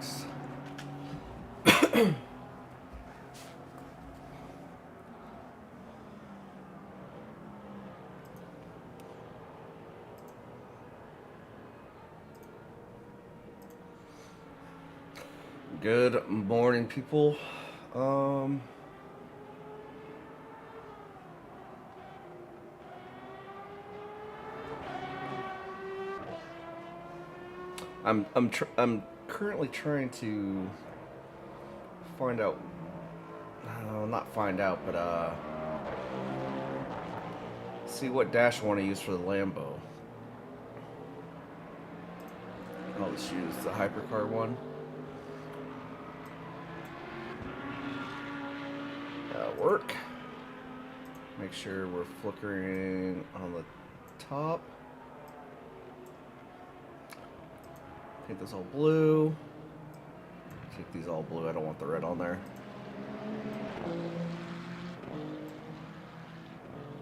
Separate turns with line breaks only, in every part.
RTX. Good morning, people. I'm currently trying to find out. Not find out, but see what dash I want to use for the Lambo. I'll just use the hypercar one. Work. Make sure we're flickering on the top. Paint this all blue. Keep these all blue. I don't want the red on there.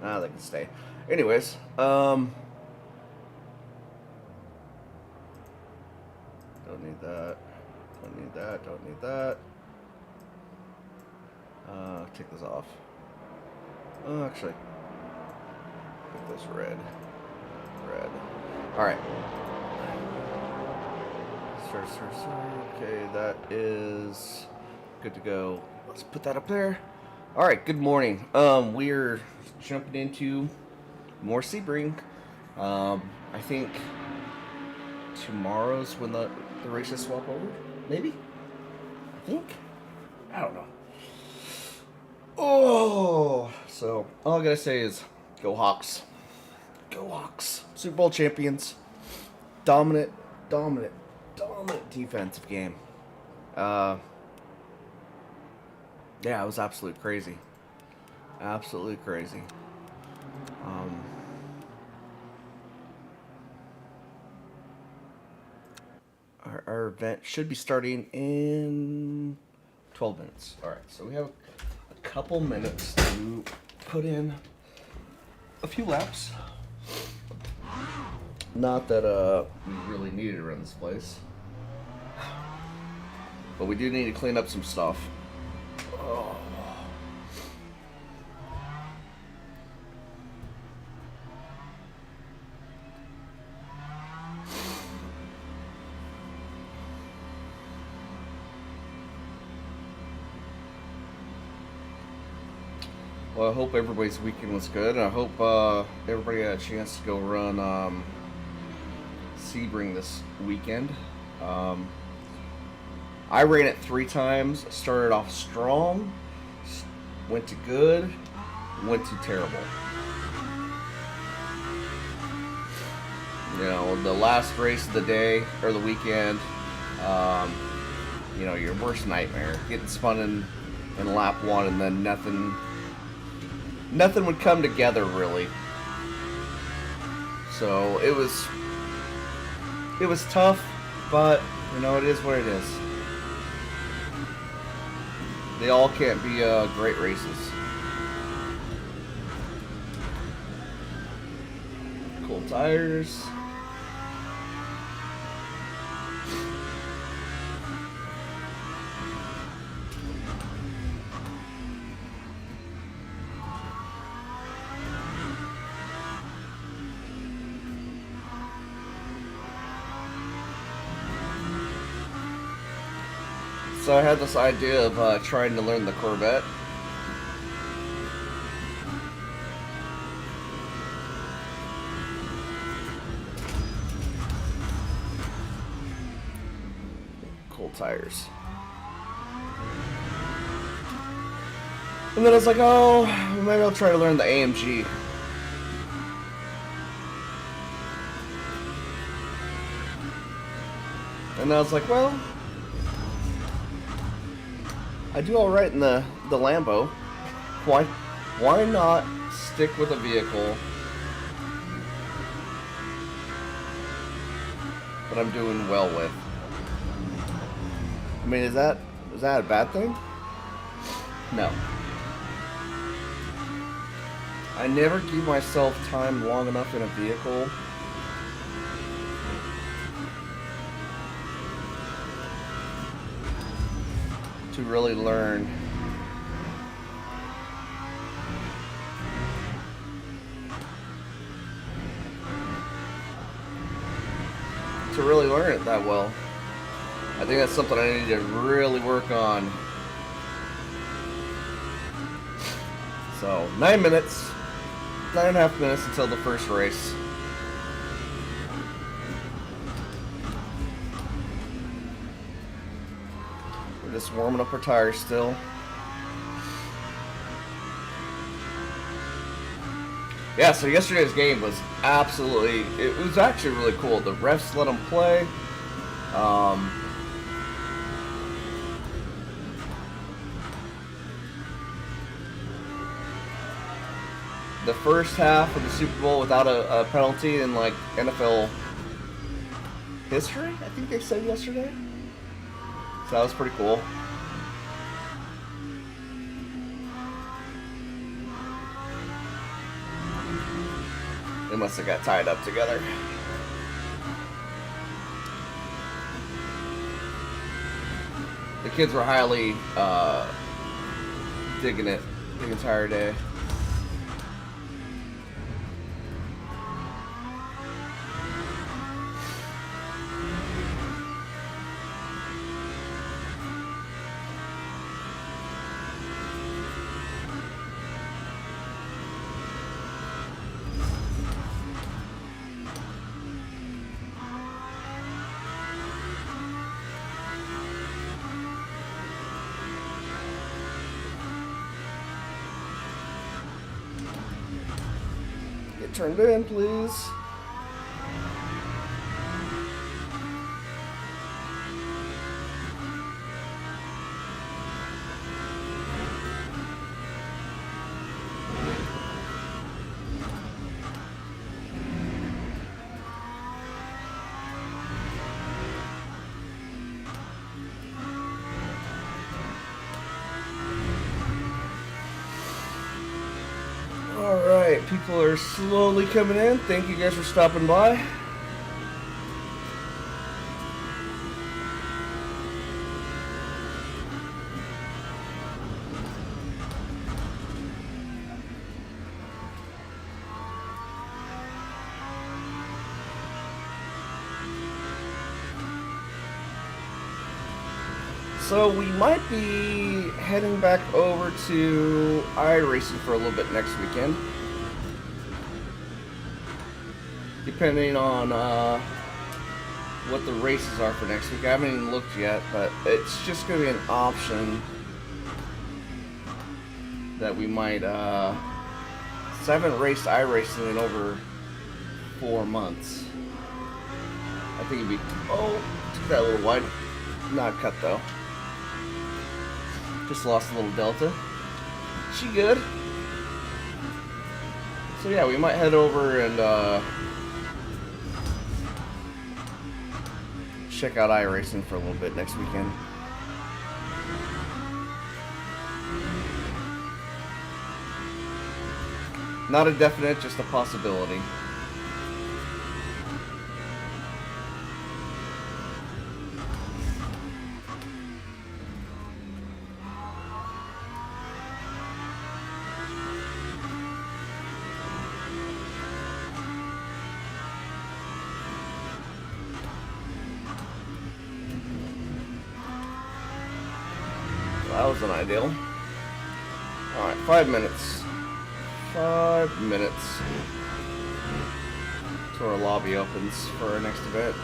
They can stay. Anyways, don't need that. Don't need that. Don't need that. Take this off. Oh, actually, make this red. Red. All right. Okay, that is good to go. Let's put that up there. All right. Good morning. We're jumping into more SEBRING. I think tomorrow's when the races swap over. Maybe. I think. I don't know. Oh, so all I gotta say is go Hawks. Go Hawks. Super Bowl champions. Dominant defensive game. Yeah, it was absolutely crazy. Absolutely crazy. Our event should be starting in 12 minutes. All right, so we have a couple minutes to put in a few laps. Not that we really need to run this place, but we do need to clean up some stuff. Oh. Well, I hope everybody's weekend was good. I hope everybody had a chance to go run SEBRING this weekend. I ran it 3 times. Started off strong, went to good, went to terrible. You know, the last race of the day or the weekend, you know, your worst nightmare. Getting spun in lap 1 and then nothing would come together really. So it was tough, but you know, it is what it is. They all can't be great races. Cool tires. So I had this idea of trying to learn the Corvette. Cool tires. And then I was like, oh, maybe I'll try to learn the AMG. And I was like, well, I do all right in the Lambo. Why not stick with a vehicle that I'm doing well with? I mean, is that a bad thing? No. I never give myself time long enough in a vehicle to really learn. To really learn it that well. I think that's something I need to really work on. So, 9 minutes, 9.5 minutes until the first race. We're just warming up our tires still. Yeah, so yesterday's game was absolutely, it was actually really cool. The refs let them play. The first half of the Super Bowl without a penalty in like NFL history, I think they said yesterday. So that was pretty cool. They must have got tied up together. The kids were highly digging it the entire day. Get turned in, please. Alright, people are slowly coming in. Thank you guys for stopping by. So we might be heading back over to iRacing for a little bit next weekend, depending on what the races are for next week. I haven't even looked yet, but it's just going to be an option that we might. So I haven't raced iRacing in over 4 months. I think it'd be. Oh, took that a little wide. Not cut though. Just lost a little delta. She good. So yeah, we might head over and check out iRacing for a little bit next weekend. Not a definite, just a possibility. That wasn't ideal. Alright, 5 minutes. 5 minutes till our lobby opens for our next event.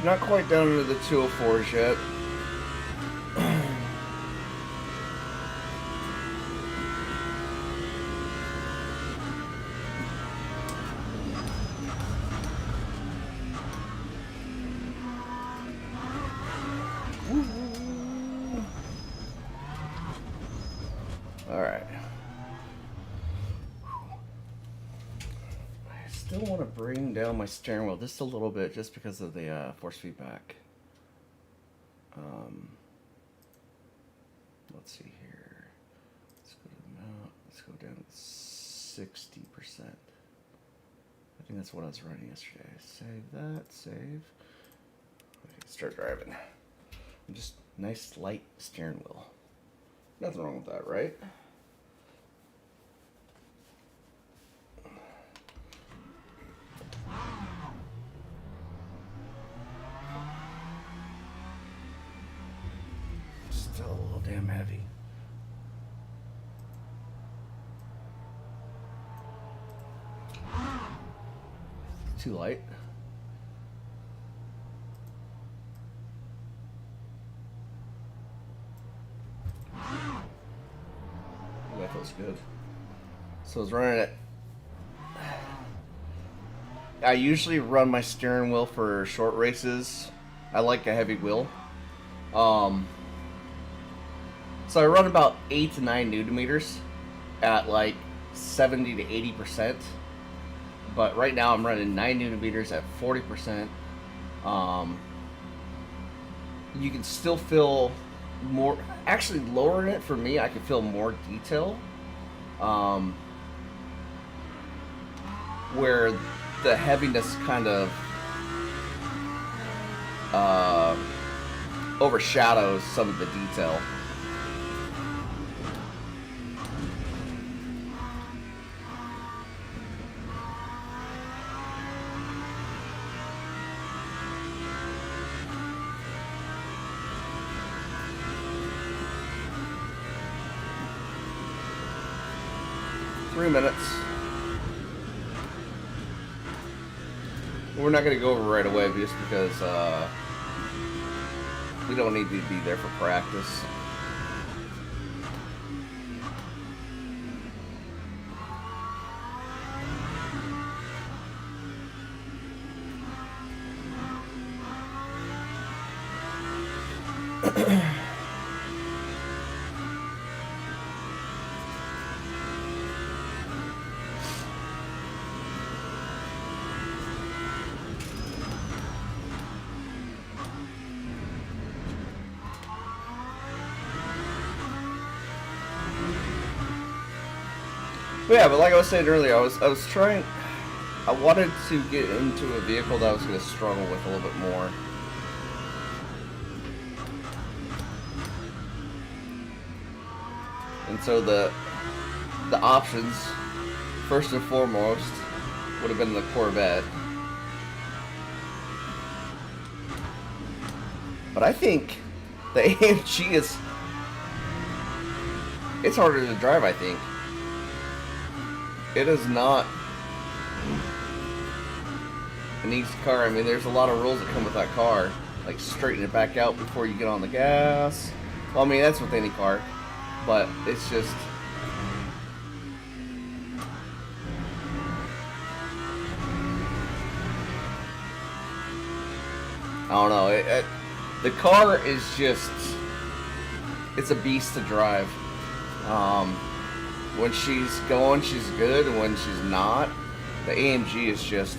Not quite down into the 204s yet. Alright. I still want to bring down my steering wheel just a little bit just because of the force feedback. let's see here. Let's go to the mount. Let's go down to 60%. I think that's what I was running yesterday. Save that, save. Okay, start driving. Just nice light steering wheel. Nothing wrong with that, right? Still a little damn heavy. Too light. That feels good. So I was running it. I usually run my steering wheel for short races. I like a heavy wheel. So I run about 8 to 9 Newton meters at like 70 to 80%. But right now I'm running 9 Newton meters at 40%. You can still feel more, actually lowering it for me, I can feel more detail. Where the heaviness kind of overshadows some of the detail. Minutes. We're not going to go over right away just because we don't need to be there for practice. But yeah, but like I was saying earlier, I was trying. I wanted to get into a vehicle that I was going to struggle with a little bit more. And so the options, first and foremost, would have been the Corvette. But I think the AMG is, it's harder to drive, I think. It is not an easy car. I mean, there's a lot of rules that come with that car. Like straighten it back out before you get on the gas. Well, I mean, that's with any car. But it's just... I don't know. The car is just... It's a beast to drive. When she's going, she's good, and when she's not, the AMG is just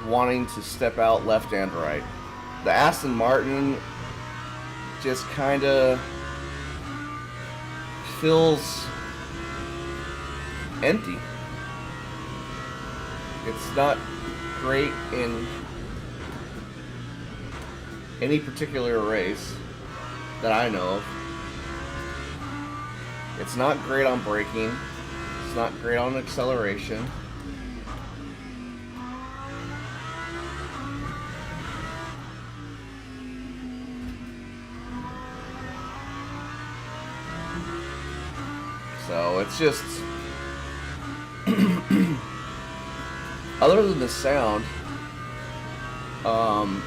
wanting to step out left and right. The Aston Martin just kind of feels empty. It's not great in any particular race that I know of. It's not great on braking. It's not great on acceleration. So it's just... other than the sound,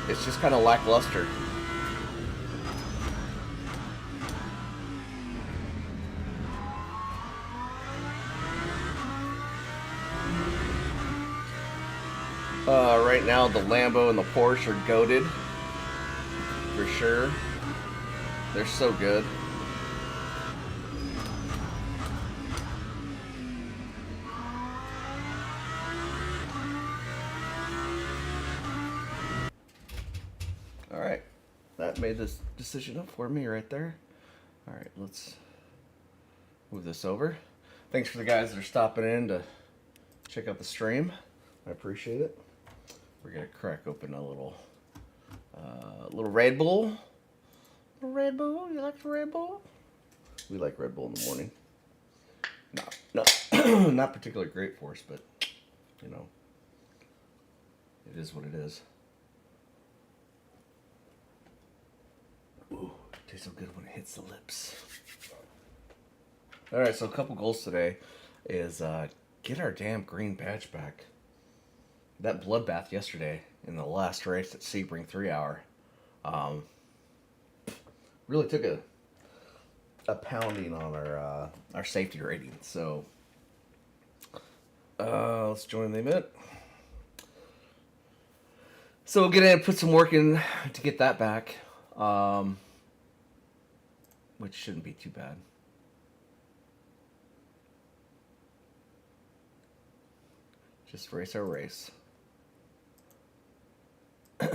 it's just kind of lackluster. Right now, the Lambo and the Porsche are goated, for sure. They're so good. All right. that made this decision up for me right there. All right, let's move this over. Thanks for the guys that are stopping in to check out the stream. I appreciate it. We're gonna crack open a little Red Bull. Red Bull, you like the Red Bull? We like Red Bull in the morning. Not particularly great for us, but you know, it is what it is. Ooh, it tastes so good when it hits the lips. All right, so a couple goals today is get our damn green badge back. That bloodbath yesterday in the last race at Sebring 3 hour really took a pounding on our safety rating. So let's join the event. So we'll get in and put some work in to get that back, which shouldn't be too bad. Just race our race. There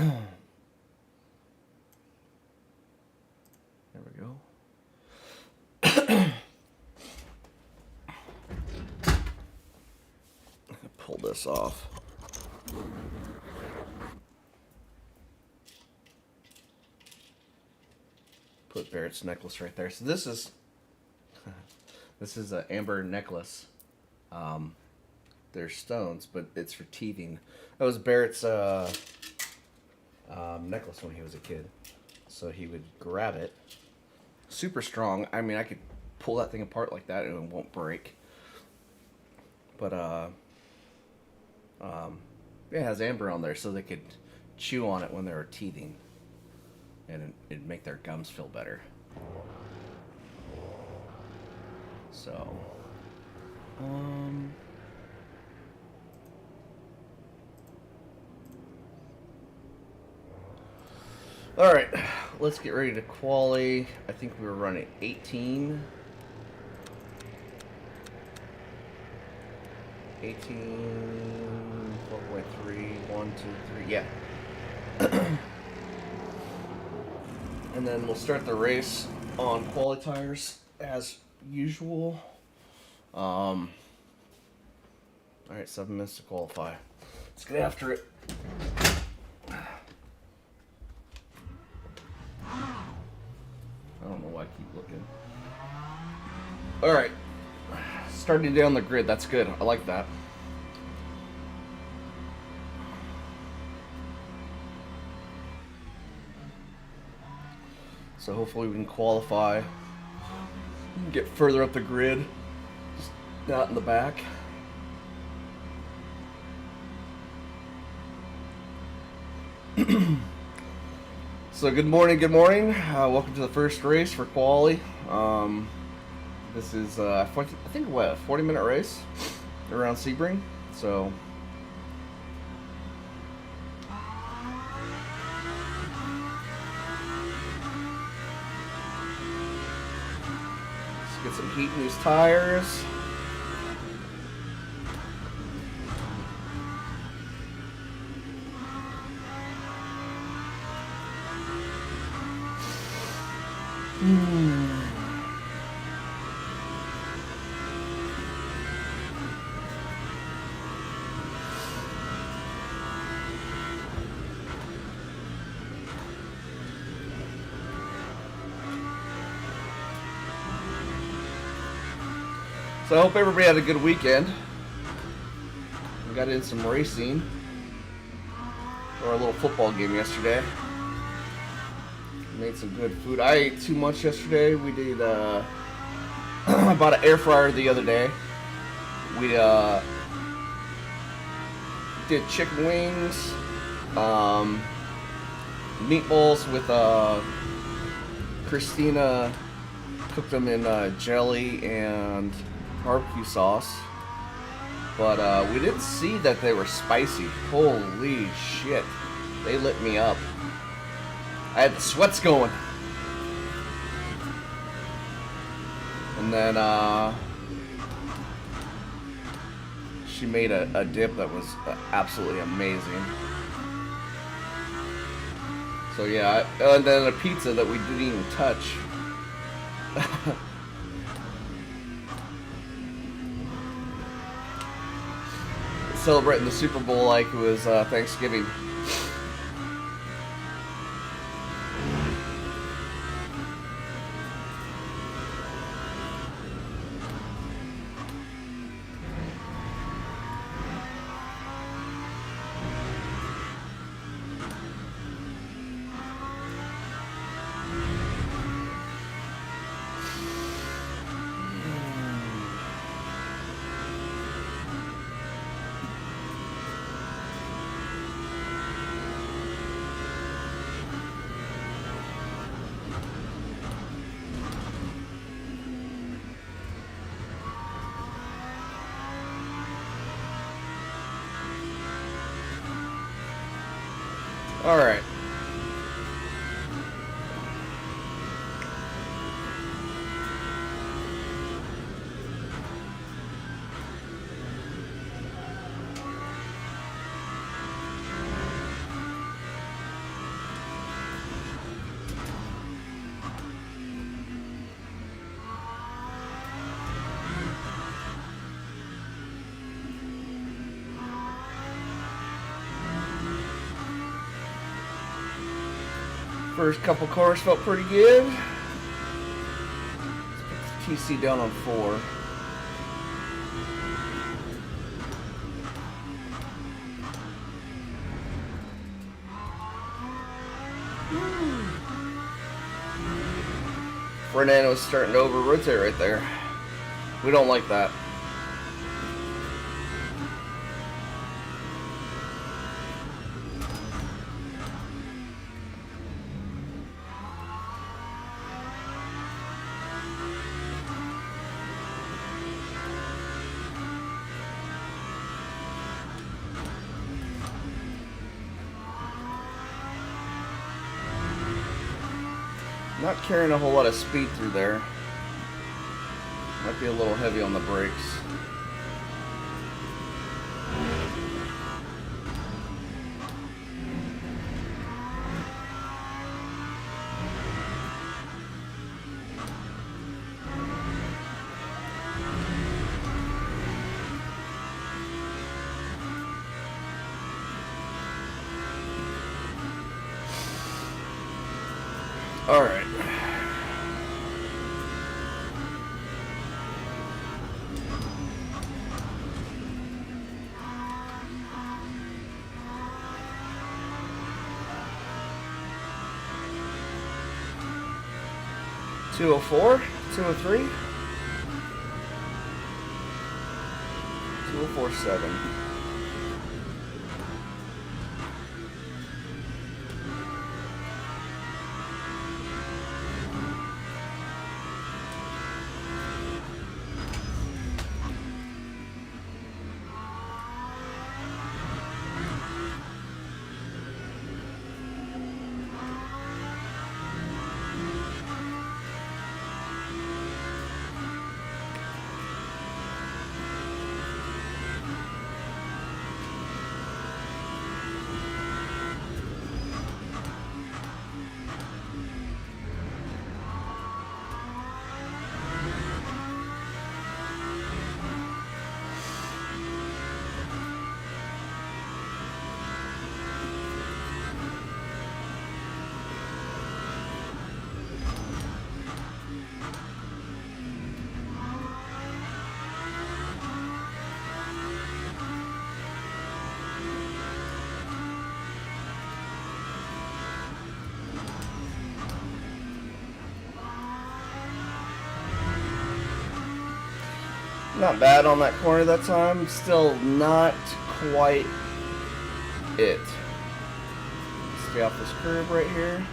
we go. Pull this off. Put Barrett's necklace right there. So this is an amber necklace. They're stones, but it's for teething. That was Barrett's necklace when he was a kid. So he would grab it. Super strong. I mean, I could pull that thing apart like that and it won't break. But it has amber on there so they could chew on it when they were teething, and it'd make their gums feel better. So, all right, let's get ready to quali. I think we were running 18. 4.3, 1, 2, 3, yeah. And then we'll start the race on quali tires as usual. All right, 7 minutes to qualify. Let's get after it. I don't know why I keep looking. All right, starting down the grid. That's good. I like that. So hopefully we can qualify. Get further up the grid, just not in the back. So good morning, good morning. Welcome to the first race for quali. This is I think what, a 40-minute race around Sebring. So let's get some heat in these tires. So I hope everybody had a good weekend. We got in some racing for our little football game yesterday. Made some good food. I ate too much yesterday. We did I bought an air fryer the other day. We did chicken wings, meatballs with Christina cooked them in jelly and barbecue sauce, but we didn't see that they were spicy. Holy shit, they lit me up. I had the sweats going. And then she made a dip that was absolutely amazing. So yeah, and then a pizza that we didn't even touch. Celebrating the Super Bowl like it was Thanksgiving. All right. First couple cores felt pretty good. Let's put the TC down on 4. Fernando's starting to over-rotate right there. We don't like that. Not carrying a whole lot of speed through there. Might be a little heavy on the brakes. All right. $204, $203, $247. Not bad on that corner that time. Still not quite it. Stay off this curve right here.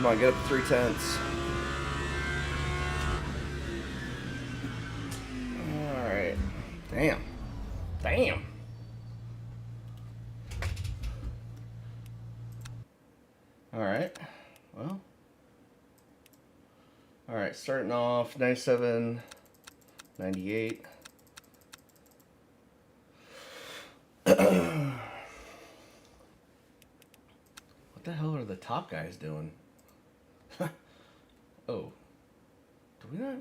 Come on, get up to 3/10. Alright. Damn. Damn. Alright. Well. Alright, starting off 97, 98. What the hell are the top guys doing? Oh. Do we not?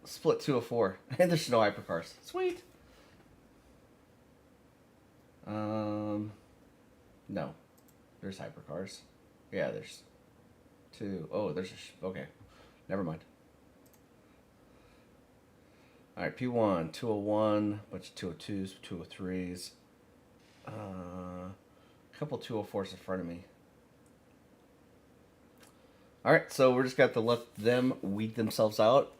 Split 204. And there's no hypercars. Sweet. No. There's hypercars. Yeah, there's two. Oh, there's okay. Never mind. Alright, P1, 201, bunch of 202s, 203s. A couple 204s in front of me. Alright, so we're just got to let them weed themselves out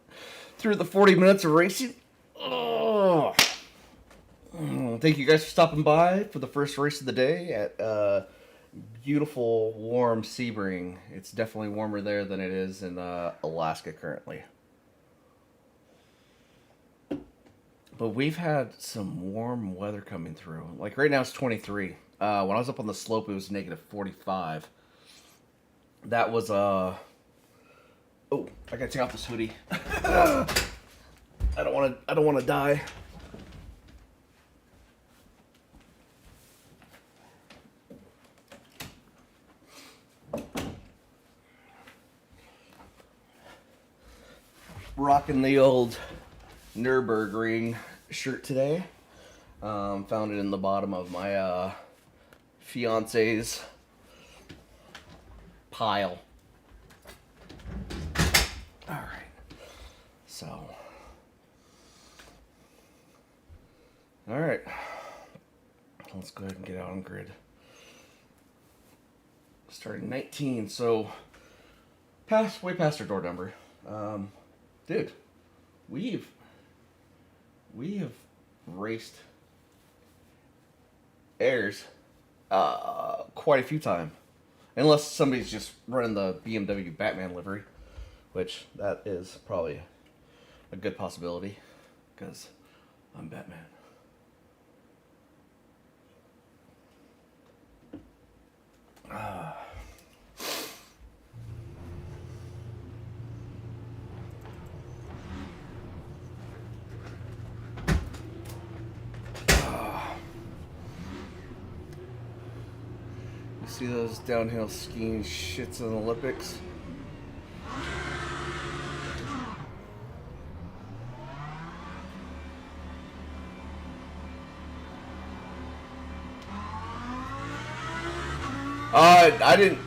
through the 40 minutes of racing. Oh. Thank you guys for stopping by for the first race of the day at beautiful, warm Sebring. It's definitely warmer there than it is in Alaska currently. But we've had some warm weather coming through. Like right now it's 23. When I was up on the slope, it was negative 45. That was oh, I gotta take off this hoodie. I don't want to die. Rocking the old Nürburgring shirt today. Found it in the bottom of my fiance's pile. Alright. So. Alright. Let's go ahead and get out on grid. Starting 19, so way past our door number. Dude, we have raced airs quite a few times. Unless somebody's just running the BMW Batman livery, which that is probably a good possibility, because I'm Batman. See those downhill skiing shits in the Olympics? I didn't.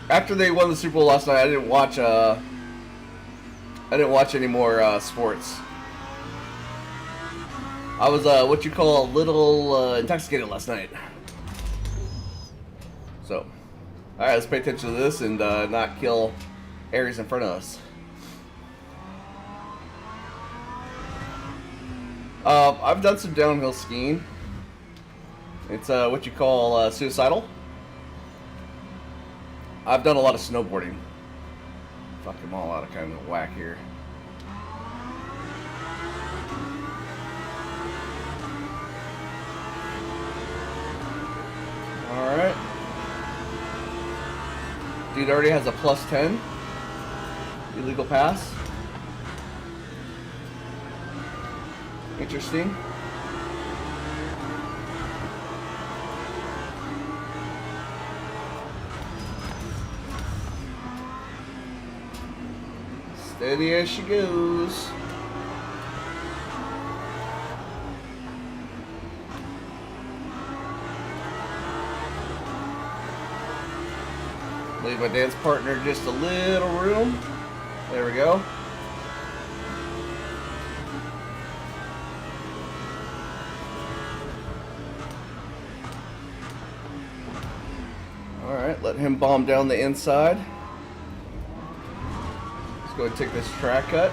After they won the Super Bowl last night, I didn't watch. I didn't watch any more sports. I was what you call a little intoxicated last night. So, alright, let's pay attention to this and not kill areas in front of us. I've done some downhill skiing. It's what you call suicidal. I've done a lot of snowboarding. Fuck them all out of kind of whack here. Alright. Dude already has a plus 10 illegal pass. Interesting. Steady as she goes. Leave my dance partner just a little room. There we go. Alright, let him bomb down the inside. Let's go ahead and take this track cut.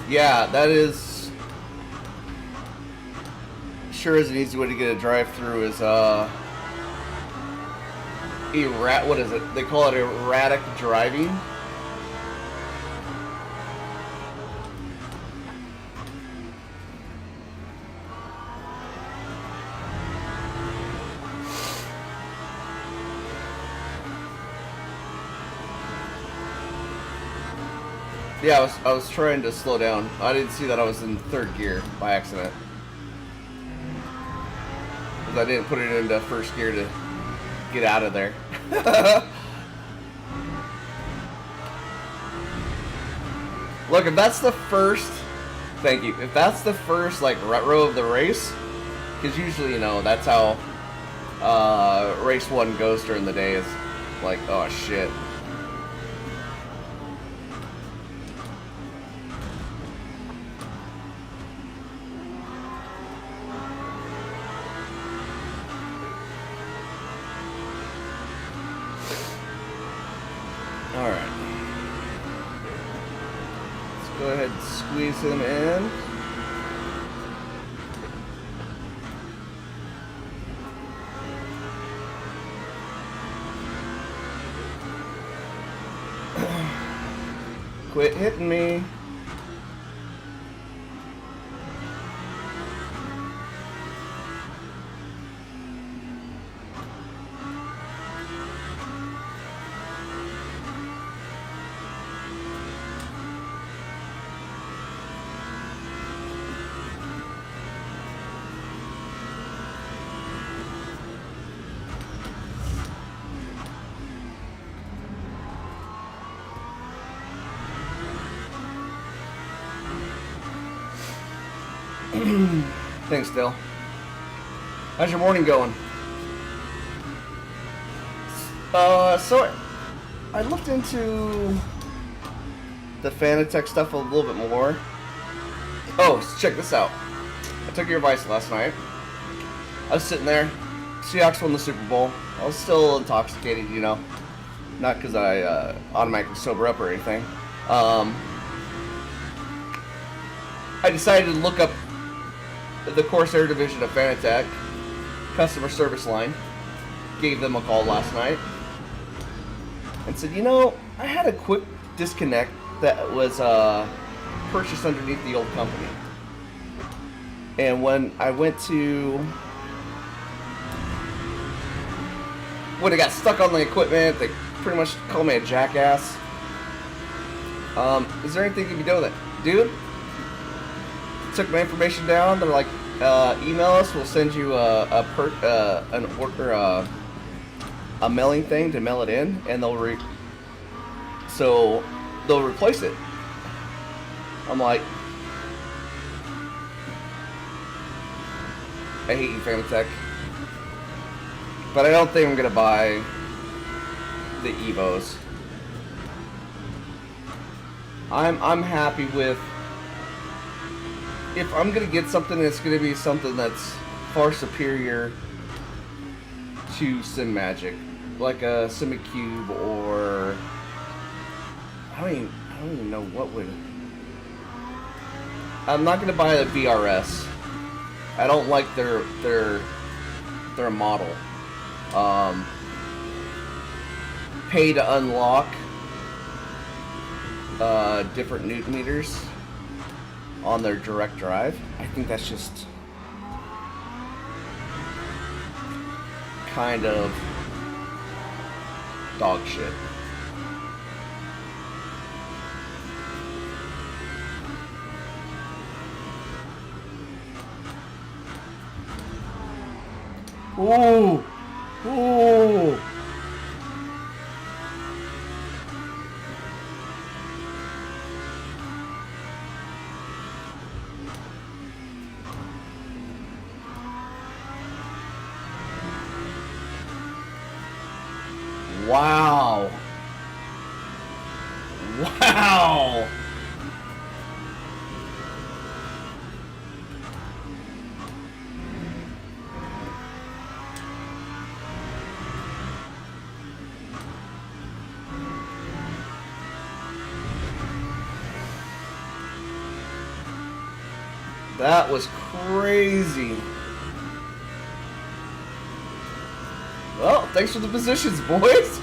Yeah, that is sure is an easy way to get a drive-through. Is what is it? They call it erratic driving. Yeah, I was trying to slow down. I didn't see that I was in third gear by accident. Because I didn't put it into first gear to get out of there. Look, if that's the first, thank you. If that's the first like row of the race, because usually, you know, that's how race 1 goes during the day. Is like, oh shit. Alright. Let's go ahead and squeeze him in. Quit hitting me. Thanks, Dale. How's your morning going? So I looked into the Fanatec stuff a little bit more. Oh, so check this out. I took your advice last night. I was sitting there. Seahawks won the Super Bowl. I was still intoxicated, you know. Not because I automatically sober up or anything. I decided to look up the Corsair division of Fanatec customer service line. Gave them a call last night and said, you know, I had a quick disconnect that was purchased underneath the old company. And when I went to, when it got stuck on the equipment, they pretty much called me a jackass. Is there anything you can do with it? Dude, took my information down. They're like, email us. We'll send you a mailing thing to mail it in, and they'll replace it. I'm like, I hate you, Fanatec, but I don't think I'm gonna buy the Evos. I'm happy with. If I'm gonna get something, it's gonna be something that's far superior to Simagic, like a Simicube, or I don't even know what would. I'm not gonna buy the VRS. I don't like their model. Pay to unlock different newton meters on their direct drive. I think that's just kind of dog shit. Ooh! Ooh! Wow. Wow. That was crazy. Well, thanks for the positions, boys.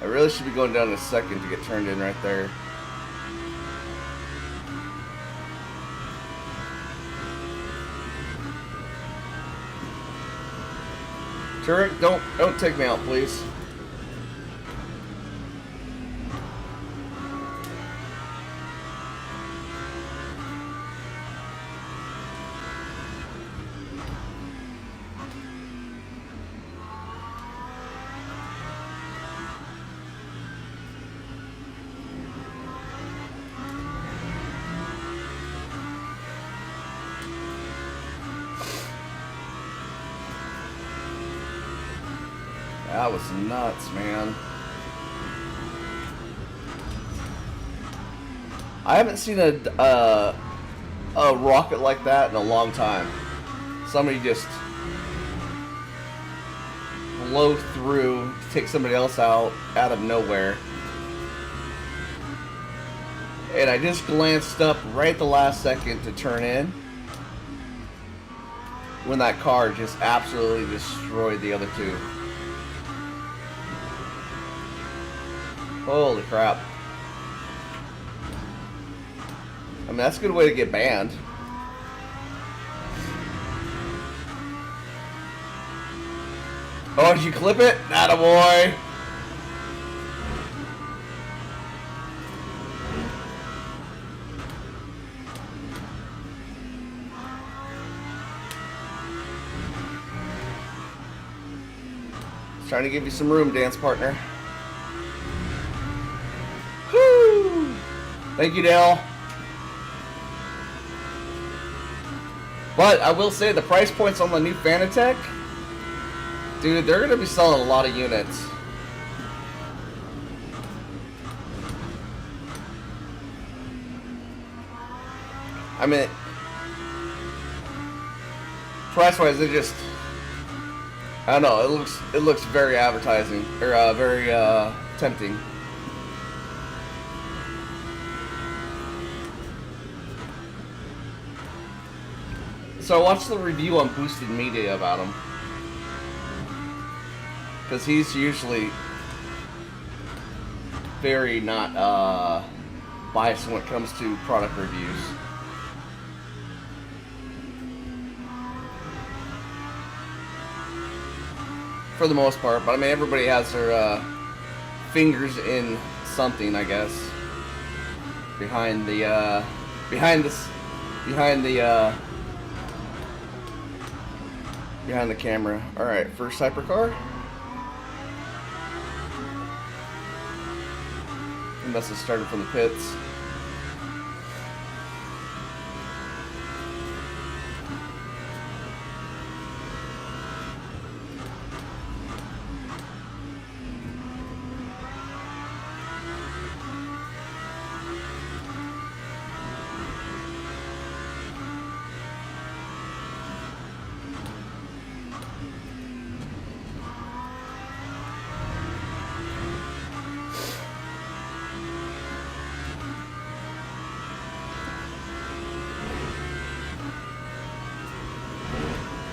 I really should be going down in a second to get turned in right there. Turret, don't take me out, please. That was nuts, man. I haven't seen a rocket like that in a long time. Somebody just blow through, take somebody else out of nowhere. And I just glanced up right at the last second to turn in when that car just absolutely destroyed the other two. Holy crap. I mean, that's a good way to get banned. Oh, did you clip it? Attaboy. Trying to give you some room, dance partner. Woo! Thank you, Dale. But I will say the price points on the new Fanatec, dude, they're gonna be selling a lot of units. I mean, price-wise, they just, I don't know. It looks very advertising or very tempting. So I watched the review on Boosted Media about him, because he's usually very not biased when it comes to product reviews. For the most part, but I mean everybody has their fingers in something, I guess. Behind the camera. All right, first hypercar. It must have started from the pits.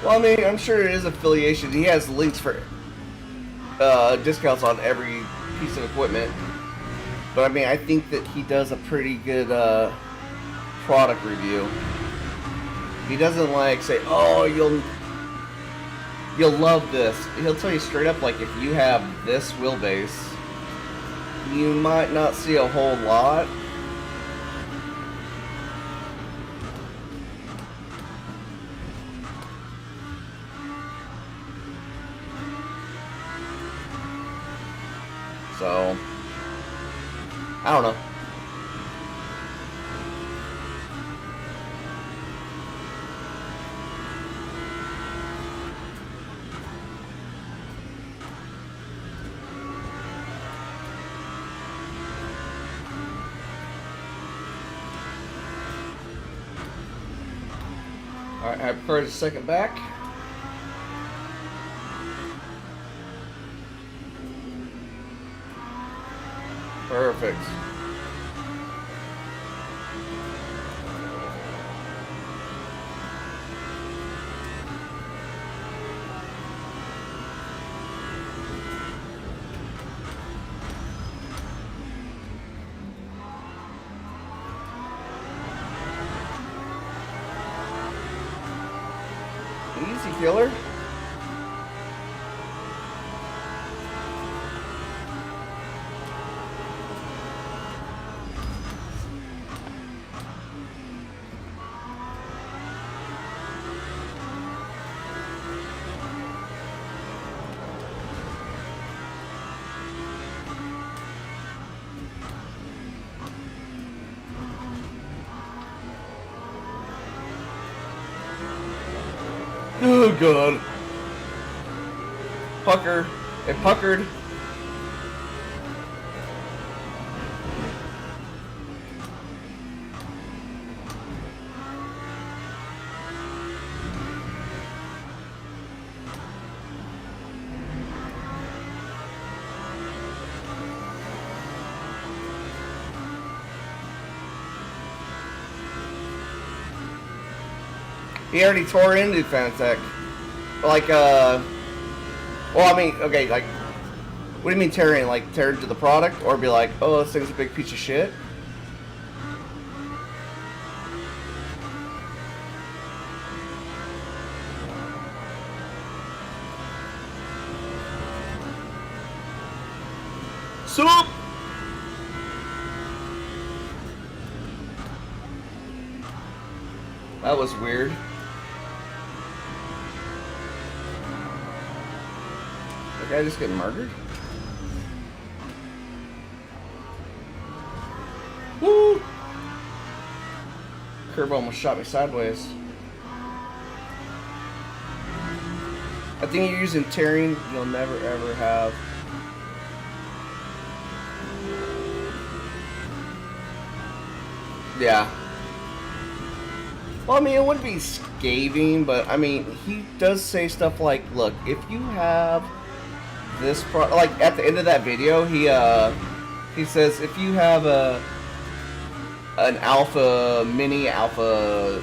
Well, I mean, I'm sure it is affiliation. He has links for discounts on every piece of equipment. But I mean, I think that he does a pretty good product review. He doesn't like say, "Oh, you'll love this." He'll tell you straight up, like, if you have this wheelbase, you might not see a whole lot. So, I don't know. Alright, I prepared a second back. Perfect. Easy killer. Oh god. Pucker. It puckered. He already tore into Fanatec. Like, well, I mean, okay, like, what do you mean tear in? Like, tear into the product? Or be like, oh, this thing's a big piece of shit? Soup! That was weird. That guy just getting murdered? Woo! Curb almost shot me sideways. I think you're using tearing, you'll never ever have. Yeah. Well, I mean, it wouldn't be scathing, but I mean, he does say stuff like, look, if you have this like at the end of that video, he says if you have an Alpha Mini, Alpha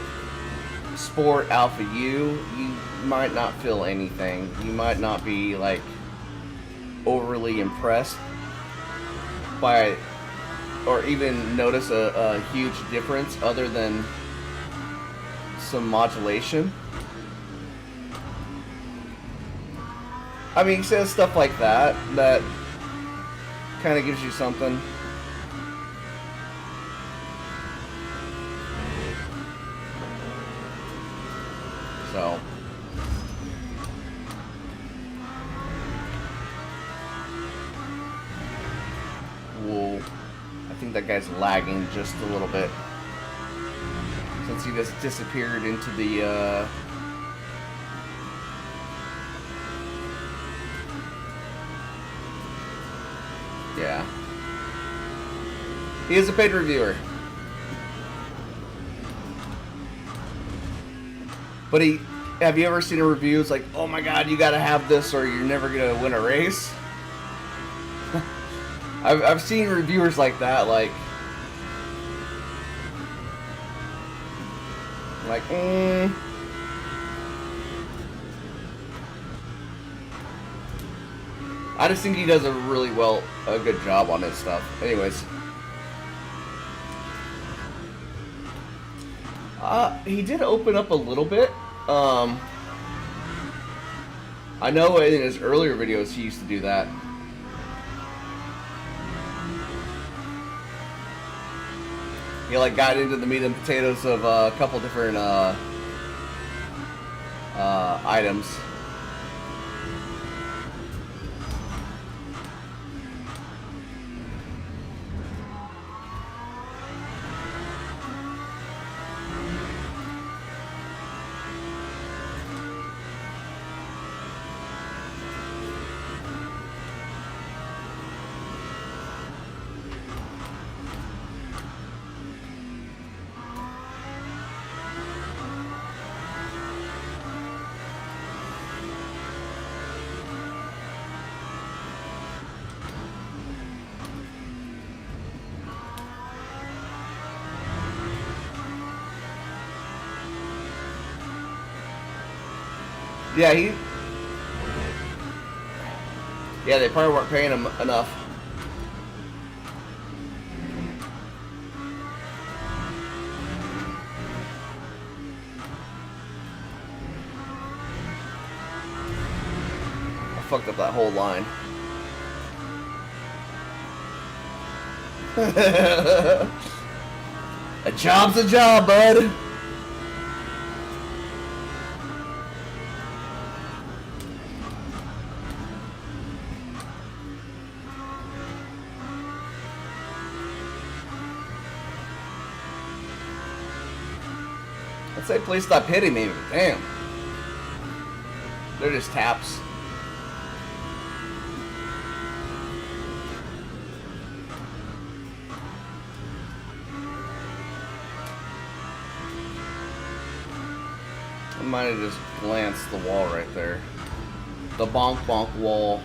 Sport, Alpha U, you might not feel anything. You might not be like overly impressed by, or even notice a huge difference other than some modulation. I mean, he says stuff like that that kind of gives you something. So whoa, I think that guy's lagging just a little bit. Since he just disappeared into the, yeah. He is a paid reviewer. But have you ever seen a review? It's like, oh my god, you gotta have this or you're never gonna win a race? I've seen reviewers like that, like, I just think he does a good job on his stuff. Anyways. He did open up a little bit. I know in his earlier videos he used to do that. He like got into the meat and potatoes of a couple different items. Yeah, yeah, they probably weren't paying him enough. I fucked up that whole line. A job's a job, bud. I'd say please stop hitting me, but damn. They're just taps. I might have just glanced the wall right there. The bonk bonk wall.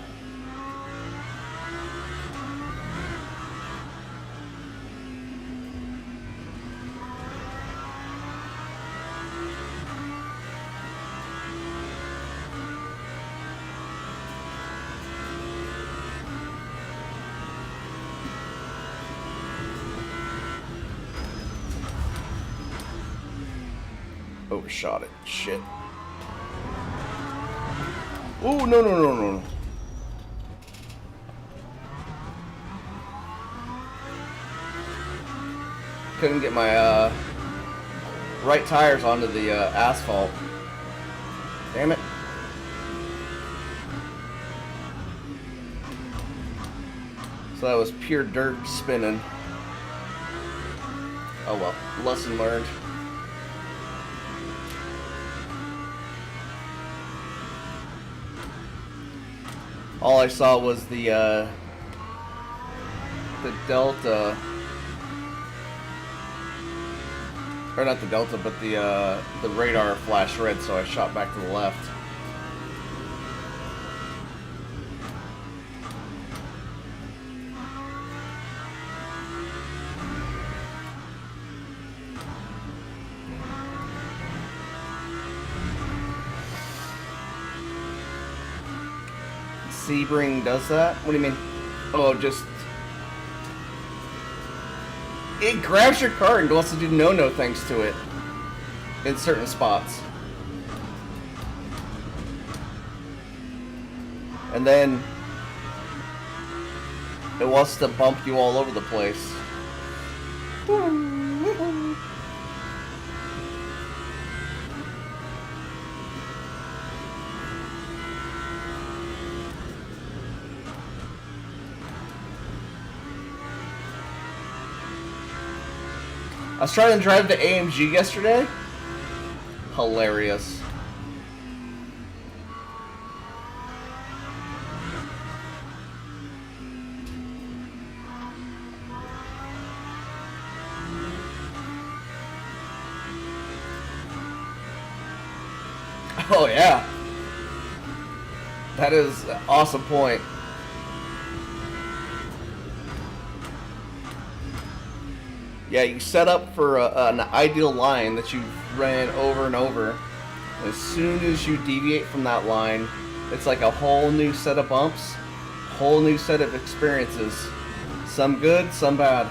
Overshot it. Shit. Oh, no, no, no, no, no. Couldn't get my right tires onto the asphalt. Damn it. So that was pure dirt spinning. Oh well, lesson learned. All I saw was the Delta, or not the Delta, but the radar flash red, so I shot back to the left. SEBRING does that? What do you mean? Oh, just... It grabs your car and wants to do no-no things to it. In certain spots. And then... it wants to bump you all over the place. I was trying to drive to AMG yesterday. Hilarious. Oh yeah. That is an awesome point. Yeah, you set up for an ideal line that you've ran over and over. As soon as you deviate from that line, it's like a whole new set of bumps, whole new set of experiences. Some good, some bad.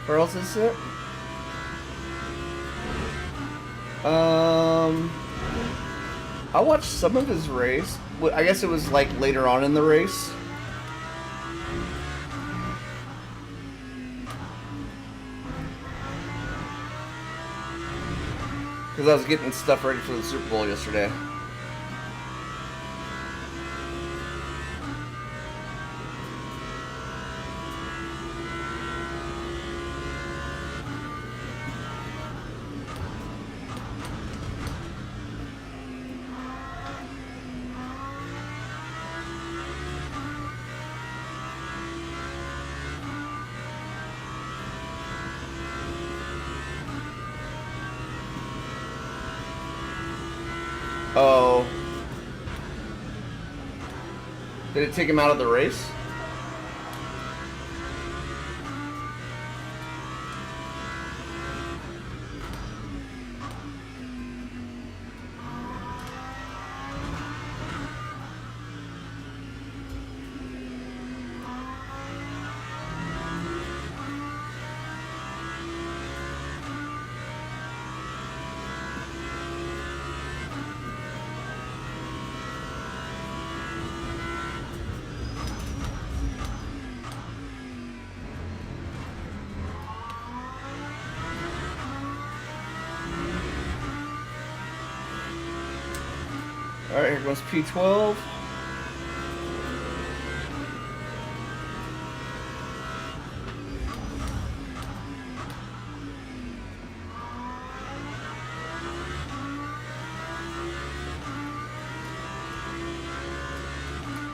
Where else is it? I watched some of his race. I guess it was like later on in the race. Because I was getting stuff ready for the Super Bowl yesterday. Did it take him out of the race? Alright, here goes P12.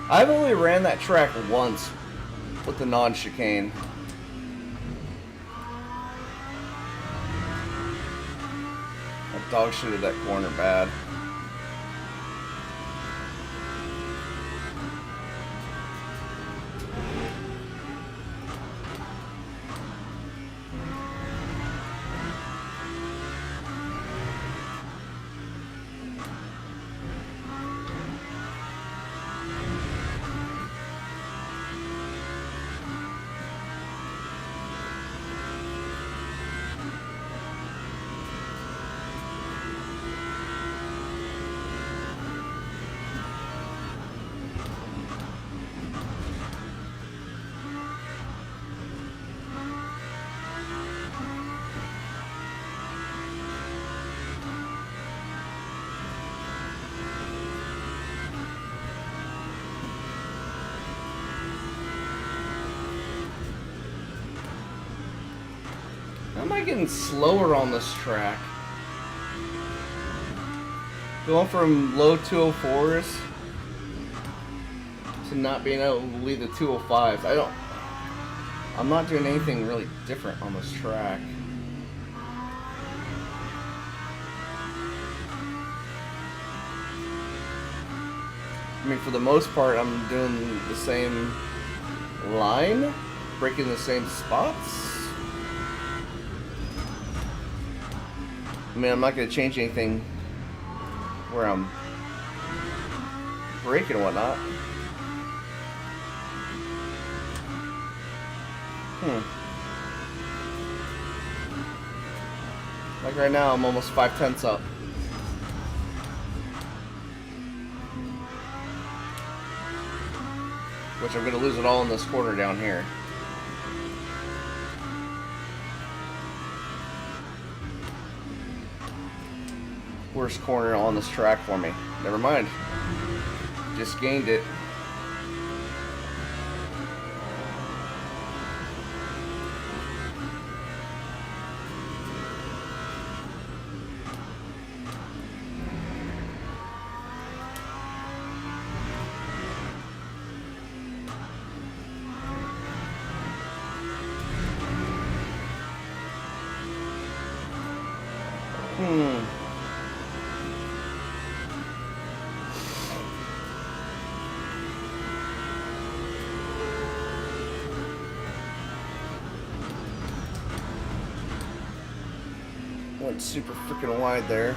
I've only ran that track once with the non-chicane. That dog shit at that corner bad. How am I getting slower on this track? Going from low 204s to not being able to lead the 205s. I'm not doing anything really different on this track. I mean, for the most part, I'm doing the same line, breaking the same spots. I mean, I'm not going to change anything where I'm braking and whatnot. Like right now, I'm almost 5/10 up. Which I'm going to lose it all in this corner down here. Worst corner on this track for me. Never mind. Just gained it. Went super freaking wide there.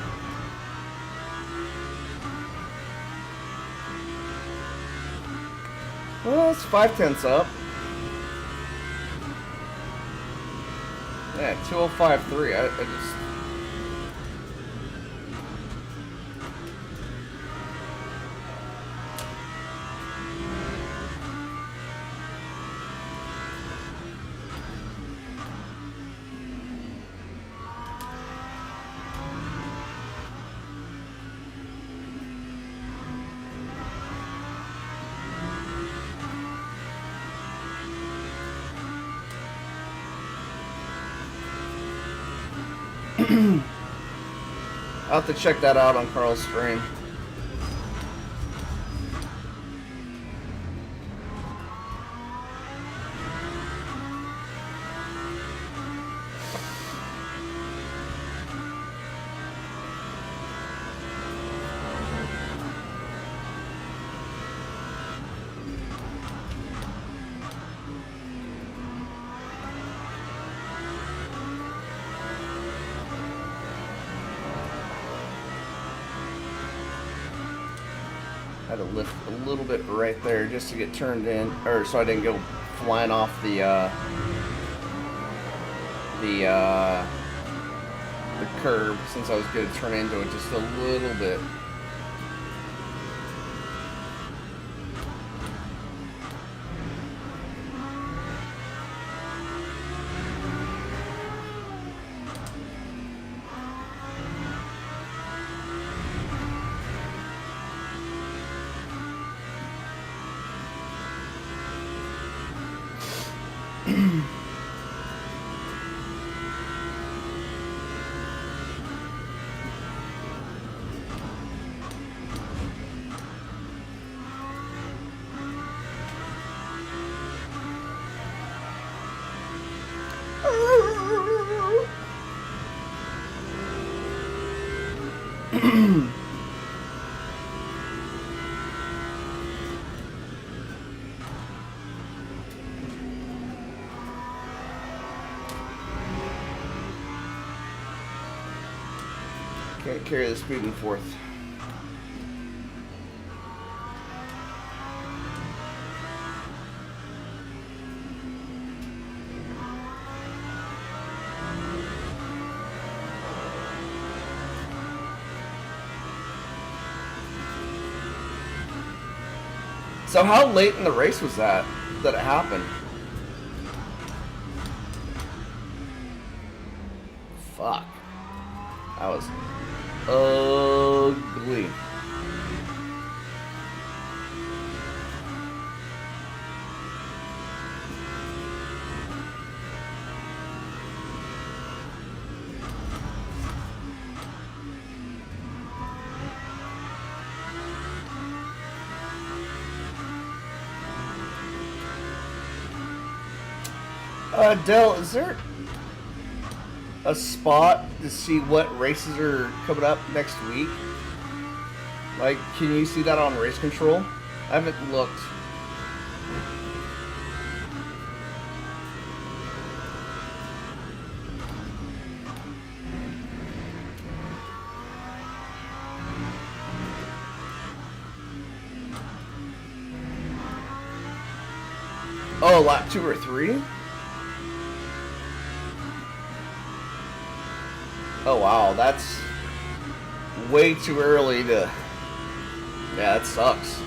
Well, it's 5/10 up. Yeah, 205.3. I just. I'll have to check that out on Carl's stream. to lift a little bit right there just to get turned in, or so I didn't go flying off the curb, since I was going to turn into it just a little bit. Can't carry the speed and forth. So how late in the race was that it happened? Fuck. That was ugly. Dell, is there a spot to see what races are coming up next week? Like, can you see that on race control? I haven't looked. Oh, lap 2 or 3? Oh wow, that's way too early to... Yeah, that sucks.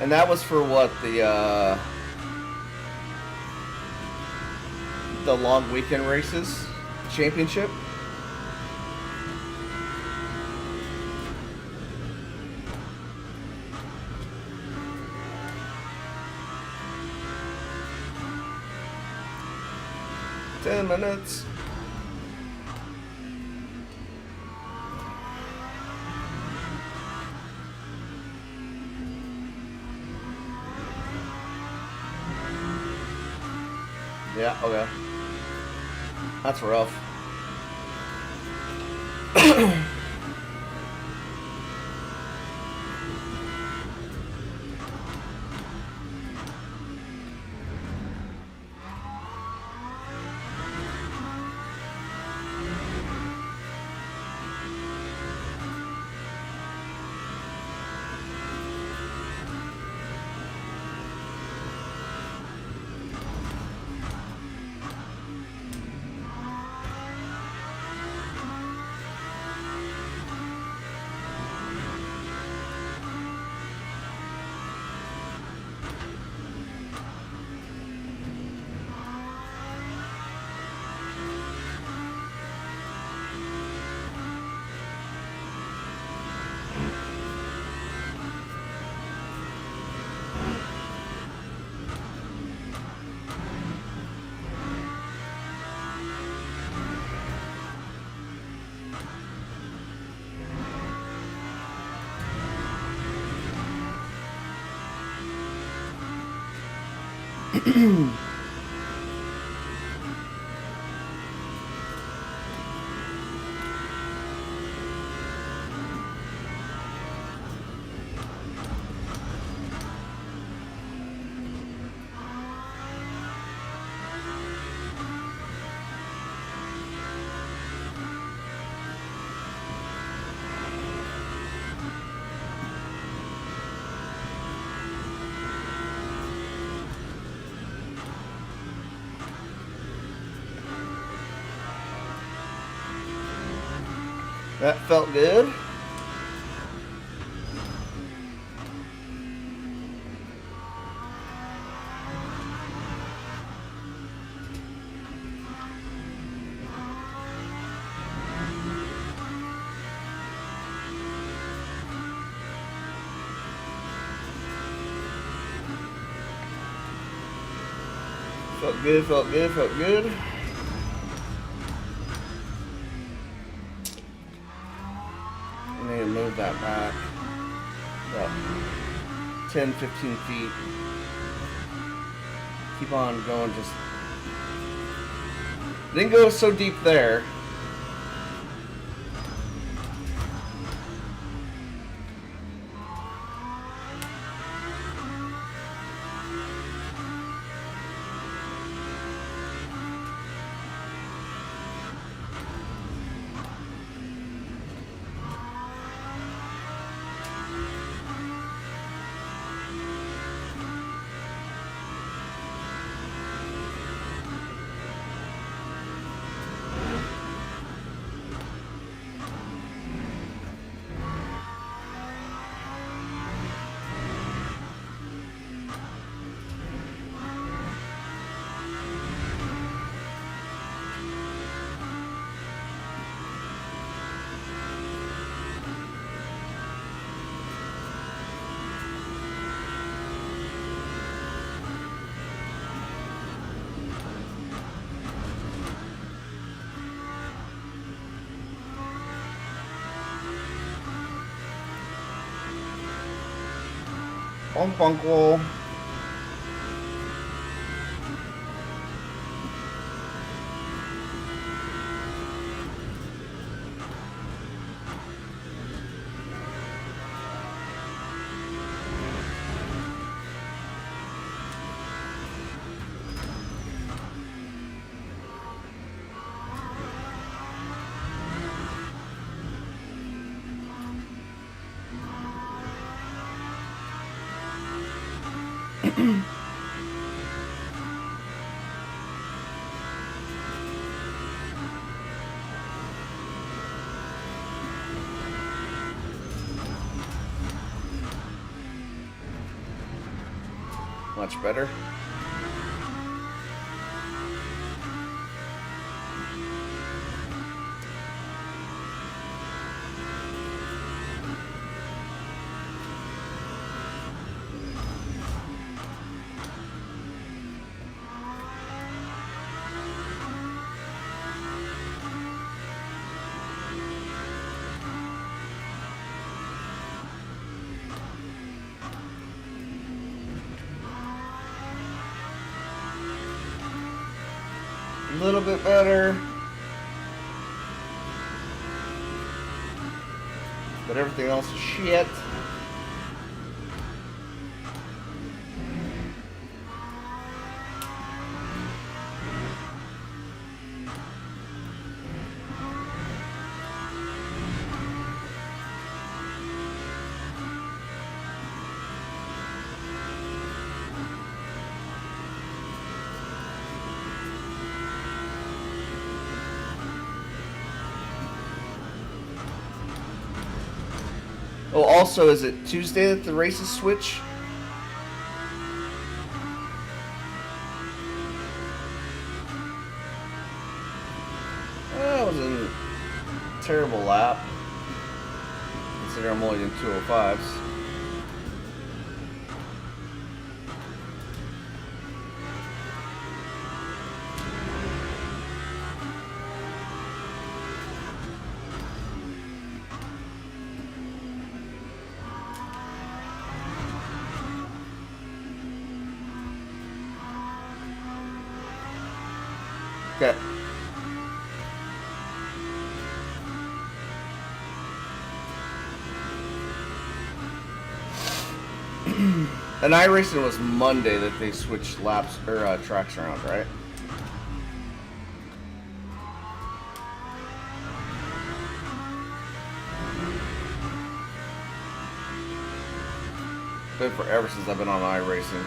And that was for what, the long weekend races championship? Minutes. Yeah, okay. That's rough. That felt good. Felt good, felt good, felt good. I need to move that back about 10, 15 feet. Keep on going, just didn't go so deep there. Bonk bonk roll. Much better. A little bit better, but everything else is shit. Oh, also, is it Tuesday that the races switch? That was a terrible lap, considering I'm only doing 205s. Okay. And iRacing was Monday that they switched laps or tracks around, right? Been forever since I've been on iRacing.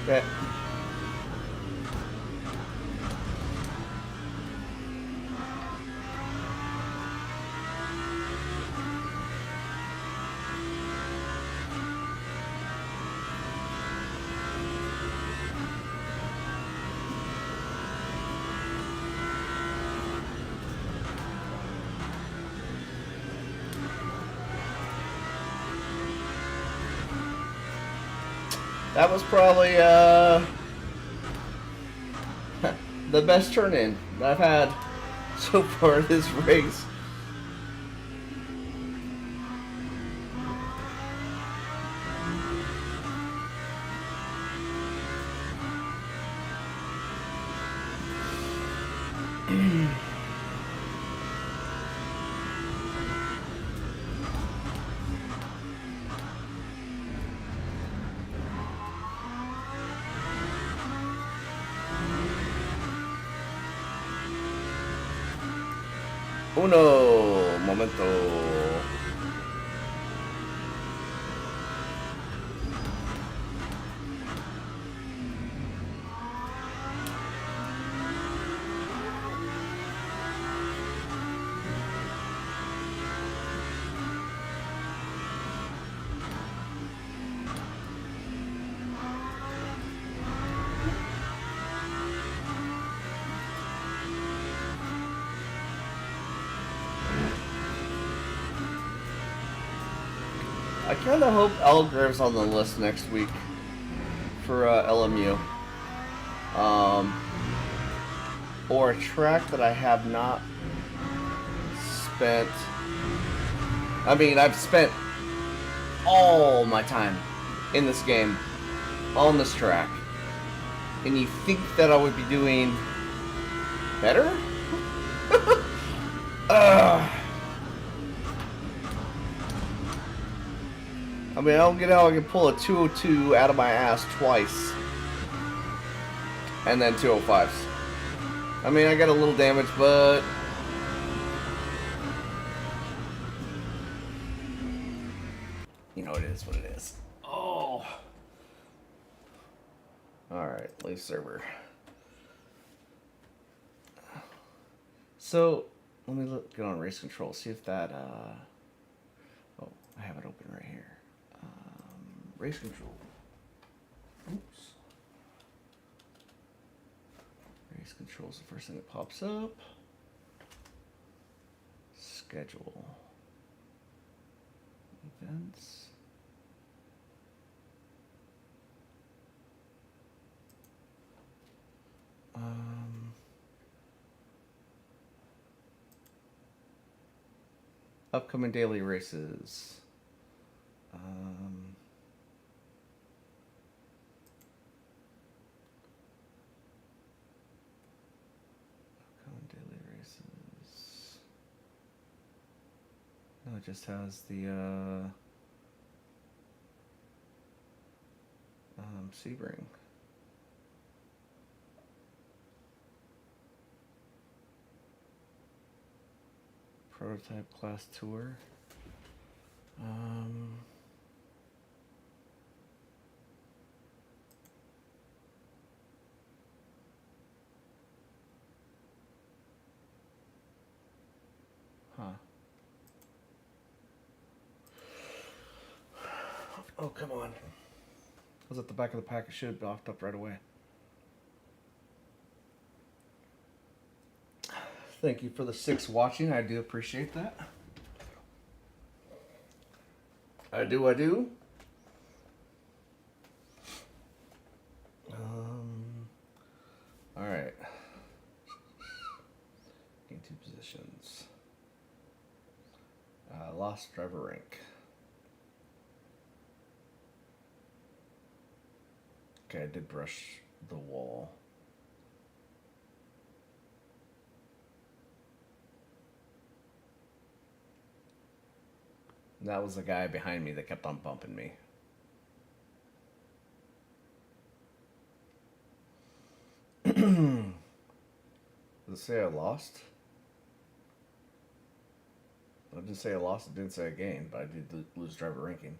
Okay. That was probably the best turn-in I've had so far this race. Uno momento. I kind of hope Elgato's on the list next week for LMU. Or a Trak that I have not spent. I mean, I've spent all my time in this game on this track. And you think that I would be doing better? I mean, I don't get how I can pull a 202 out of my ass twice. And then 205s. I mean, I got a little damage, but... you know, it is what it is. Oh! Alright, leave server. So, let me get on race control, see if that, oh, I have it open right here. Race control. Oops. Race control is the first thing that pops up. Schedule. Events. Upcoming daily races. No, it just has the SEBRING. Prototype class tour. Huh. Oh, come on. I was at the back of the pack. It should have docked up right away. Thank you for the 6 watching. I do appreciate that. I do. All right. Gain 2 positions. Lost driver rank. Okay, I did brush the wall. That was the guy behind me that kept on bumping me. Does it say I lost? I didn't say I lost, it didn't say I gained, but I did lose driver ranking.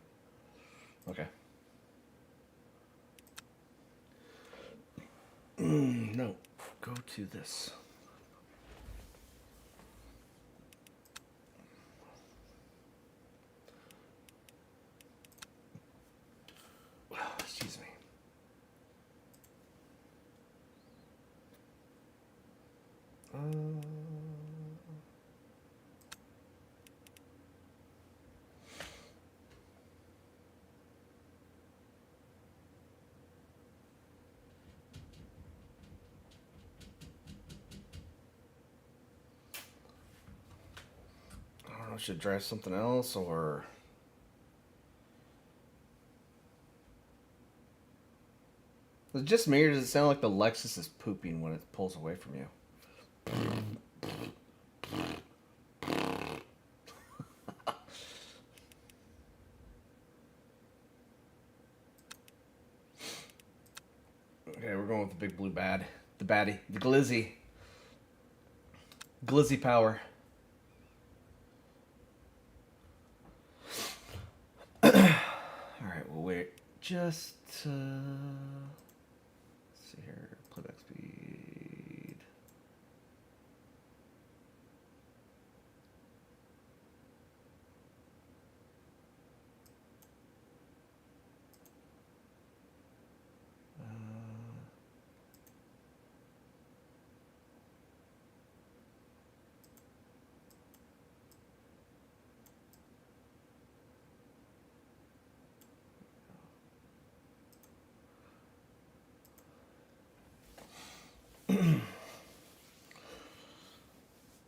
Okay. No, go to this. Excuse me. I don't know, should I try something else or... Is it just me, or does it sound like the Lexus is pooping when it pulls away from you? Okay, we're going with the big blue bad. The baddie. The glizzy. Glizzy power. Alright, we'll wait. Just... let's see here. Playback speed.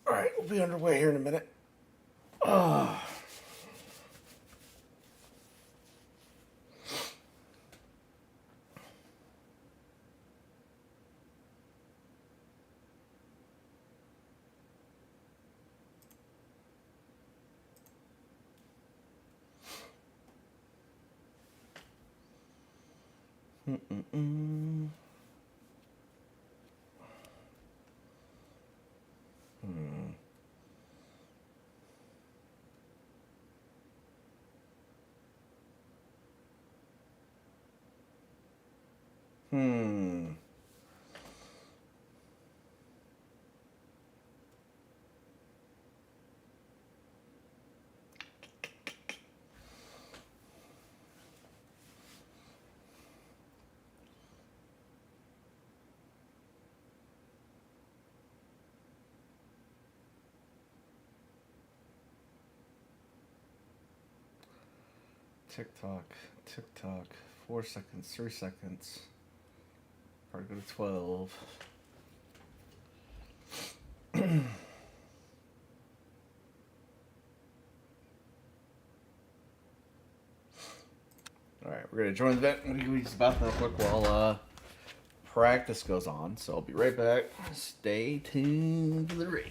Alright, we'll be underway here in a minute. TikTok, TikTok, 4 seconds, 3 seconds. Probably go to 12. Alright, we're going to join the vet. I'm going to use the bathroom real quick while practice goes on. So I'll be right back. Stay tuned for the race.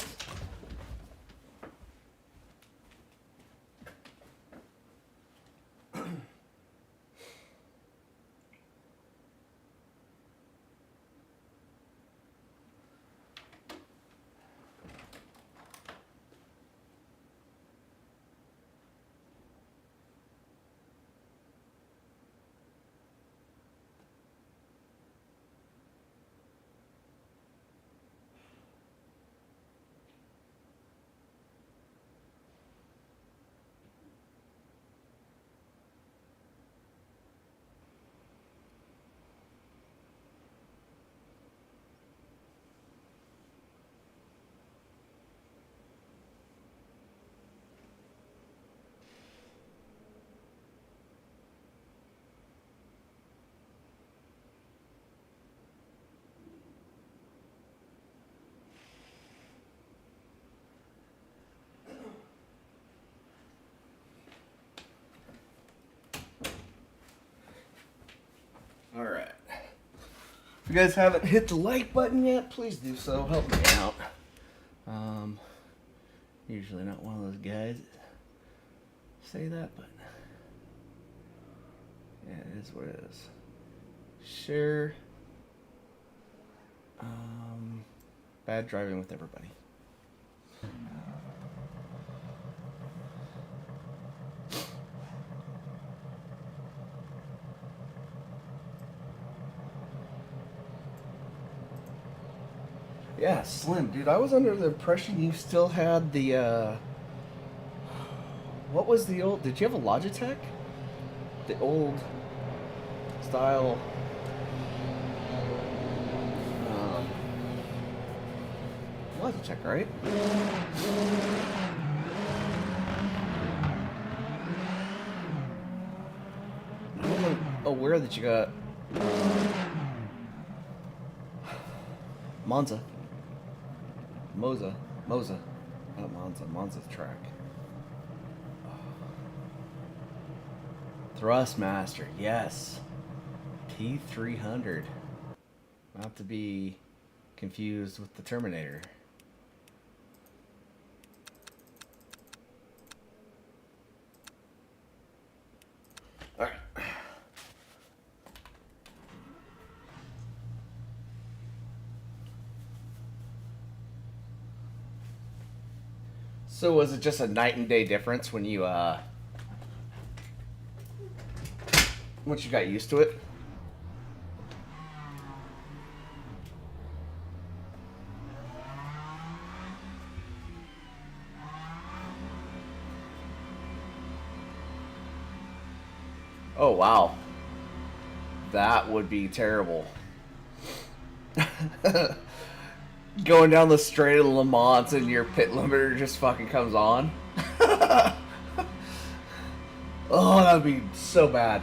Alright. If you guys haven't hit the like button yet, please do so. Help me out. Usually not one of those guys that say that, but yeah, it is what it is. Share. Bad driving with everybody. Yeah, slim, dude. I was under the impression you still had the, what was the old, did you have a Logitech? The old style, Logitech, right? I wasn't aware that you got, Moza, not Monza, Monza's Trak. Thrustmaster, yes. P300. Not to be confused with the Terminator. Alright. So was it just a night and day difference when you, once you got used to it? Oh, wow. That would be terrible. Going down the straight of Le Mans and your pit limiter just fucking comes on. Oh, that would be so bad.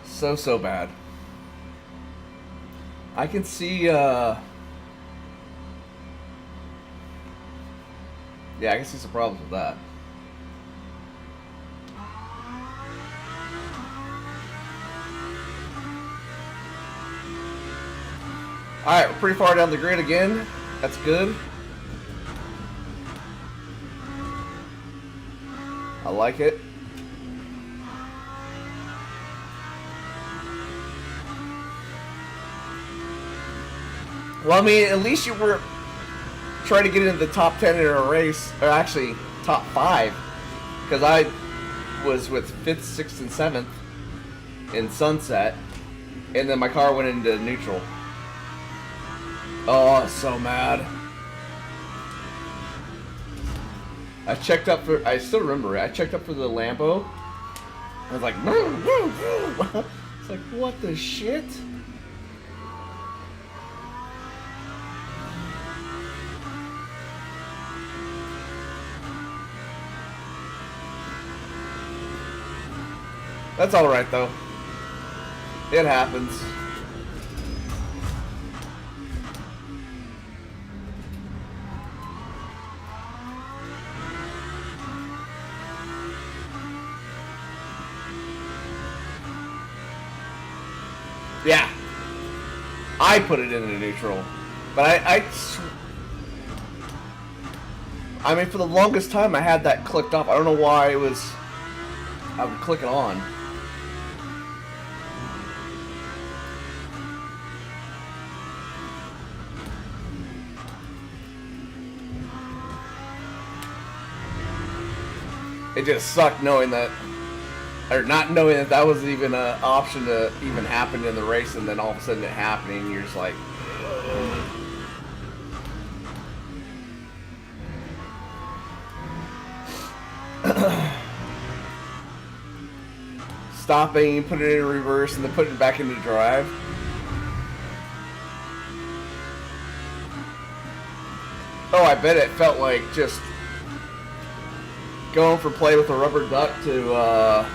So bad. I can see, yeah, I can see some problems with that. Alright, we're pretty far down the grid again. That's good. I like it. Well, I mean, at least you were trying to get into the top 10 in a race, or actually top 5, because I was with 5th, 6th, and 7th in Sunset, and then my car went into neutral. Oh, I was so mad. I checked up for, I still remember it, I checked up for the Lambo. I was like, it's like, what the shit? That's alright though. It happens. Yeah. I put it into neutral. But I mean, for the longest time I had that clicked off. I don't know why it was, I would click it on. It just sucked knowing that, or not knowing that that was even an option to even happen in the race, and then all of a sudden it happening, and you're just like, stopping, putting it in reverse, and then putting it back into drive. Oh, I bet it felt like just going for play with a rubber duck to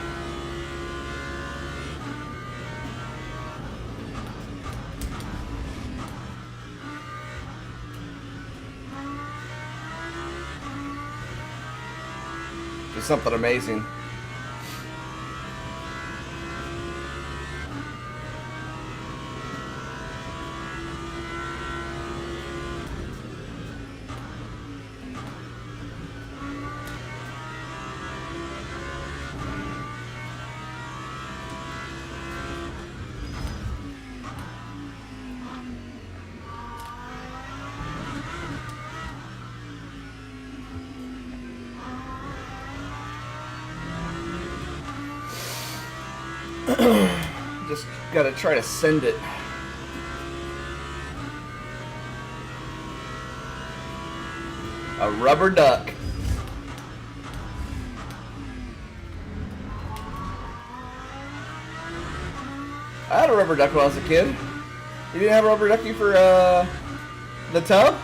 something amazing. Just gotta try to send it. A rubber duck. I had a rubber duck when I was a kid. You didn't have a rubber ducky for the tub?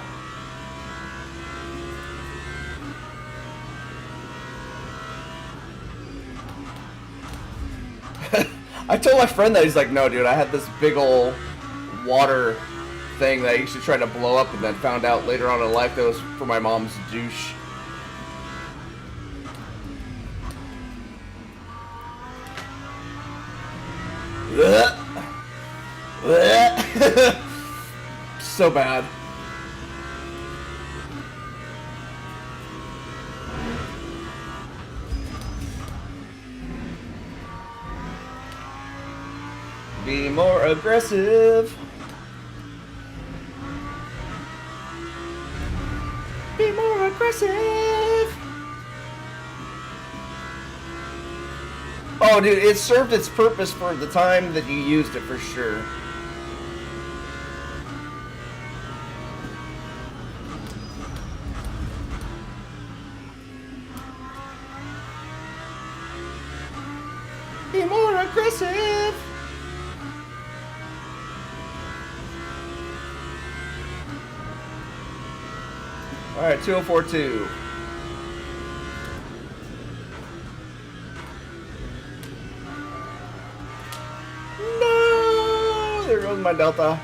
I told my friend that. He's like, no, dude, I had this big old water thing that I used to try to blow up, and then found out later on in life that was for my mom's douche. So bad. Be more aggressive. Be more aggressive. Oh, dude, it served its purpose for the time that you used it, for sure. Be more aggressive. Alright, 2042. No! There goes my Delta.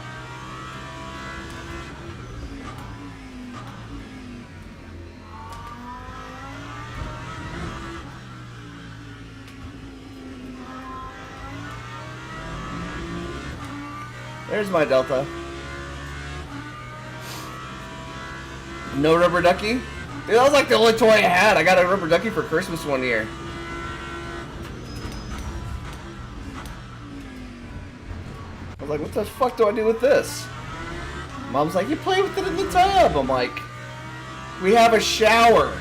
There's my Delta. No rubber ducky? Dude, that was like the only toy I had. I got a rubber ducky for Christmas one year. I was like, what the fuck do I do with this? Mom's like, you play with it in the tub. I'm like, we have a shower.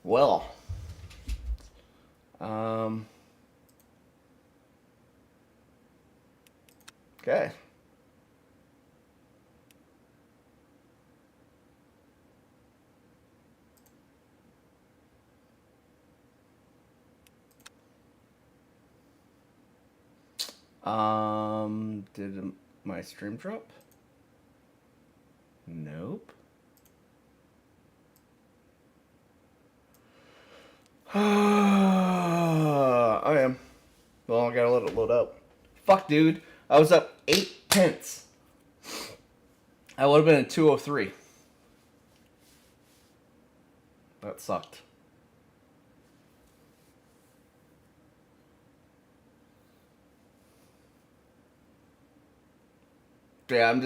Well, okay. Did my stream drop? Nope. I am. Well, I gotta let it load up. Fuck, dude. I was up 8 tenths. I would have been in 203. That sucked. Yeah,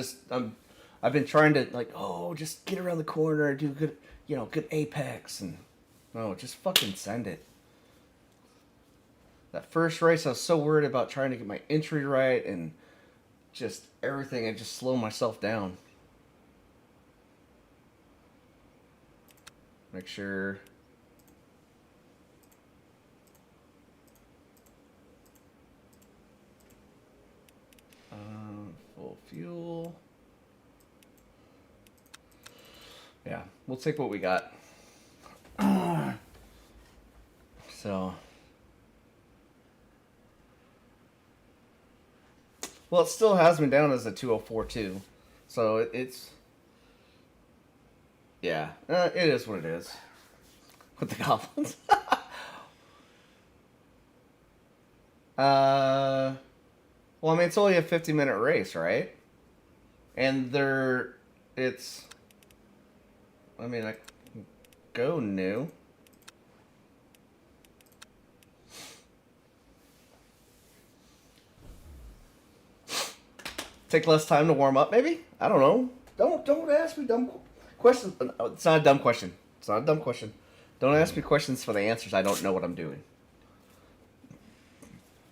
I've been trying to, like, oh, just get around the corner, do good, you know, good apex, and no, just fucking send it. That first race, I was so worried about trying to get my entry right and just everything. I just slowed myself down. Make sure. Full fuel. Yeah, we'll take what we got. So. Well, it still has me down as a 2042. So it's. Yeah, it is what it is. With the goblins. Well, I mean, it's only a 50-minute race, right? And it's, I mean, I can go new. Take less time to warm up, maybe? I don't know. Don't ask me dumb questions. It's not a dumb question. It's not a dumb question. Don't ask me questions for the answers. I don't know what I'm doing.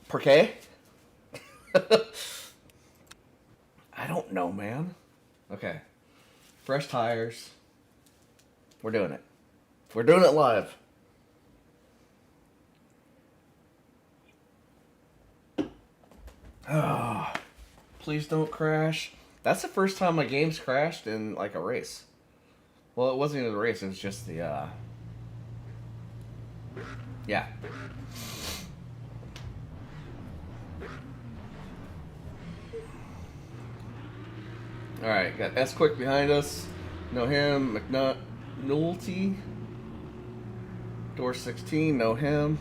Per K? I don't know, man. Okay. Fresh tires. We're doing it. We're doing it live. Oh, please don't crash. That's the first time my game's crashed in like a race. Well, it wasn't even a race. It was just the, yeah. Alright, got S Quick behind us. Know him. McNulty. Door 16, know him.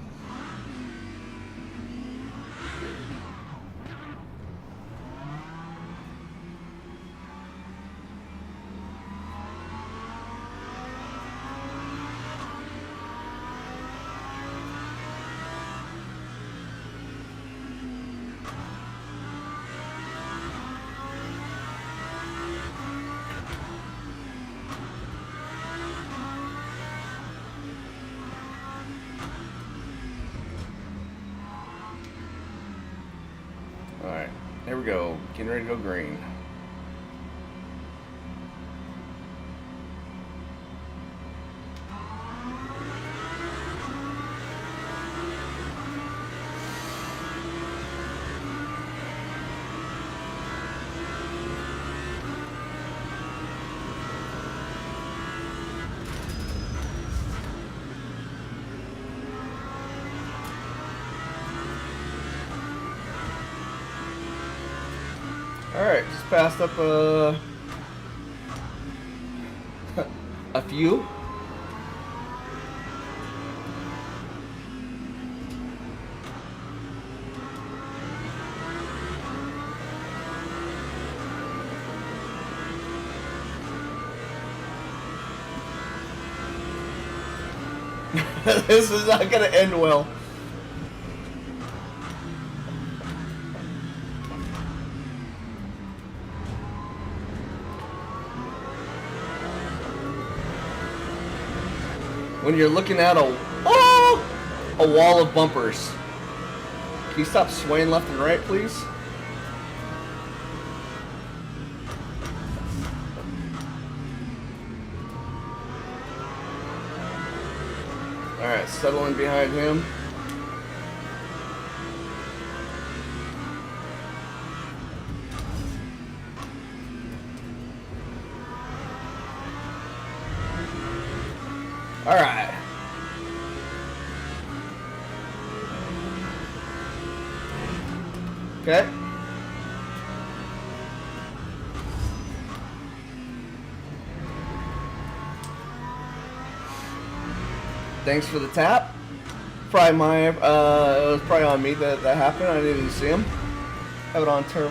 Alright, there we go. Getting ready to go green. Alright, just passed up a few. This is not gonna end well. When you're looking at a wall of bumpers. Can you stop swaying left and right, please? Alright, settling behind him. Alright. Okay. Thanks for the tap. Probably my, it was probably on me that happened. I didn't even see him. Have it on turn.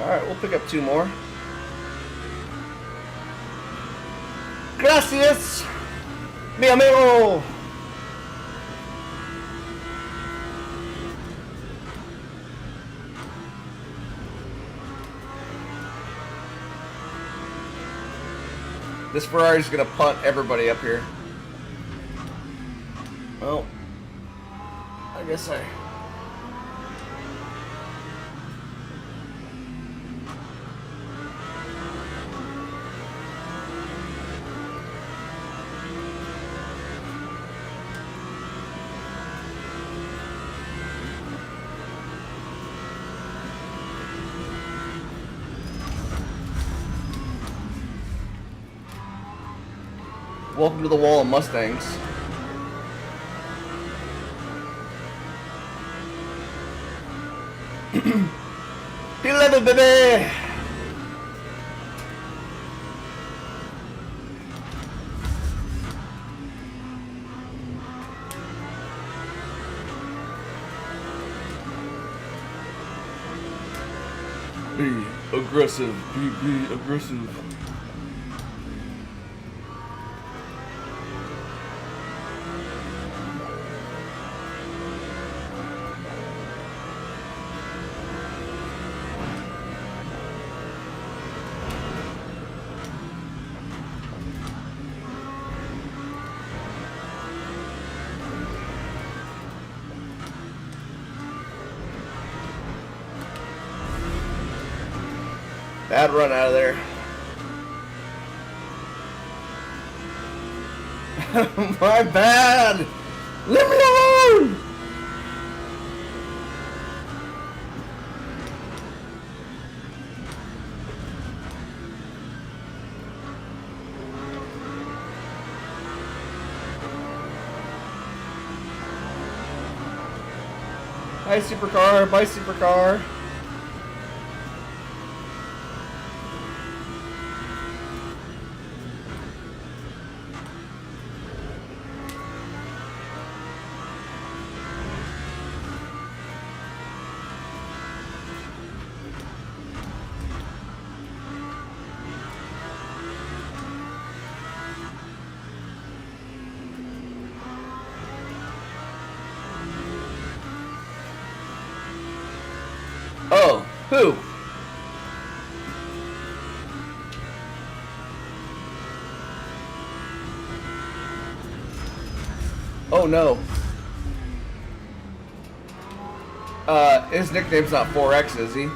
Alright, we'll pick up two more. Gracias, mi amigo. This Ferrari's gonna punt everybody up here. Well, I guess I... Welcome to the wall of Mustangs. P11, baby! Be aggressive. Be aggressive. Bad run out of there. My bad! Leave me alone! Hi, supercar. Bye, supercar. Oh, who? Oh no. His nickname's not 4X, is he?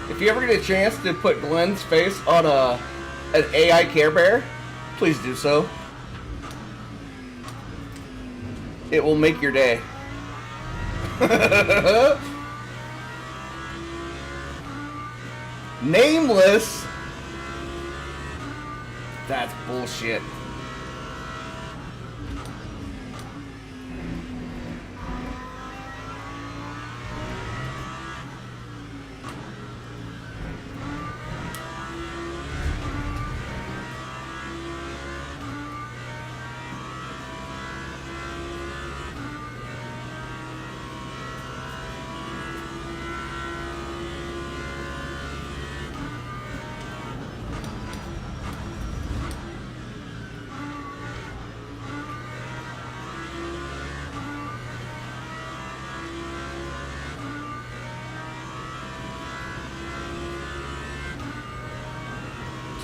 If you ever get a chance to put Glenn's face on an AI Care Bear, please do so. It will make your day. Nameless? That's bullshit.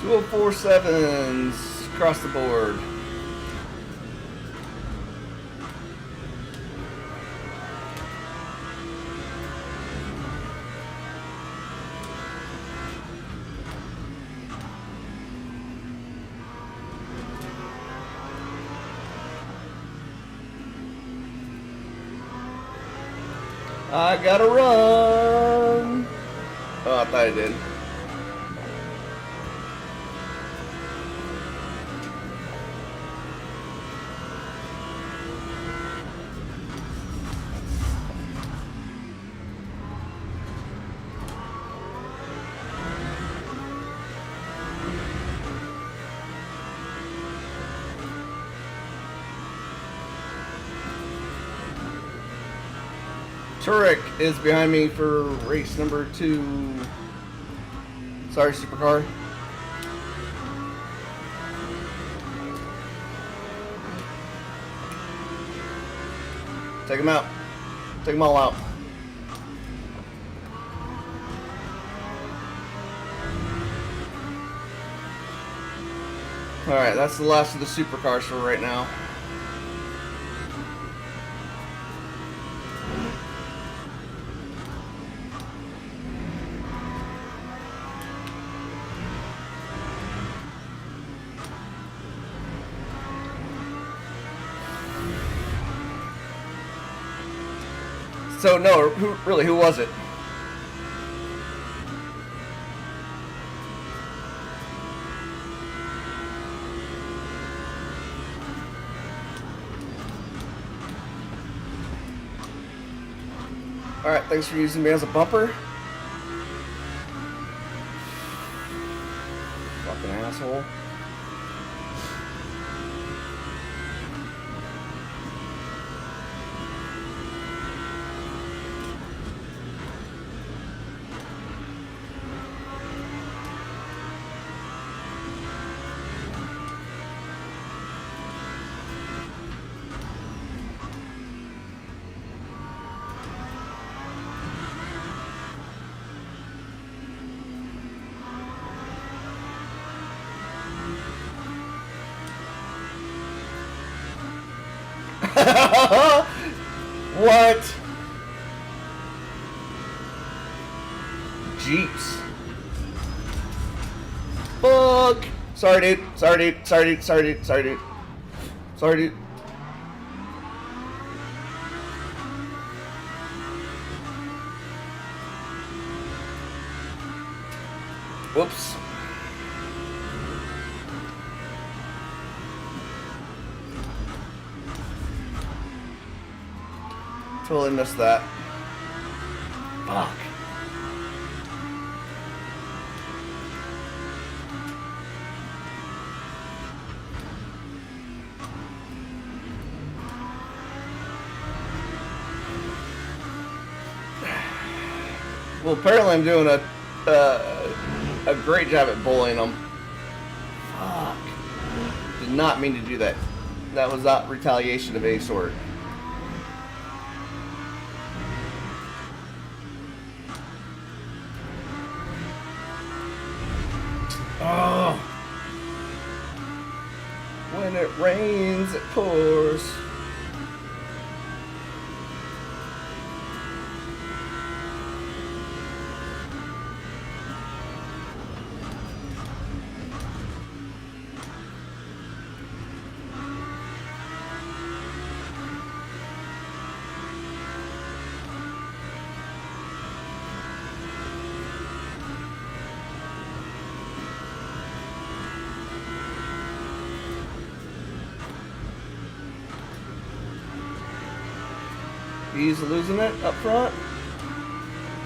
Two 047s across the board. I gotta run. Oh, I thought I did. Trak is behind me for race number 2. Sorry, supercar. Take him out. Take them all out. Alright, that's the last of the supercars for right now. So no, who was it? Alright, thanks for using me as a bumper. Fucking asshole. What? Jeeps. Fuck. Sorry, dude. Sorry, dude. Sorry, dude. Sorry, dude. Sorry, dude. Sorry, dude. Whoops. Totally missed that. Fuck. Well, apparently I'm doing a great job at bullying them. Fuck. Did not mean to do that. That was not retaliation of any sort. Oh. When it rains, it pours. He's losing it up front.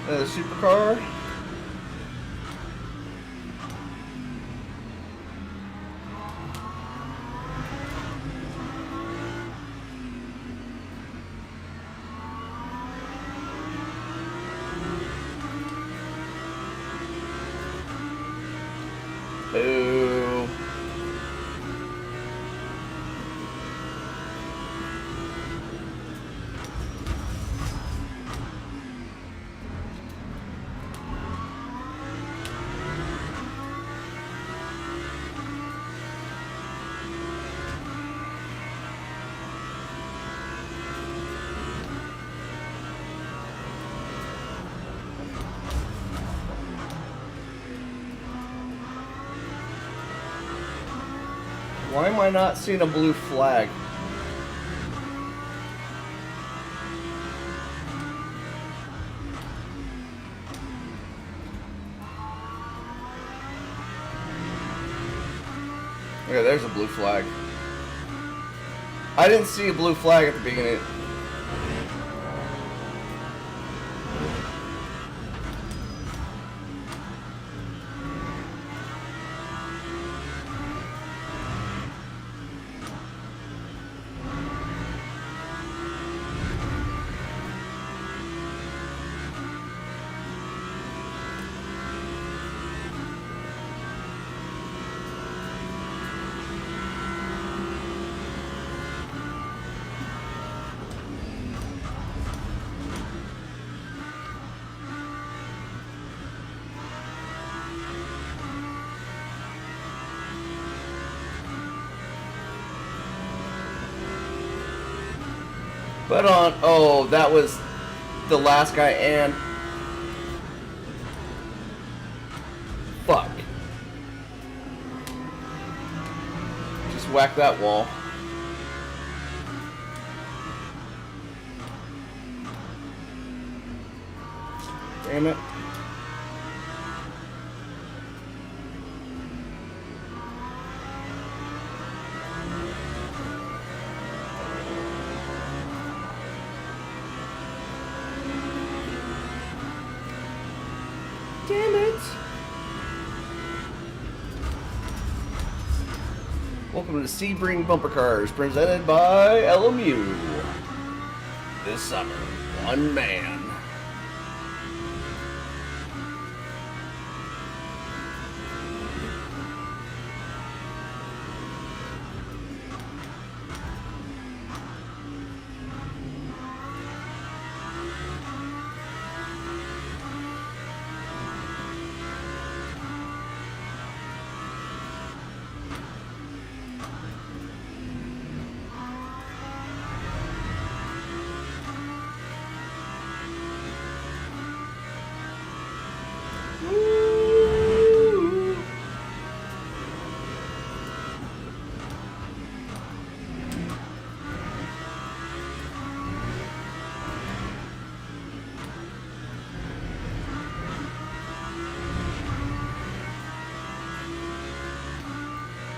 The supercar. Boo. Why am I not seeing a blue flag? Okay, there's a blue flag. I didn't see a blue flag at the beginning. But on, oh, that was the last guy and fuck. Just whack that wall. Damn it. Damn it. Welcome to Sebring Bumper Cars, presented by LMU. This summer, one man.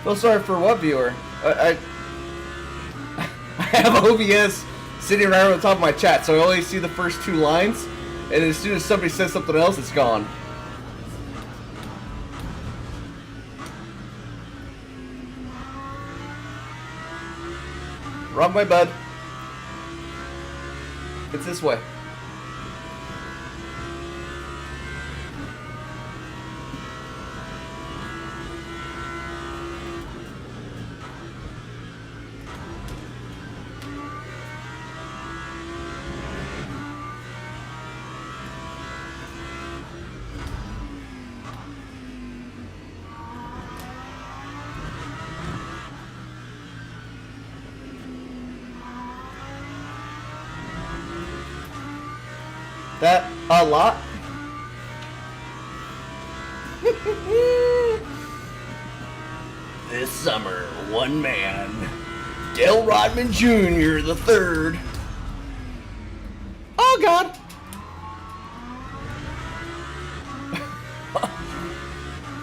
Feel sorry for what viewer? I have OBS sitting right on the top of my chat, so I only see the first two lines, and as soon as somebody says something else, it's gone. Wrong way, bud. It's this way. That a lot? This summer, one man, Dale Rodman Jr. the third. Oh God!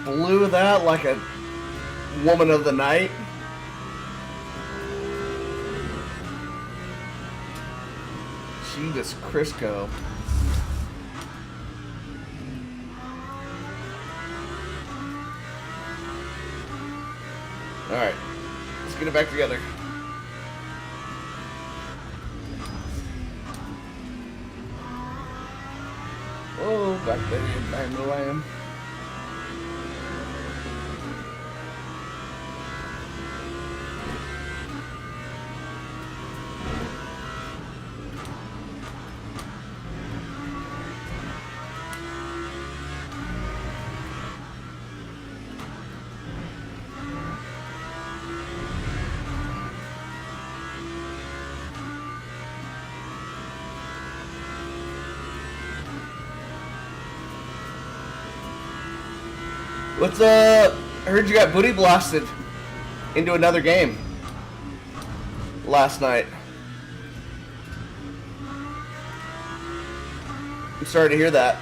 Blew that like a woman of the night. Jesus Crisco. Alright, let's get it back together. Oh, back there, back where I am. What's up? I heard you got booty blasted into another game last night. I'm sorry to hear that.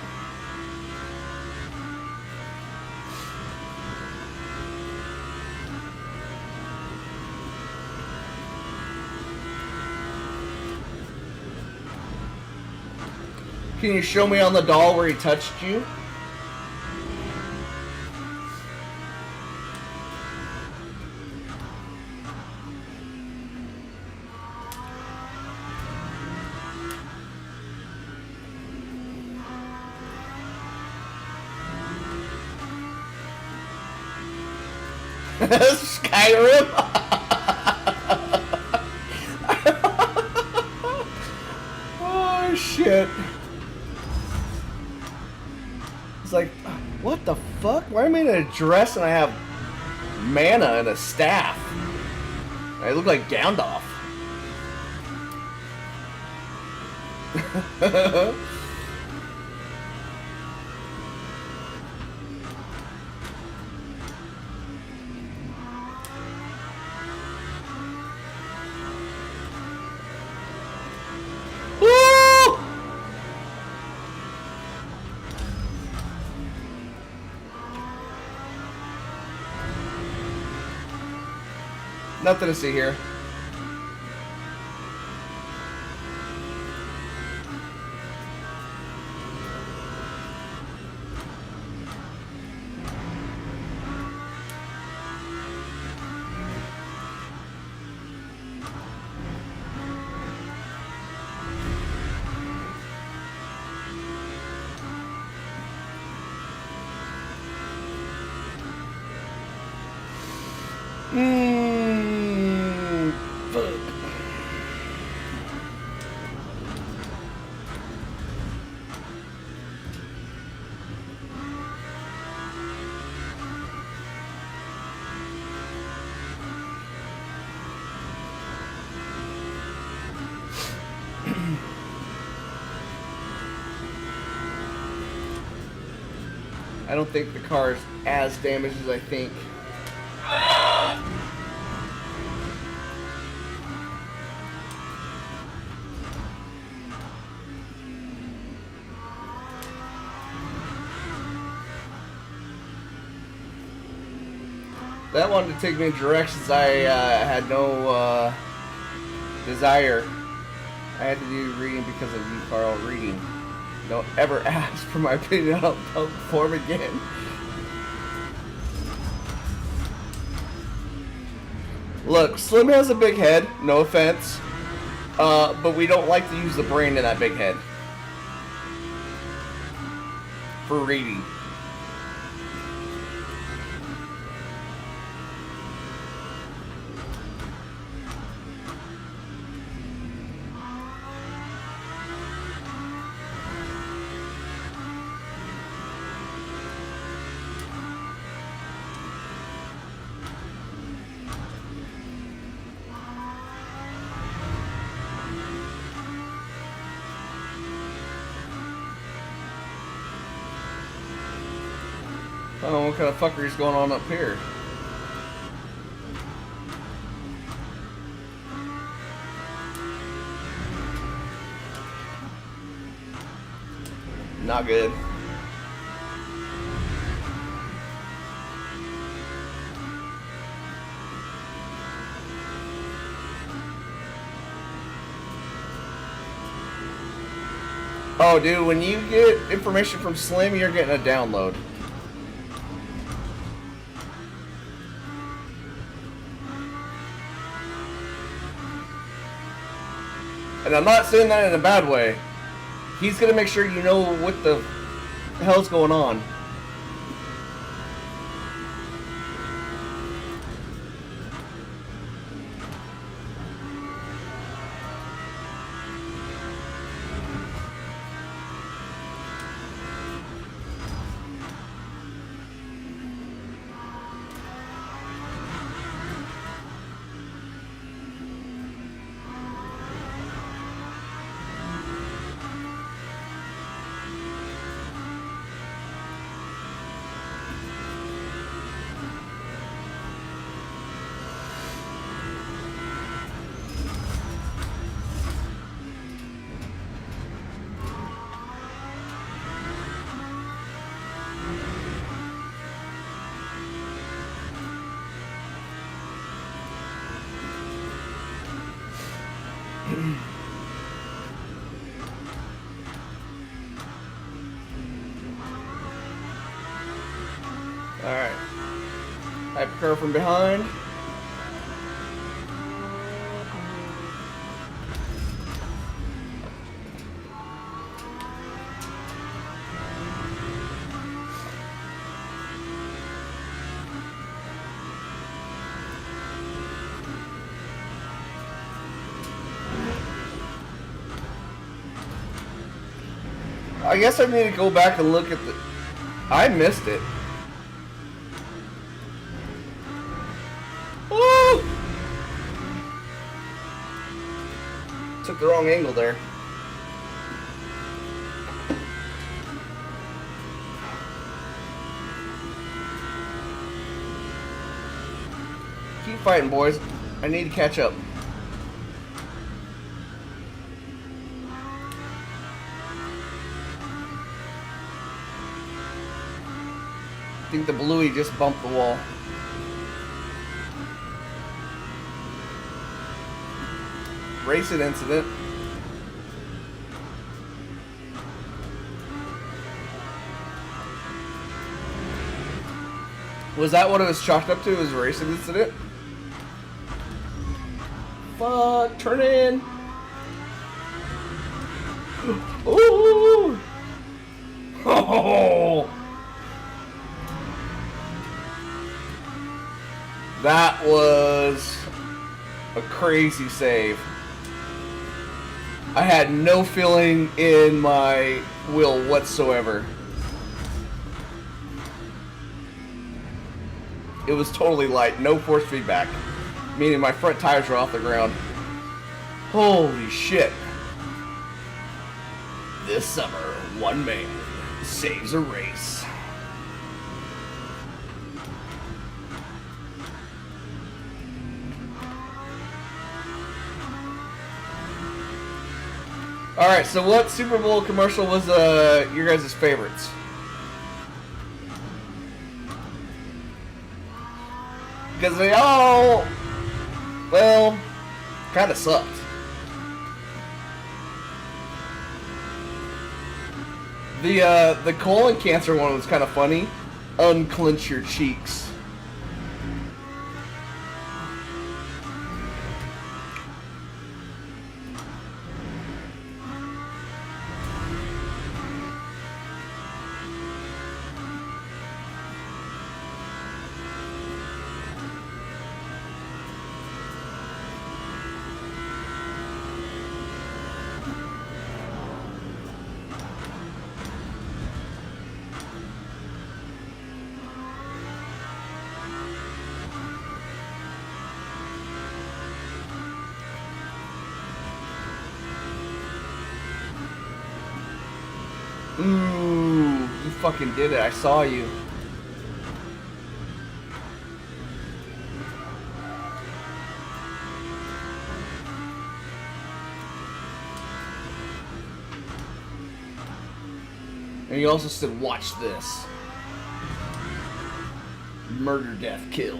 Can you show me on the doll where he touched you? Skyrim. Oh shit. It's like, what the fuck? Why am I in a dress and I have mana and a staff? I look like Gandalf. Nothing to see here. Fuck. I don't think the car is as damaged as I think. That wanted to take me in directions I had no desire. I had to do reading because of you, Carl. Reading. Don't ever ask for my opinion on how to perform again. Look, Slim has a big head, no offense, but we don't like to use the brain in that big head for reading. Oh, what kind of fuckery is going on up here? Not good. Oh, dude, when you get information from Slim, you're getting a download. And I'm not saying that in a bad way. He's gonna make sure you know what the hell's going on. Alright. Hypercar from behind. I guess I need to go back and look at the... I missed it. Woo! Took the wrong angle there. Keep fighting, boys. I need to catch up. I think the Bluey just bumped the wall. racing incident. Was that what it was chalked up to? Was a racing incident? Fuck, turn in. Ooh. Oh. That was a crazy save. I had no feeling in my wheel whatsoever. It was totally light, no force feedback, meaning my front tires were off the ground. Holy shit. This summer, one man saves a race. Alright, so what Super Bowl commercial was your guys' favorites? Because they all, well, kind of sucked. The colon cancer one was kind of funny. Unclench your cheeks. Ooh, you fucking did it. I saw you. And you also said, watch this. Murder, death, kill.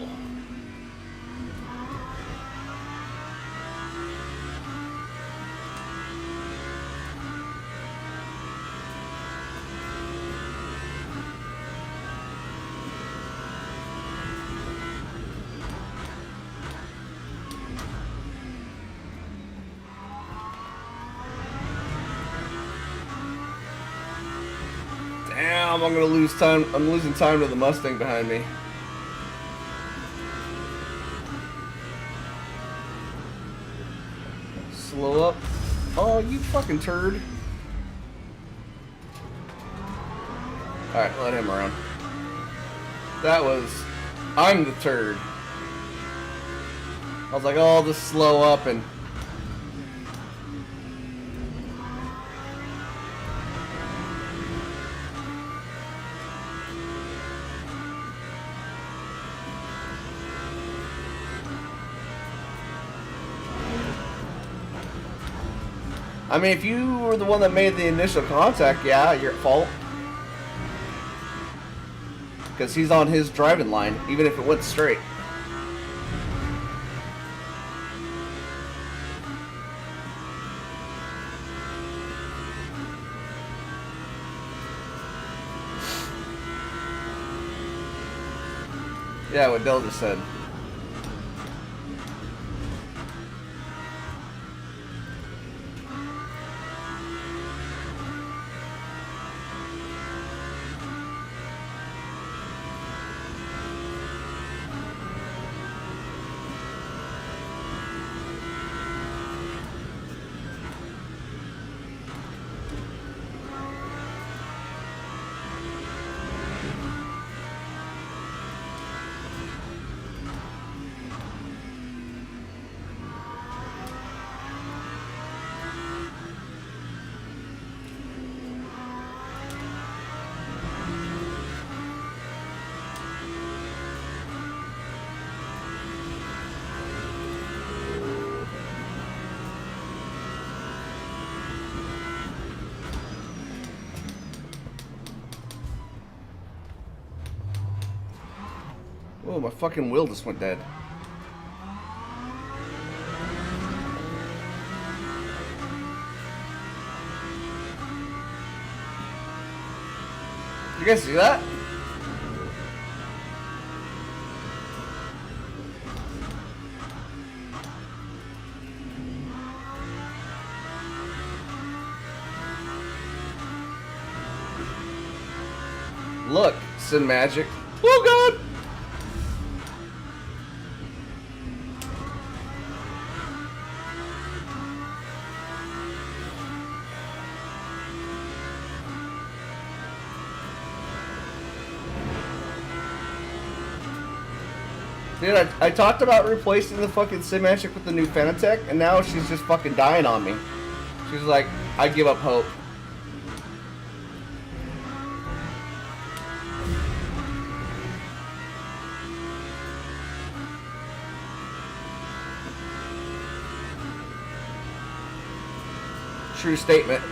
Damn, I'm gonna lose time. I'm losing time to the Mustang behind me. Slow up. Oh, you fucking turd. Alright, let him around. That was... I'm the turd. I was like, oh, I'll just slow up and... I mean, if you were the one that made the initial contact, yeah, you're at fault. Because he's on his driving line, even if it went straight. Yeah, what Del just said. Oh, my fucking wheel just went dead. You guys see that? Look, Simagic. Oh god! Dude, I talked about replacing the fucking Simagic with the new Fanatec, and now she's just fucking dying on me. She's like, I give up hope. True statement.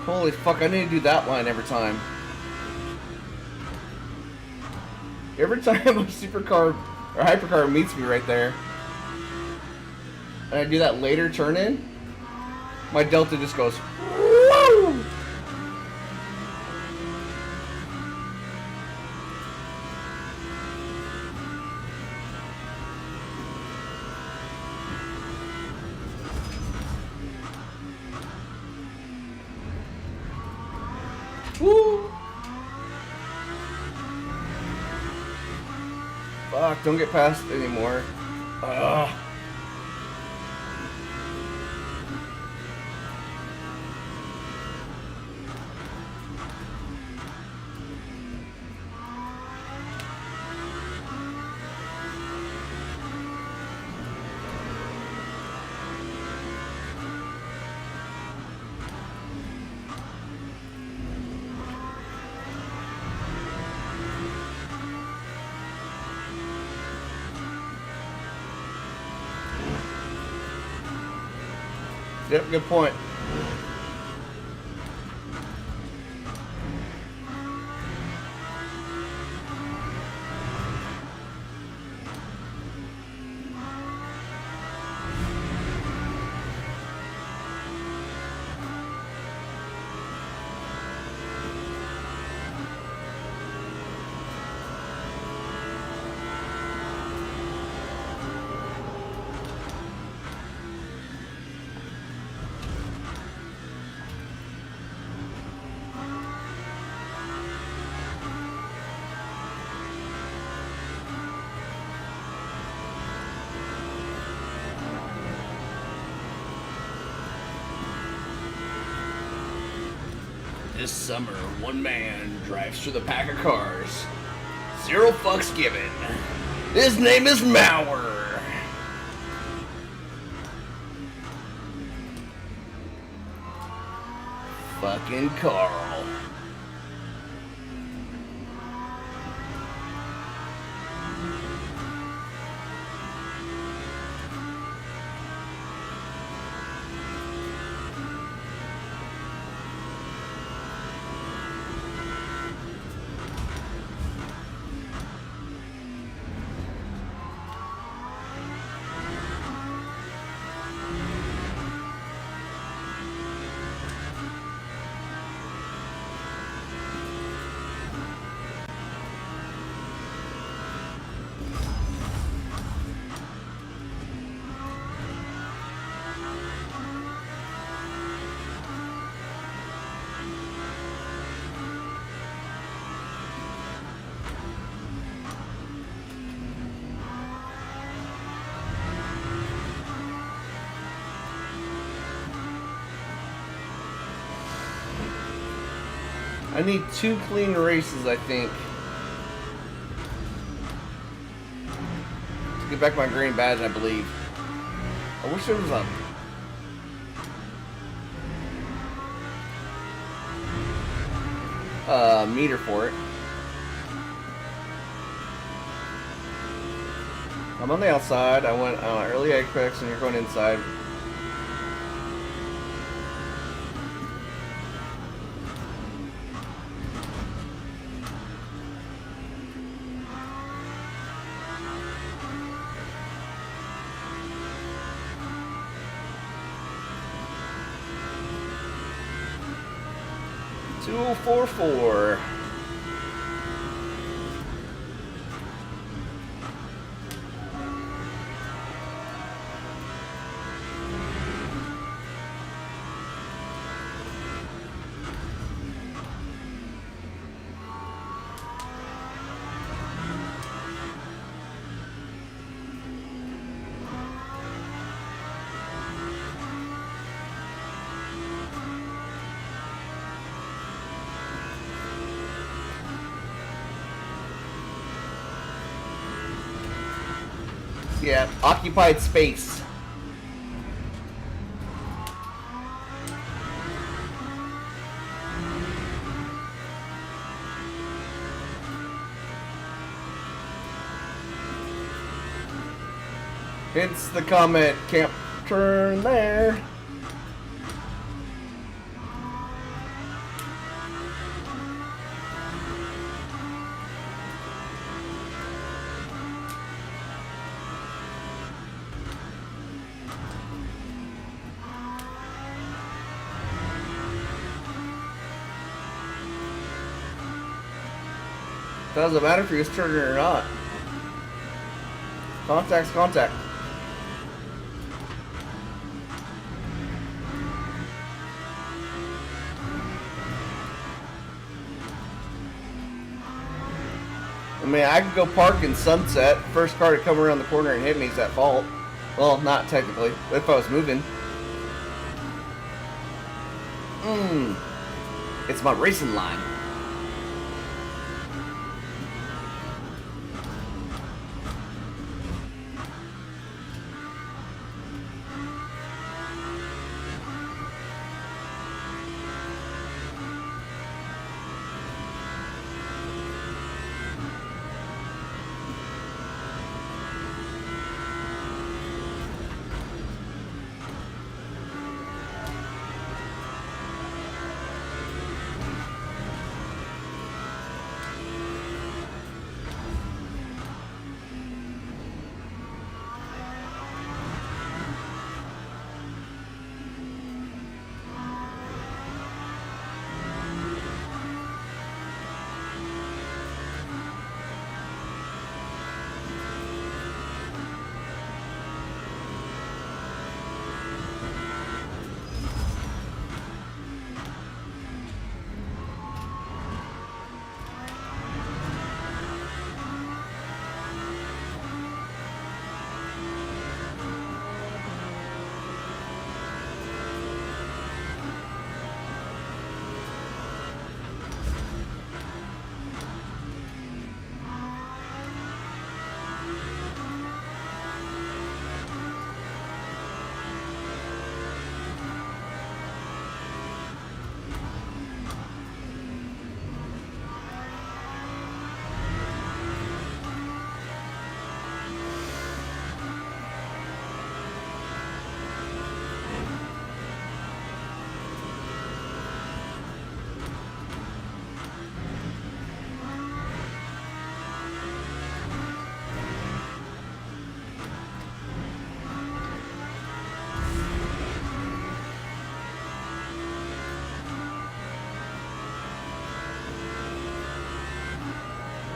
Holy fuck, I need to do that line every time. Every time a supercar or hypercar meets me right there, and I do that later turn in, my Delta just goes, woo! Woo! Fuck, don't get past it anymore. Ugh. Yep, good point. This summer, one man drives through the pack of cars. 0 fucks given. His name is Mauer. Fucking Carl. I need 2 clean races, I think, to get back my green badge, I believe. I wish there was a... meter for it. I'm on the outside. I went early apex, and you're going inside. Two 4-4. Yeah, occupied space. Hence the comment, can't turn there. Doesn't matter if he was turning or not. Contact's contact. I mean, I could go park in Sunset. First car to come around the corner and hit me is at fault. Well, not technically, but if I was moving. It's my racing line.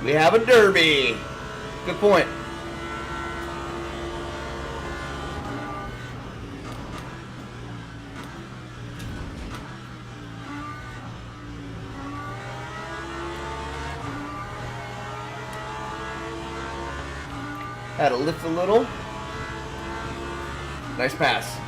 We have a derby. Good point. Had to lift a little. Nice pass.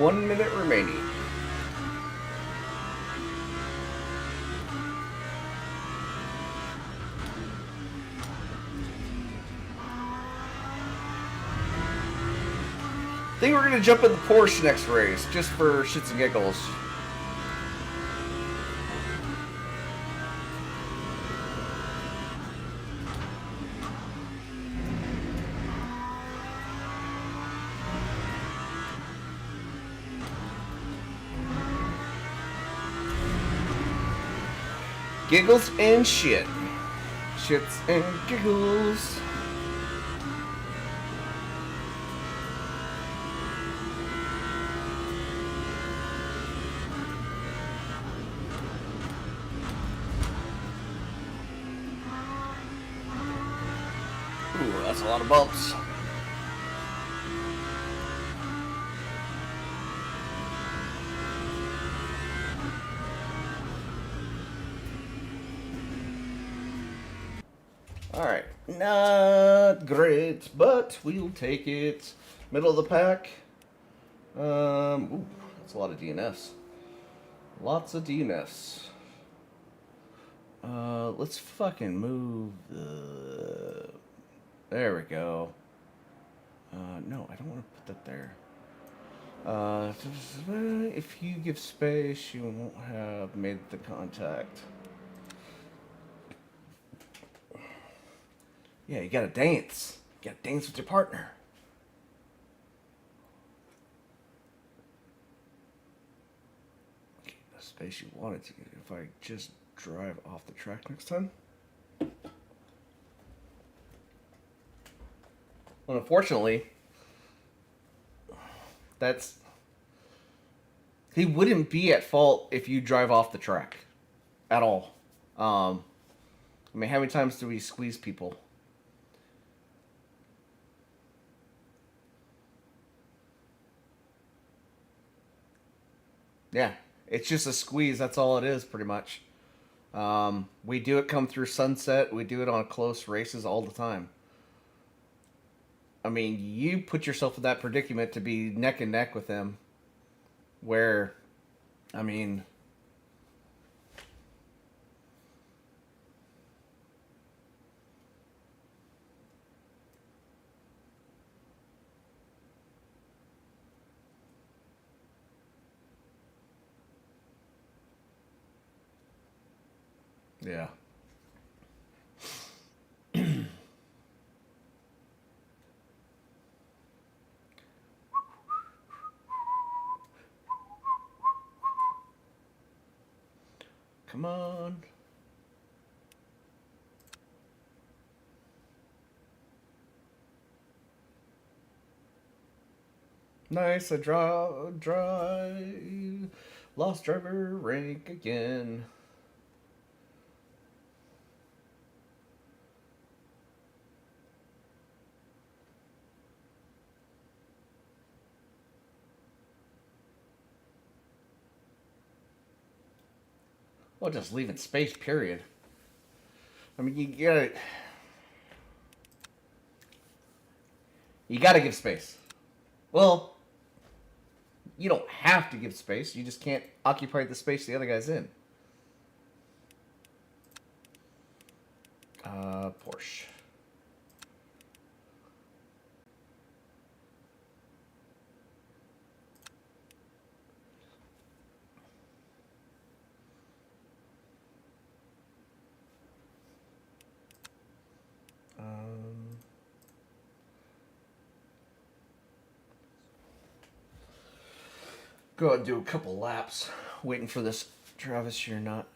1 minute remaining. I think we're gonna jump in the Porsche next race, just for shits and giggles. Giggles and shit. Shits and giggles. Ooh, that's a lot of bumps. Alright, not great, but we'll take it. Middle of the pack. Ooh, that's a lot of DNS. Lots of DNS. Let's fucking move the... There we go. No, I don't want to put that there. If you give space, you won't have made the contact. Yeah, you gotta dance. You gotta dance with your partner. Okay, the space you wanted to get. If I just drive off the track next time. Well, unfortunately, he wouldn't be at fault if you drive off the track at all. I mean, how many times do we squeeze people? Yeah, it's just a squeeze. That's all it is, pretty much. We do it come through sunset. We do it on close races all the time. I mean, you put yourself in that predicament to be neck and neck with him. Where, I mean... Yeah. Come on. Nice, I drive. Lost driver rank again. Well, just leaving space, period. I mean, you gotta give space. Well, you don't have to give space. You just can't occupy the space the other guy's in. Porsche. Go ahead and do a couple laps, waiting for this. Travis, you're not.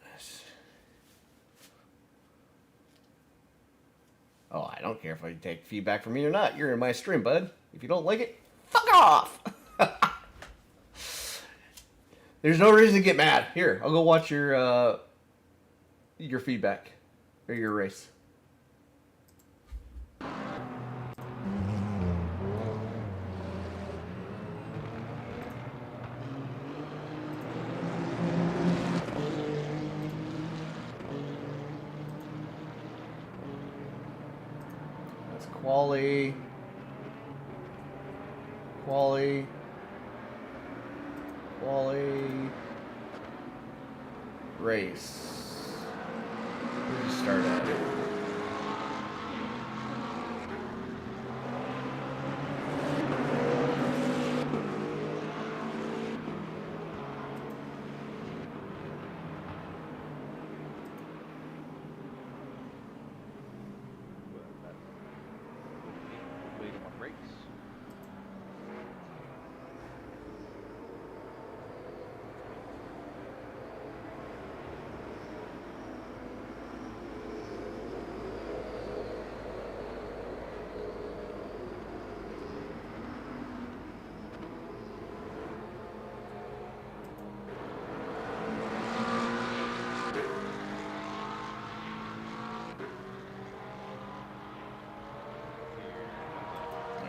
Oh, I don't care if I take feedback from me or not. You're in my stream, bud. If you don't like it, fuck off. There's no reason to get mad. Here, I'll go watch your feedback or your race. Quali. Quali race. Where do you start at?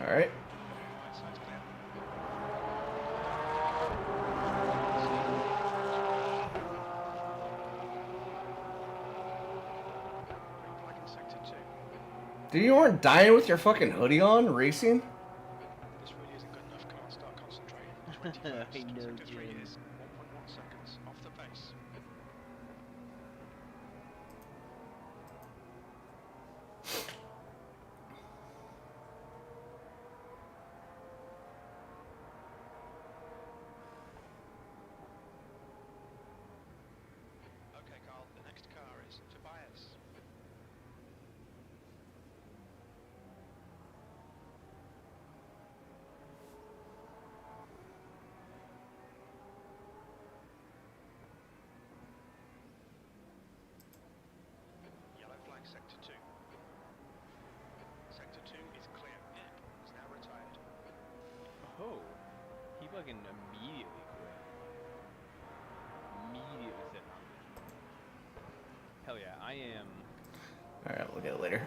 All right. Dude, you weren't dying with your fucking hoodie on, racing?
This really isn't good enough. Can't start concentrating. 21st, sector 3 is 1.1 seconds off the pace. Okay, Carl, the next car is Tobias. Yellow flag sector 2. Sector 2 is clear. Is now retired.
Oh, he fucking immediately quit. Immediately said, hell yeah, I am.
All right, we'll get it later.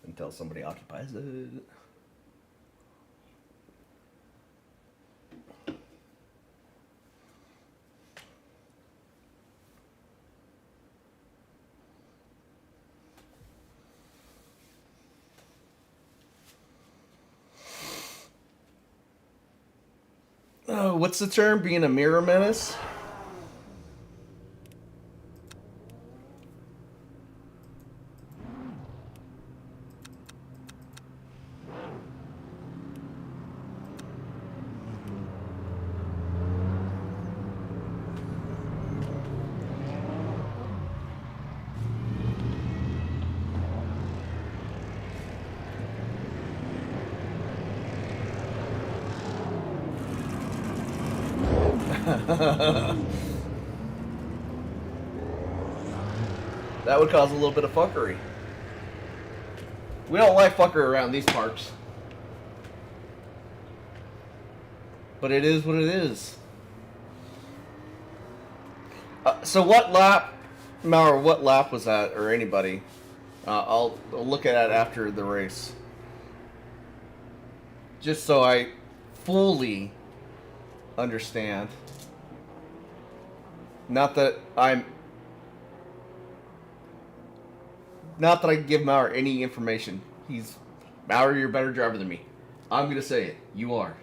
Until somebody occupies it. Oh, what's the term? Being a mirror menace? That would cause a little bit of fuckery. We don't like fucker around these parts. But it is what it is. So what lap, Mauer, what lap was that, or anybody? I'll look at it after the race. Just so I fully understand. Not that I can give Mauer any information. Mauer, you're a better driver than me. I'm going to say it. You are.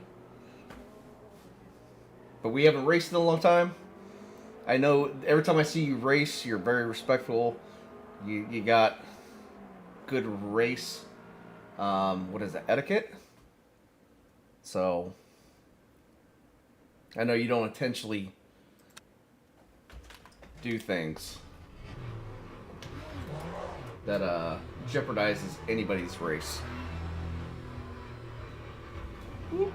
But we haven't raced in a long time. I know every time I see you race, you're very respectful. You got good race, what is it, etiquette? So, I know you don't intentionally do things that jeopardizes anybody's race. Whoop.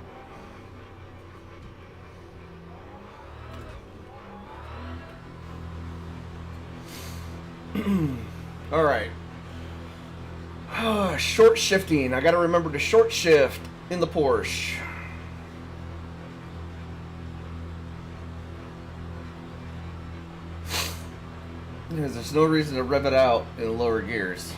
Short shifting. I gotta remember to short shift in the Porsche. Because there's no reason to rev it out in lower gears.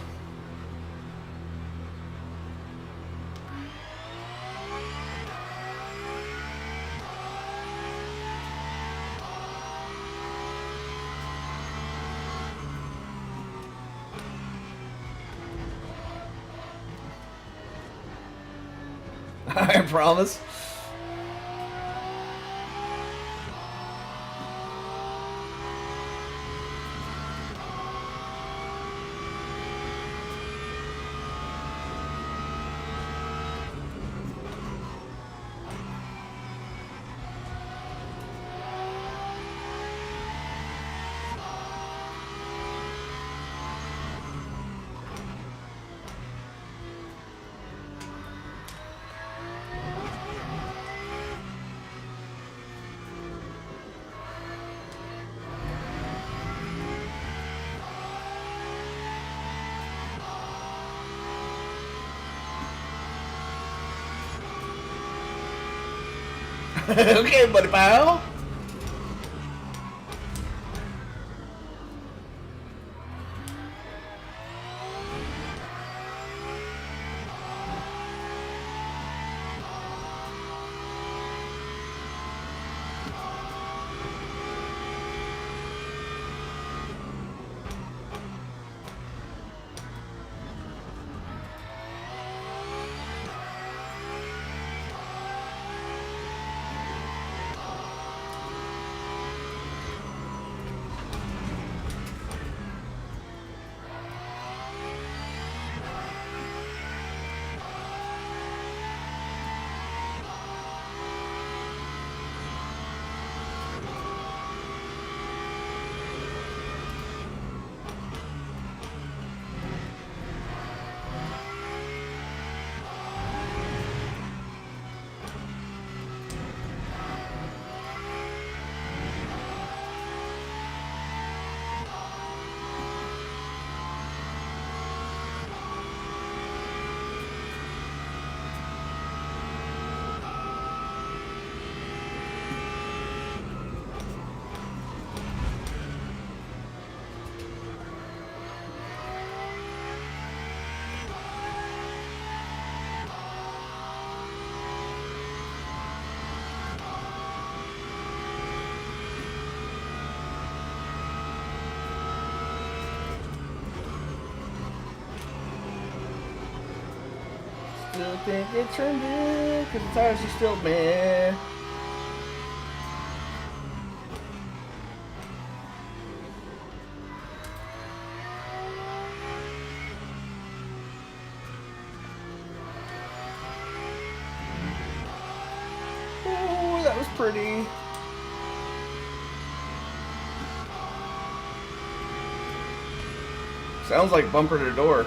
I promise. Okay, buddy pal. Still think it turned it, cause the tires are still meh. Oh, that was pretty. Sounds like bumper to door.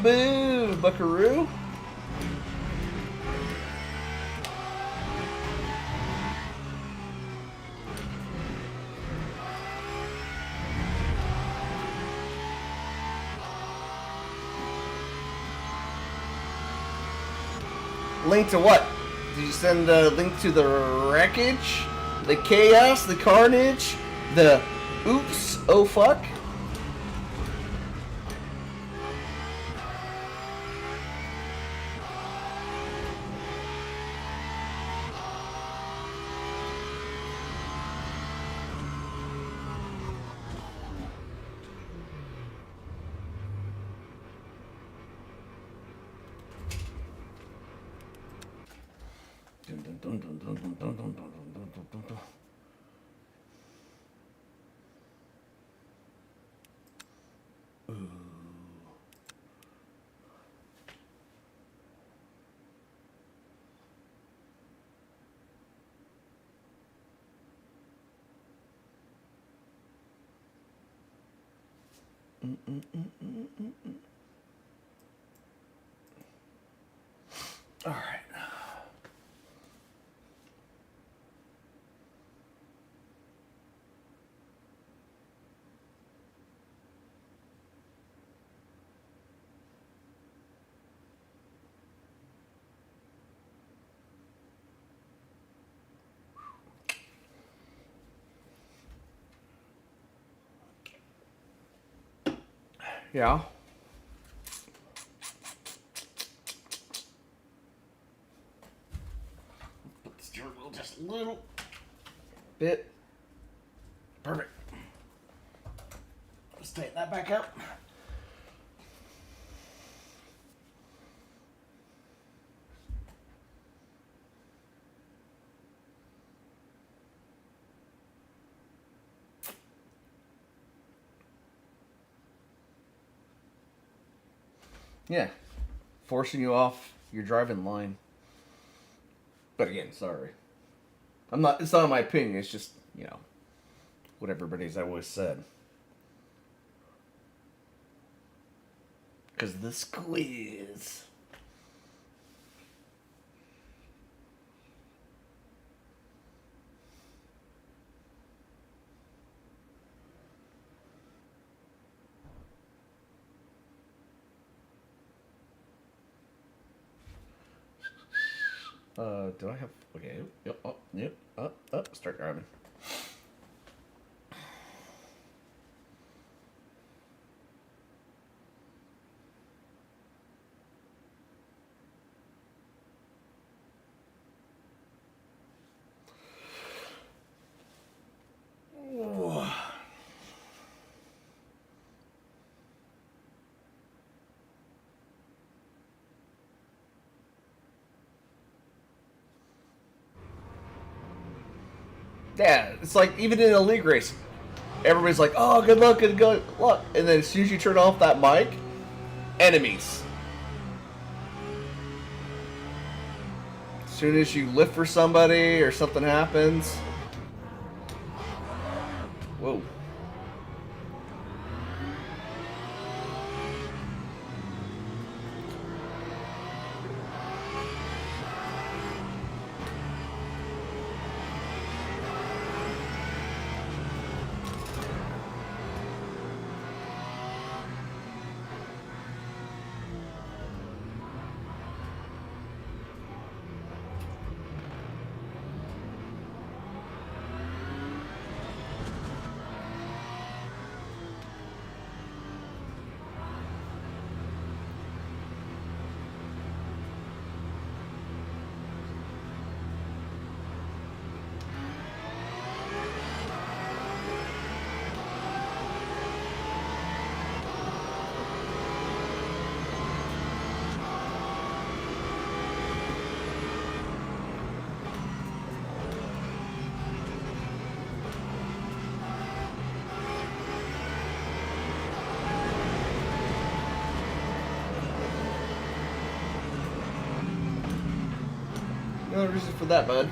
boo, buckaroo. Link to what? Did you send a link to the wreckage? The chaos? The carnage? The oops, oh fuck? All right. Yeah. Put the steering wheel just a little bit. Perfect. Let's tighten that back up. Yeah, forcing you off your driving line. But again, sorry. It's not my opinion, it's just, you know, what everybody's always said. Because the squeeze. Do I have... Okay, yep, oh, yep, up, start driving. Yeah, it's like even in a league race, everybody's like, "Oh, good luck, good luck," and then as soon as you turn off that mic, enemies. As soon as you lift for somebody or something happens, whoa. No reason for that, bud.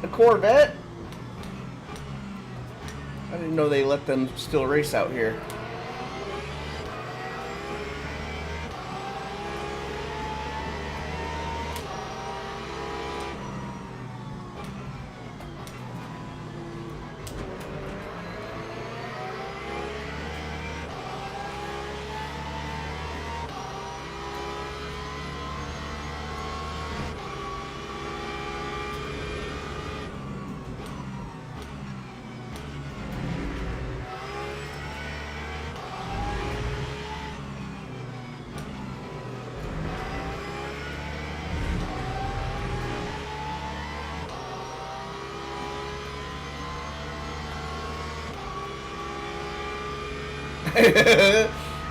A Corvette? I didn't know they let them still race out here.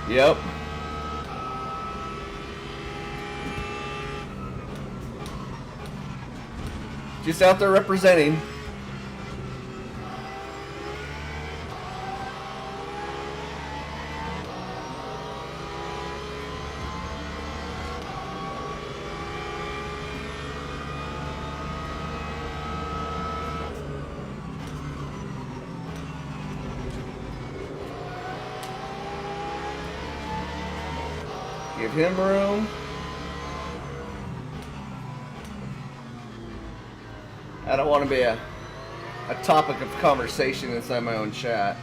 Yep. Just out there representing. Give him room. I don't want to be a topic of conversation inside my own chat.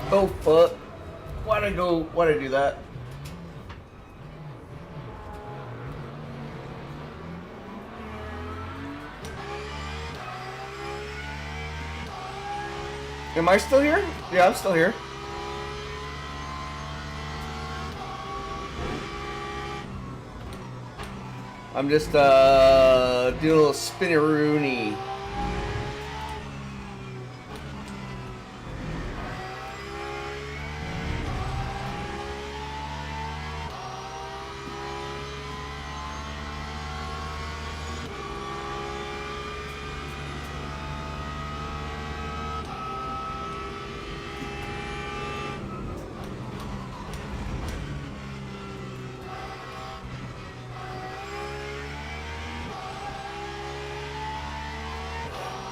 Oh fuck. Why'd I do that? Am I still here? Yeah, I'm still here. I'm just doing a little spinneroony.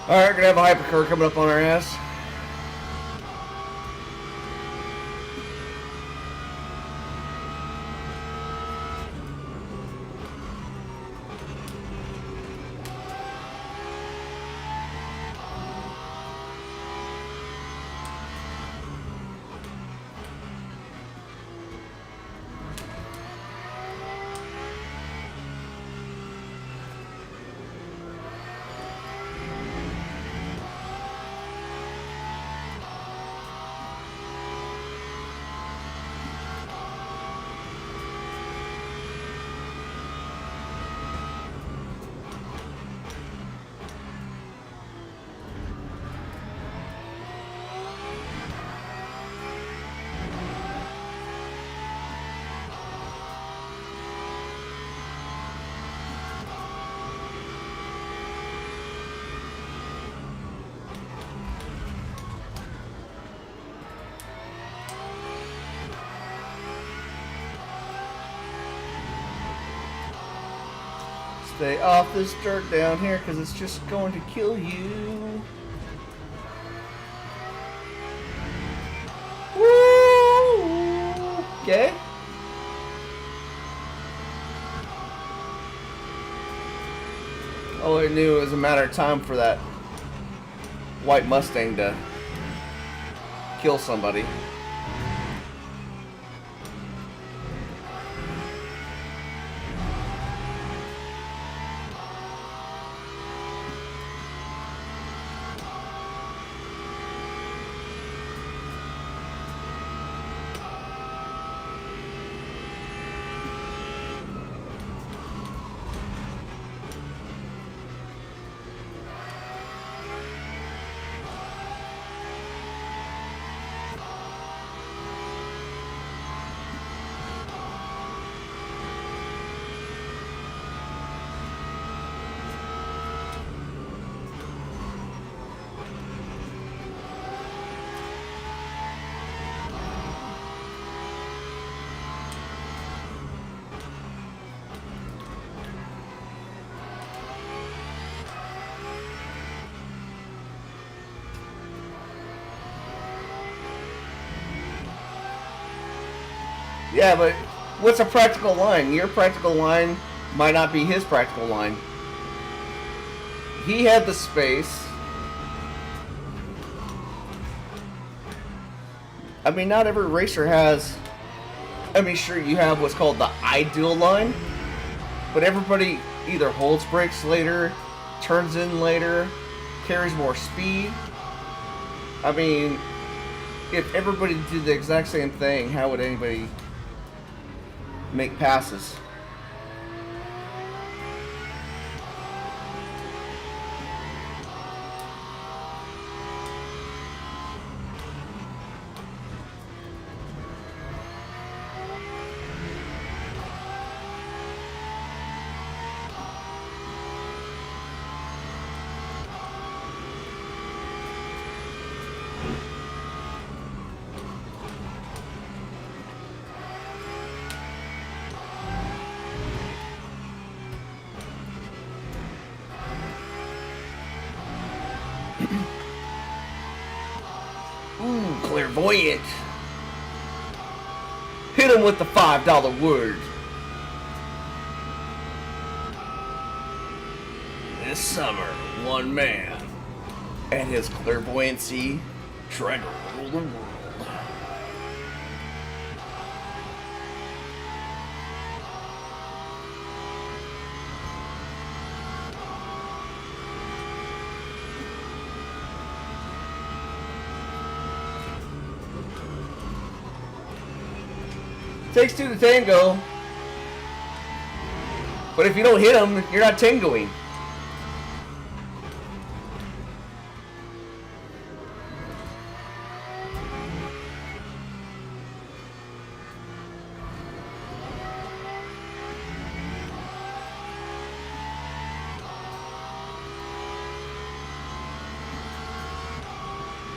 Alright, we're gonna have a hypercar coming up on our ass. Stay off this dirt down here because it's just going to kill you. Woo! Okay. All I knew it was a matter of time for that white Mustang to kill somebody. Yeah, but what's a practical line? Your practical line might not be his practical line. He had the space. I mean, not every racer has... I mean, sure, you have what's called the ideal line, but everybody either holds brakes later, turns in later, carries more speed. I mean, if everybody did the exact same thing, how would anybody make passes? Ooh, clairvoyant. Hit him with the $5 word. This summer, one man and his clairvoyancy tried to rule the world. Takes two to tango. But if you don't hit him, you're not tangoing.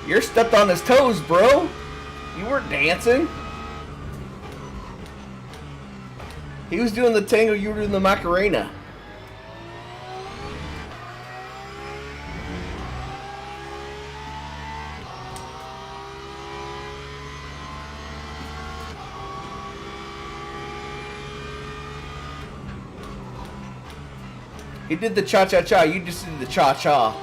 You're stepped on his toes, bro. You weren't dancing. He was doing the tango, you were doing the Macarena. He did the cha-cha-cha, you just did the cha-cha.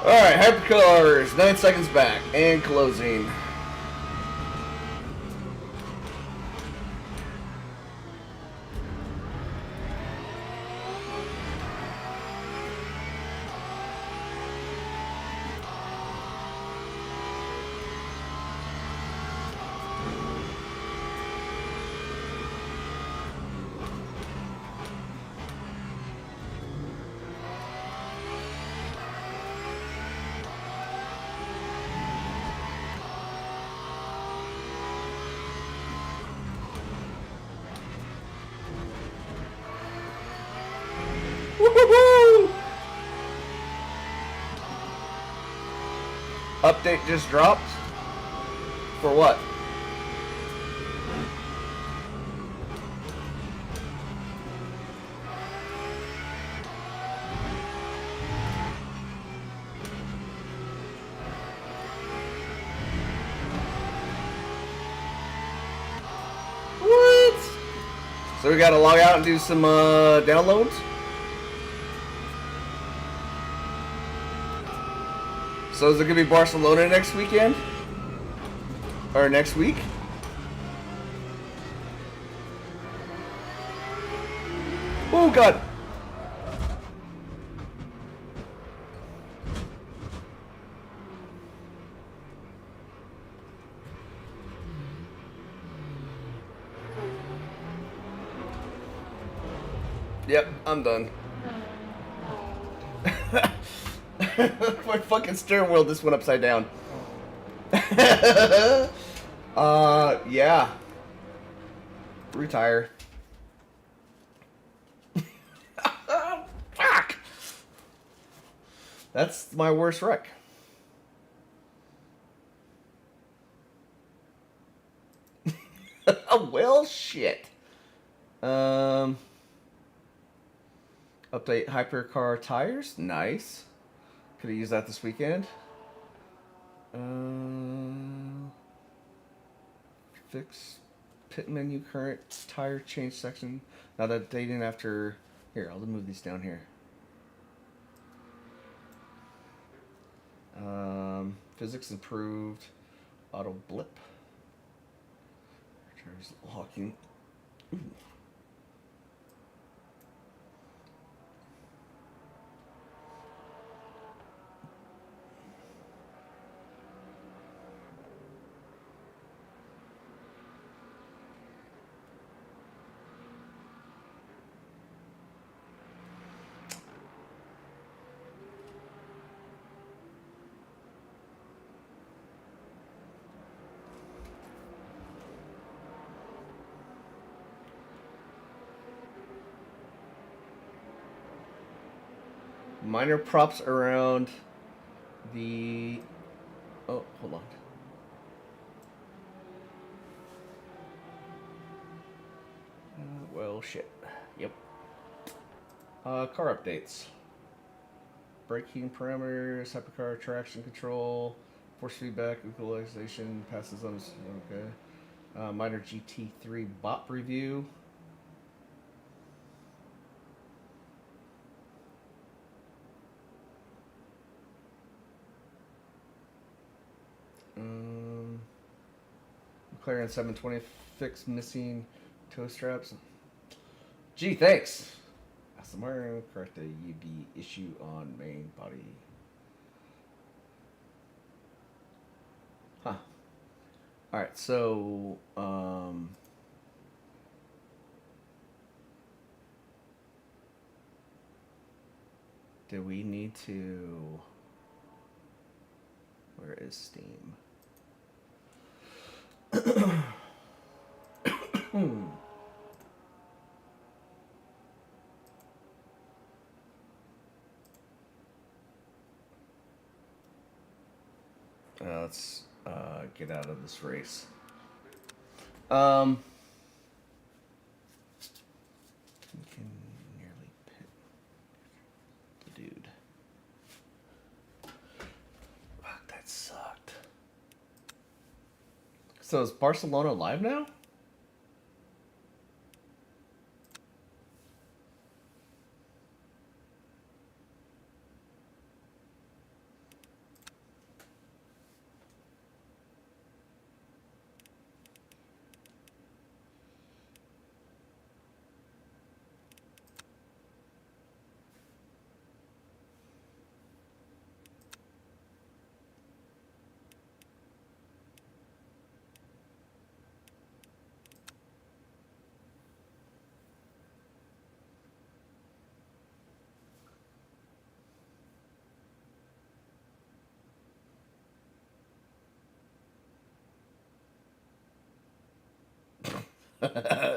Alright, hypercars, 9 seconds back, and closing. Update just dropped? For what? What? So we gotta log out and do some downloads? So is it gonna be Barcelona next weekend? Or next week? Oh god! Yep, I'm done. My fucking steering wheel just went upside down. Yeah. Retire. Fuck! That's my worst wreck. Well, shit. Update hypercar tires. Nice. Could have used that this weekend. Fix pit menu current tire change section. Not updating after. Here, I'll move these down here. Physics improved. Auto blip. There's locking. Ooh. Minor props around the... Oh, hold on. Well, shit. Yep. Car updates. Braking parameters, hypercar traction control, force feedback, equalization, passes on... Okay. Minor GT3 bot review. McLaren 720 fix missing toe straps. Gee, thanks. Samara, correct the UB issue on main body. Huh. Alright, so do we need to... Where is Steam? Let's get out of this race. We can nearly pit the dude. Fuck, that sucked. So is Barcelona live now?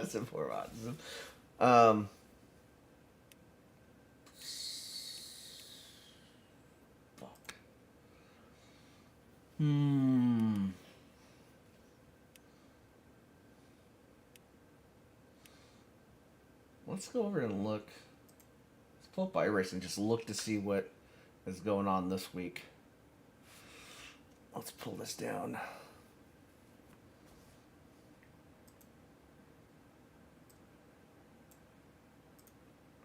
Some poor autism. Fuck. Let's go over and look. Let's pull up iRacing and just look to see what is going on this week. Let's pull this down.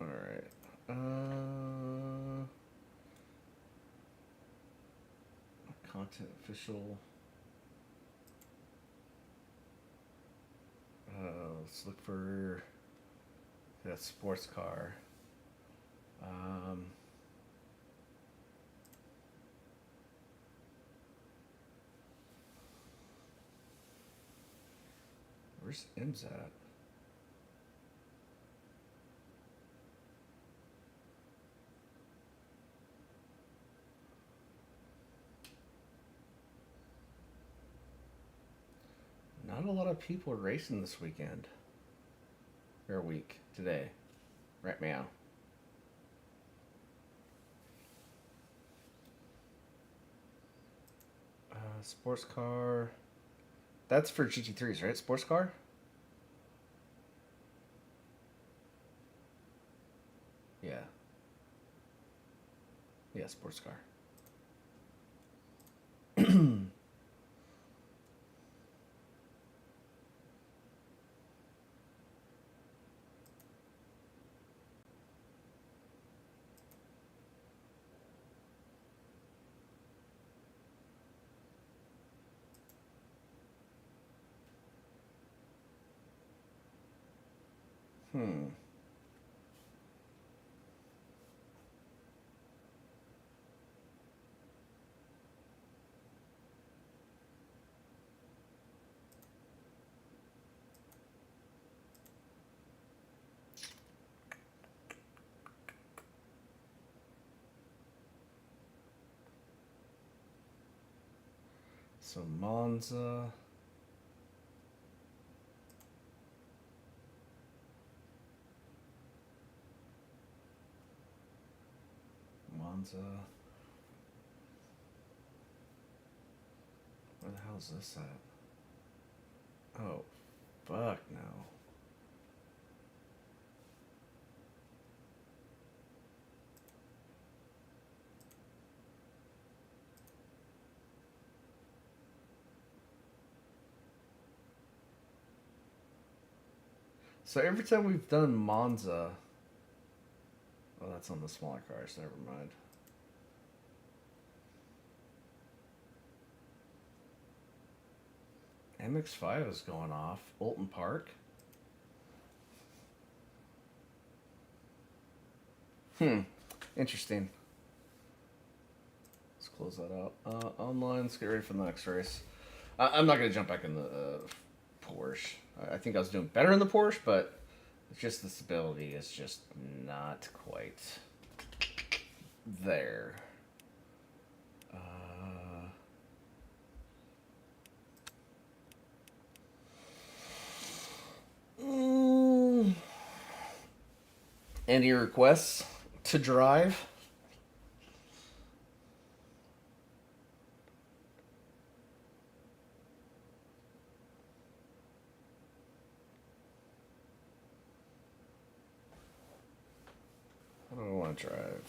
All right. Content official. Let's look for that sports car. Where's M's at? Not a lot of people are racing this weekend. Or week today. Right now. Sports car. That's for GT3s, right? Sports car? Yeah. Yeah, sports car. So Monza. Where the hell is this at? Oh, fuck no. So every time we've done Monza, oh, that's on the smaller cars. Never mind. MX5 is going off. Alton Park. Interesting. Let's close that out. Online, let's get ready for the next race. I'm not going to jump back in the Porsche. I think I was doing better in the Porsche, but it's just the stability is just not quite there. Any requests to drive? I don't want to drive.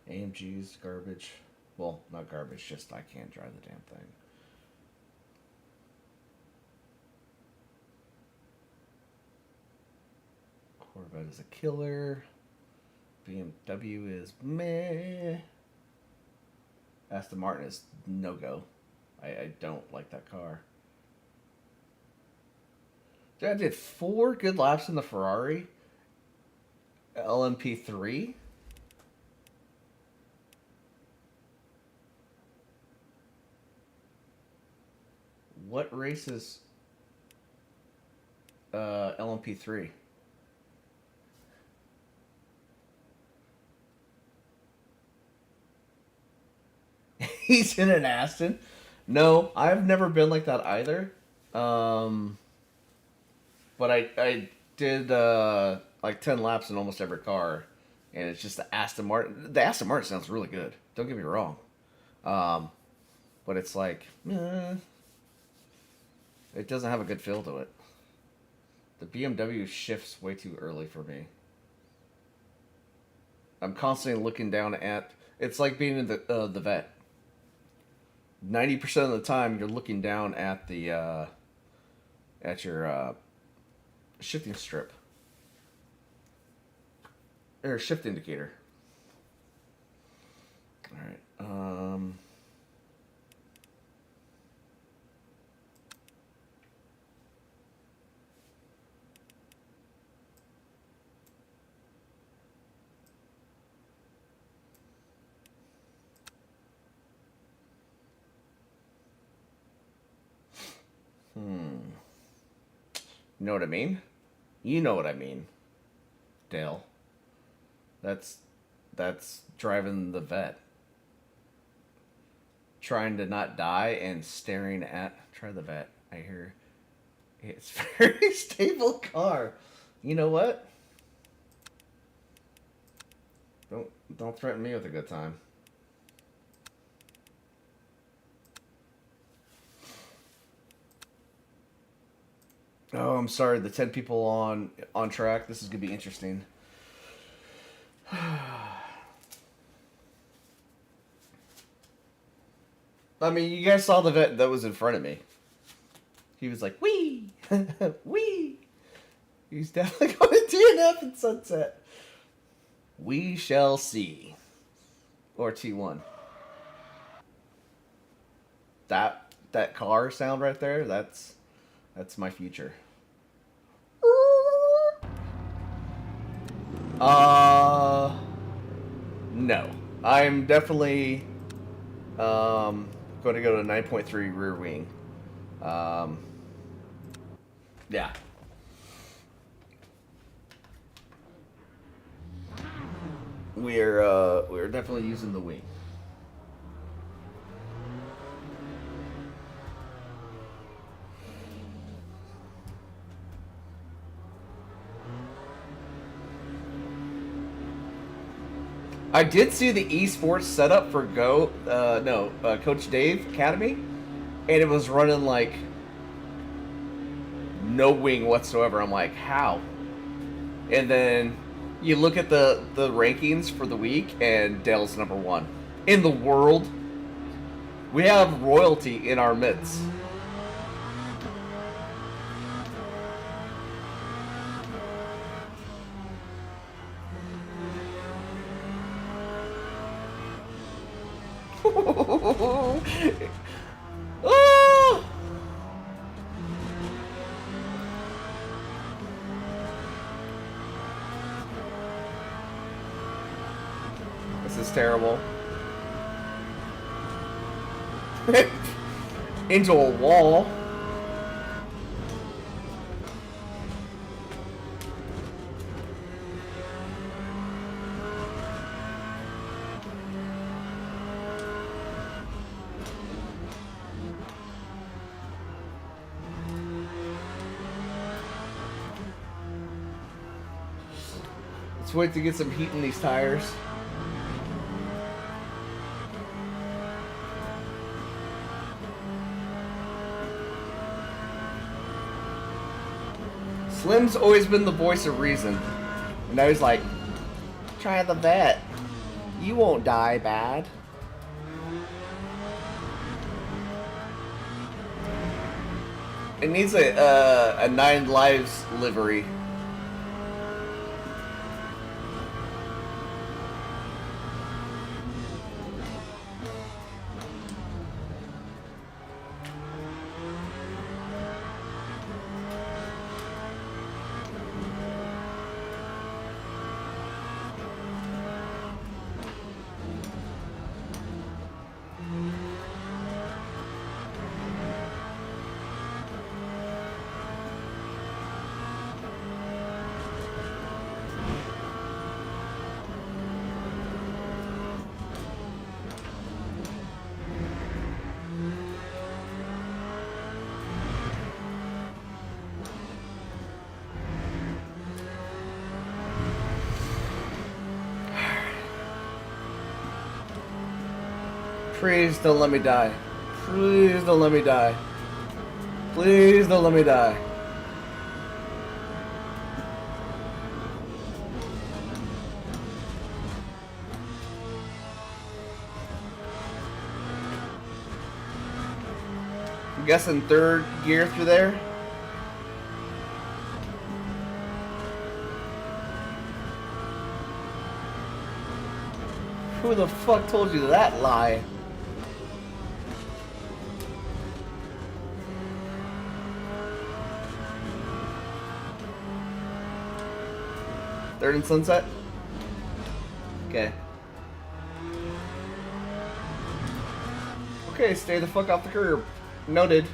AMG's garbage. Well, not garbage, just I can't drive the damn thing. Corvette is a killer. BMW is meh. Aston Martin is no-go. I don't like that car. I did 4 good laps in the Ferrari LMP3. What race is LMP3? He's in an Aston. No, I've never been like that either. But I did like 10 laps in almost every car, and it's just the Aston Martin. The Aston Martin sounds really good. Don't get me wrong. but it's like, it doesn't have a good feel to it. The BMW shifts way too early for me. I'm constantly looking down at. It's like being in the vet. 90% of the time, you're looking down at the at your shifting strip or shift indicator. All right. You know what I mean? You know what I mean, Dale. That's driving the vet. Trying to not die and staring at... Try the vet. I hear... It's a very stable car. You know what? Don't threaten me with a good time. Oh, I'm sorry. The 10 people on Trak. This is gonna be interesting. I mean, you guys saw the vet that was in front of me. He was like, "Wee, wee." He's definitely going to DNF in Sunset. We shall see. Or T1. That car sound right there. That's my future. No. I'm definitely going to go to 9.3 rear wing. Yeah. We're definitely using the wing. I did see the esports setup for Coach Dave Academy, and it was running like no wing whatsoever. I'm like, how? And then you look at the rankings for the week, and Dale's #1 in the world. We have royalty in our midst. Oh! This is terrible. Into a wall. Let's wait to get some heat in these tires. Slim's always been the voice of reason. And now he's like, try the vet. You won't die bad. It needs a 9 lives livery. Please don't let me die. Please don't let me die. Please don't let me die. I'm guessing third gear through there. Who the fuck told you that lie? Third and Sunset? Okay. Okay, stay the fuck off the curb. Noted.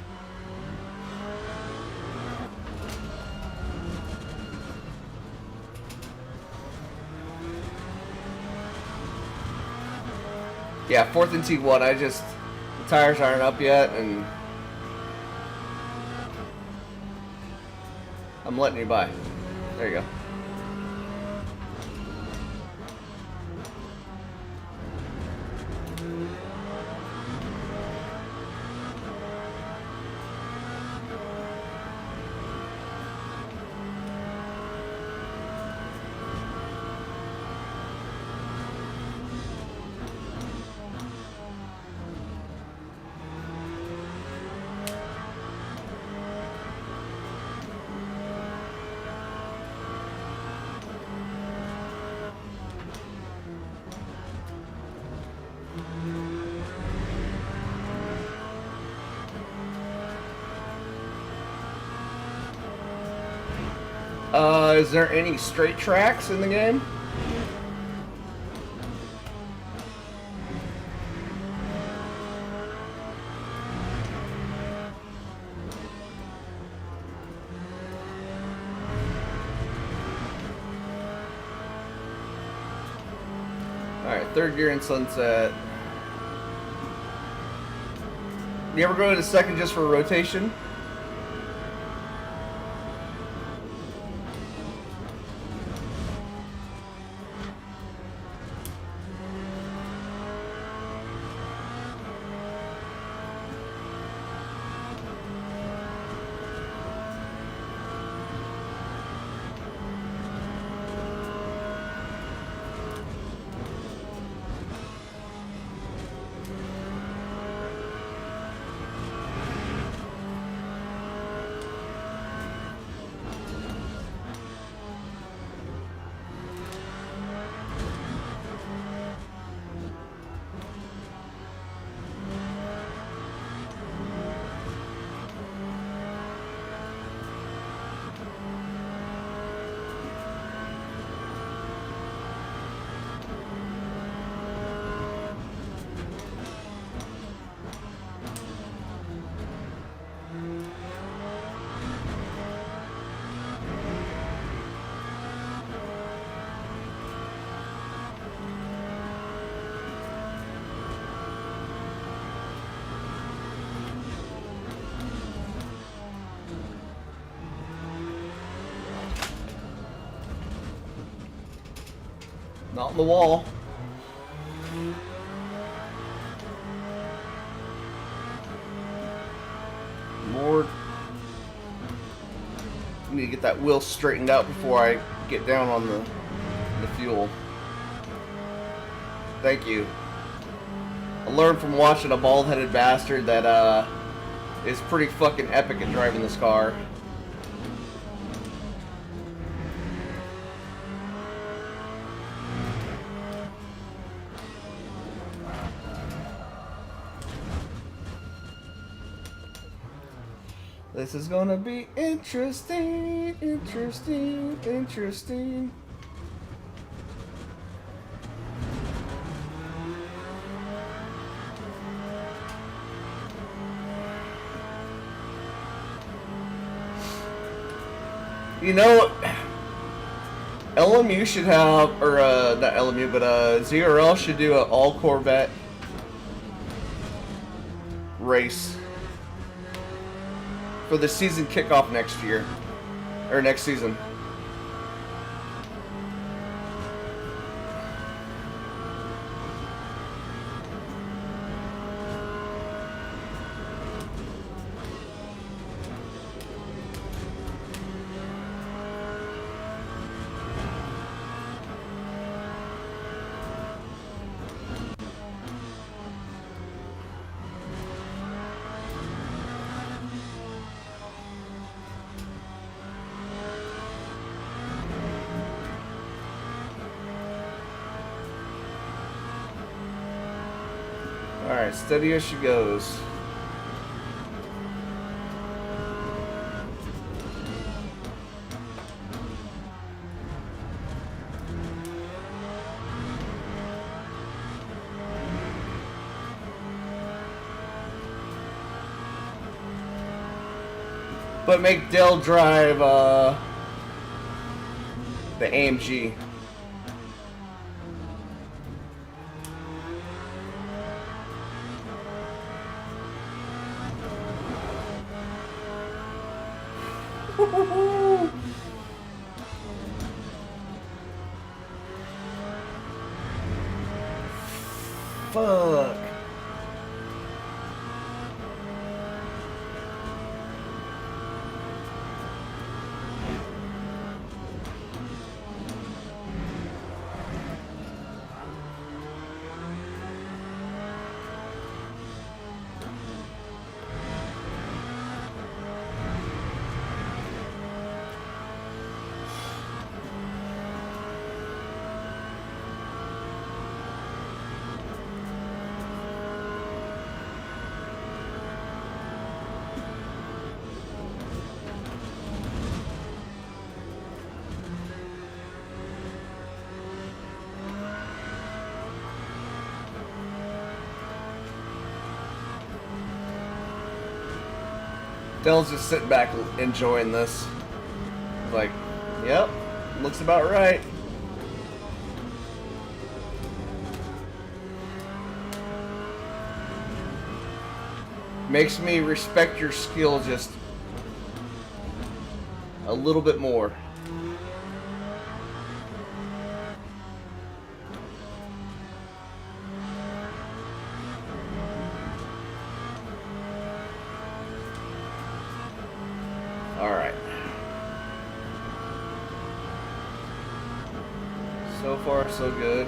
Yeah, fourth and T1. The tires aren't up yet, and I'm letting you by. There you go. Is there any straight tracks in the game? Alright, third gear in Sunset. You ever go to the second just for rotation? Not in the wall. Lord. I need to get that wheel straightened out before I get down on the fuel. Thank you. I learned from watching a bald-headed bastard that is pretty fucking epic at driving this car. This is gonna be interesting, interesting, interesting. You know, LMU should have, or not LMU, but ZRL should do an all Corvette race for the season kickoff next year, or next season. Alright, steady as she goes. But make Dell drive the AMG. Fuck. Dell's just sitting back enjoying this. Like, yep, looks about right. Makes me respect your skill just a little bit more. Alright. So far, so good.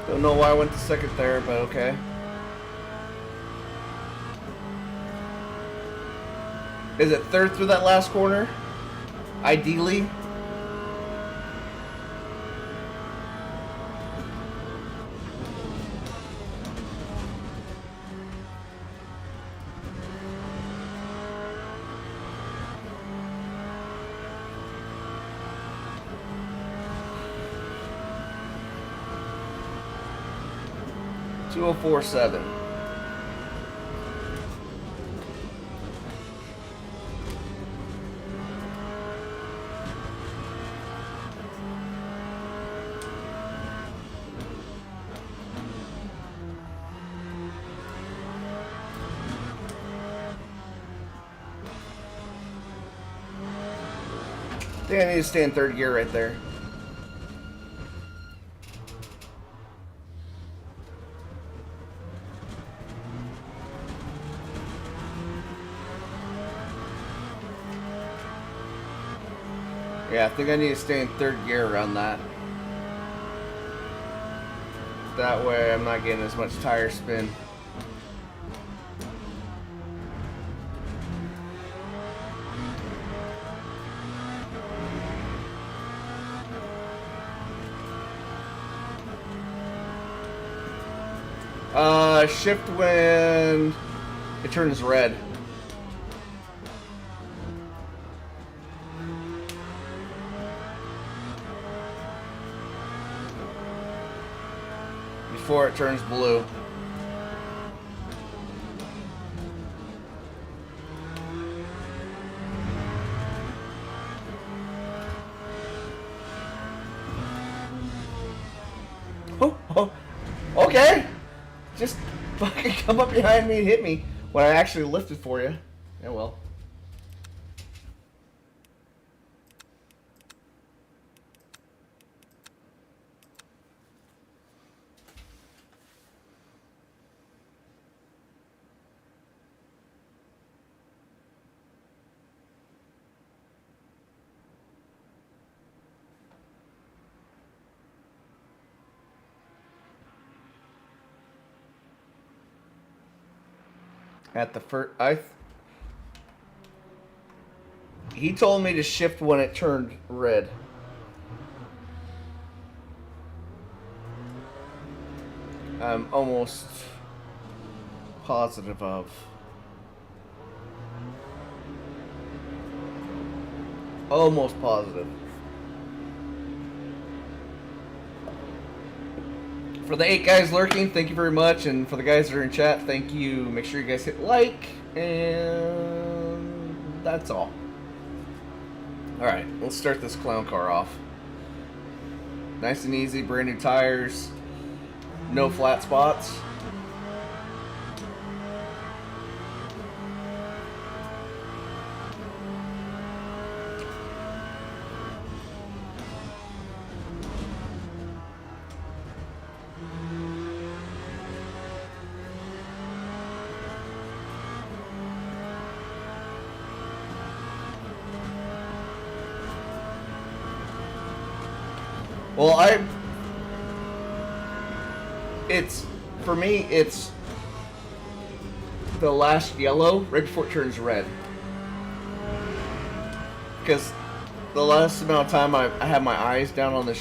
Don't know why I went to second there, but okay. Is it third through that last corner? Ideally. $204.7. I think I need to stay in third gear right there. Yeah, I think I need to stay in third gear around that. That way I'm not getting as much tire spin. Shift when it turns red. Before it turns blue. Okay. Just fucking come up behind me and hit me when I actually lifted for you. Yeah, well. At the first, he told me to shift when it turned red. I'm almost positive of. Almost positive. For the 8 guys lurking, thank you very much. And for the guys that are in chat, thank you. Make sure you guys hit like. And that's all. Alright, let's start this clown car off. Nice and easy, brand new tires. No flat spots. Well, for me, it's the last yellow right before it turns red. Because the last amount of time I have my eyes down on the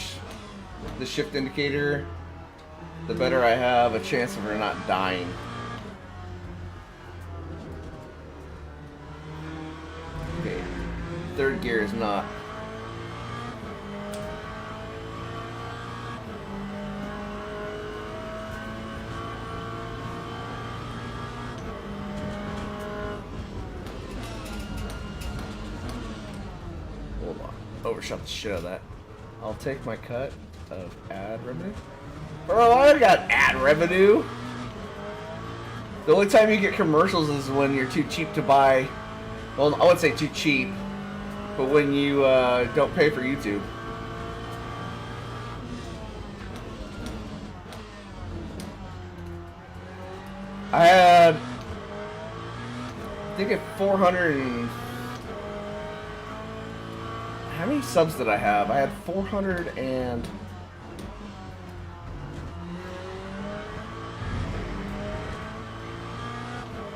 shift indicator, the better I have a chance of her not dying. Okay, third gear is not. Overshot the shit out of that. I'll take my cut of ad revenue. Bro, I got ad revenue. The only time you get commercials is when you're too cheap to buy. Well, I wouldn't say too cheap, but when you don't pay for YouTube. I had, I think, at 400 and. How many subs did I have? I had 400 and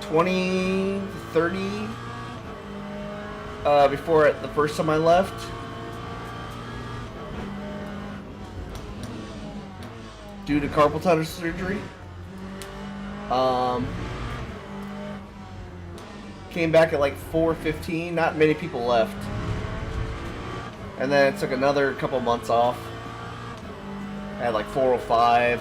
20, 30 before the first time I left. Due to carpal tunnel surgery. Came back at like 415. Not many people left. And then it took another couple months off. I had like 405.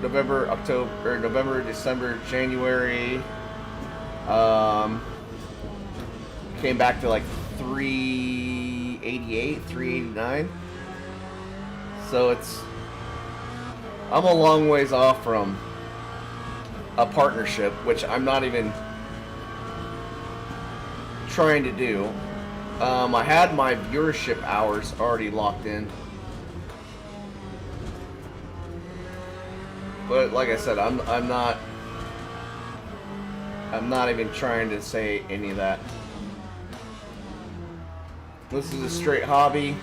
November, December, January. Came back to like 388, 389. So I'm a long ways off from a partnership, which I'm not even trying to do. I had my viewership hours already locked in, but like I said, I'm not even trying to say any of that. This is a straight hobby.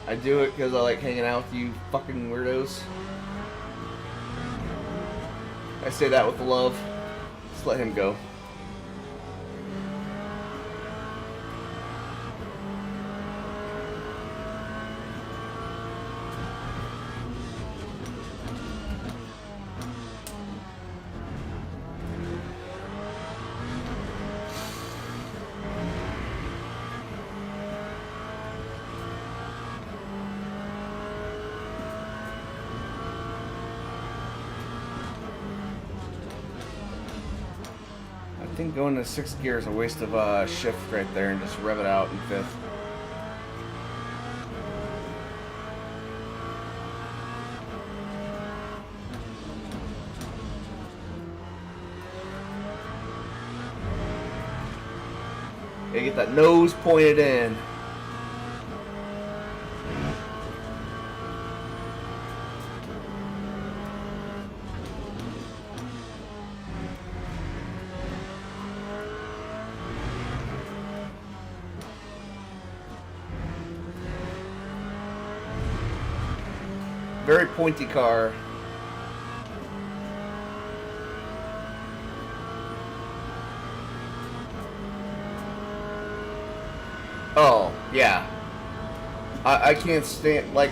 I do it because I like hanging out with you fucking weirdos. I say that with love. Just let him go. I think going to 6th gear is a waste of shift right there and just rev it out in 5th. Gotta get that nose pointed in. Very pointy car. Oh, yeah. I can't stand, like,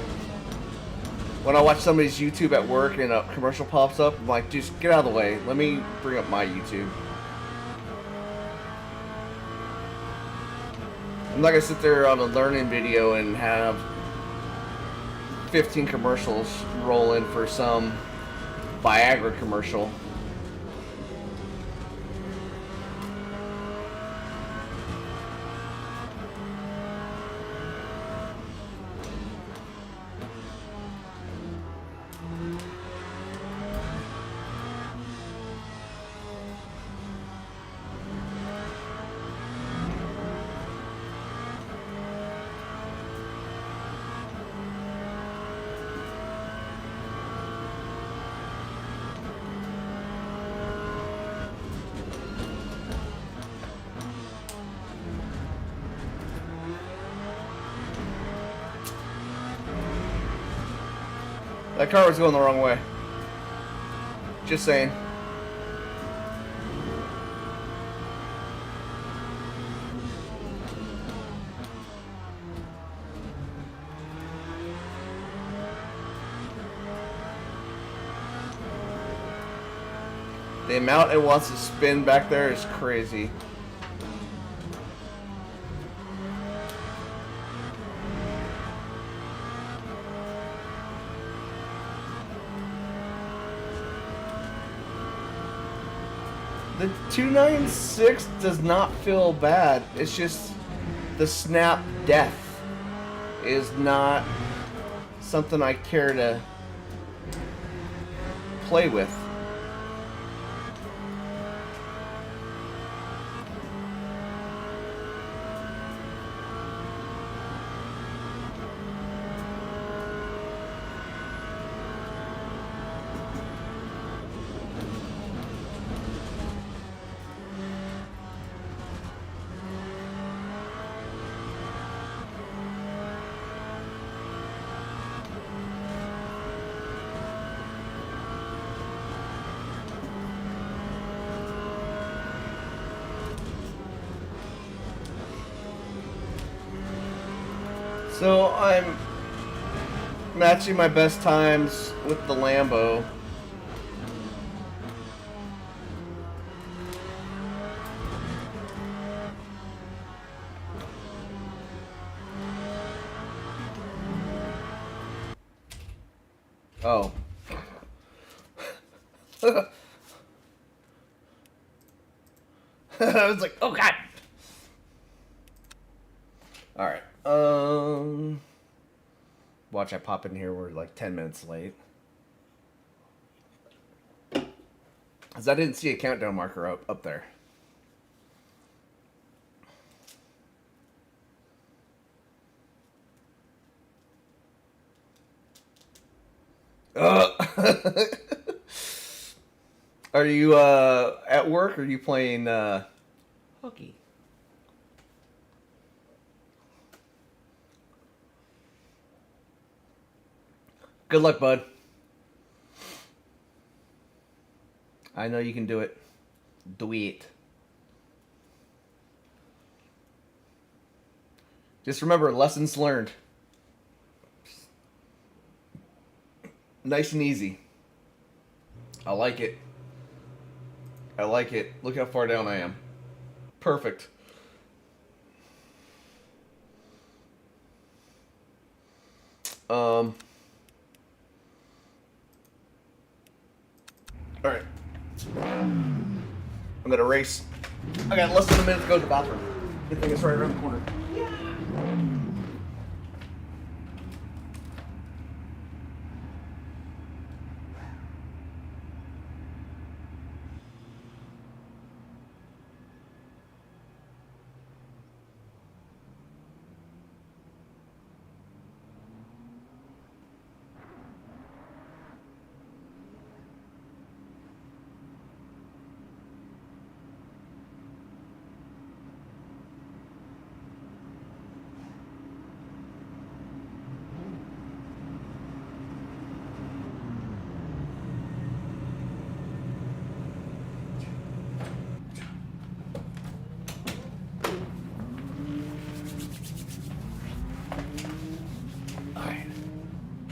when I watch somebody's YouTube at work and a commercial pops up, I'm like, just get out of the way. Let me bring up my YouTube. I'm not gonna sit there on a learning video and have 15 commercials rolling for some Viagra commercial. That car was going the wrong way. Just saying. The amount it wants to spin back there is crazy. The 296 does not feel bad. It's just the snap death is not something I care to play with. So I'm matching my best times with the Lambo. Oh. I was like, oh god. All right. Watch I pop in here. We're like 10 minutes late. Cause I didn't see a countdown marker up there. Are you at work or are you playing hockey? Good luck, bud. I know you can do it. Do it. Just remember, lessons learned. Nice and easy. I like it. I like it. Look how far down I am. Perfect. Alright. I'm gonna race. I got less than a minute to go to the bathroom. Good thing it's right around the corner.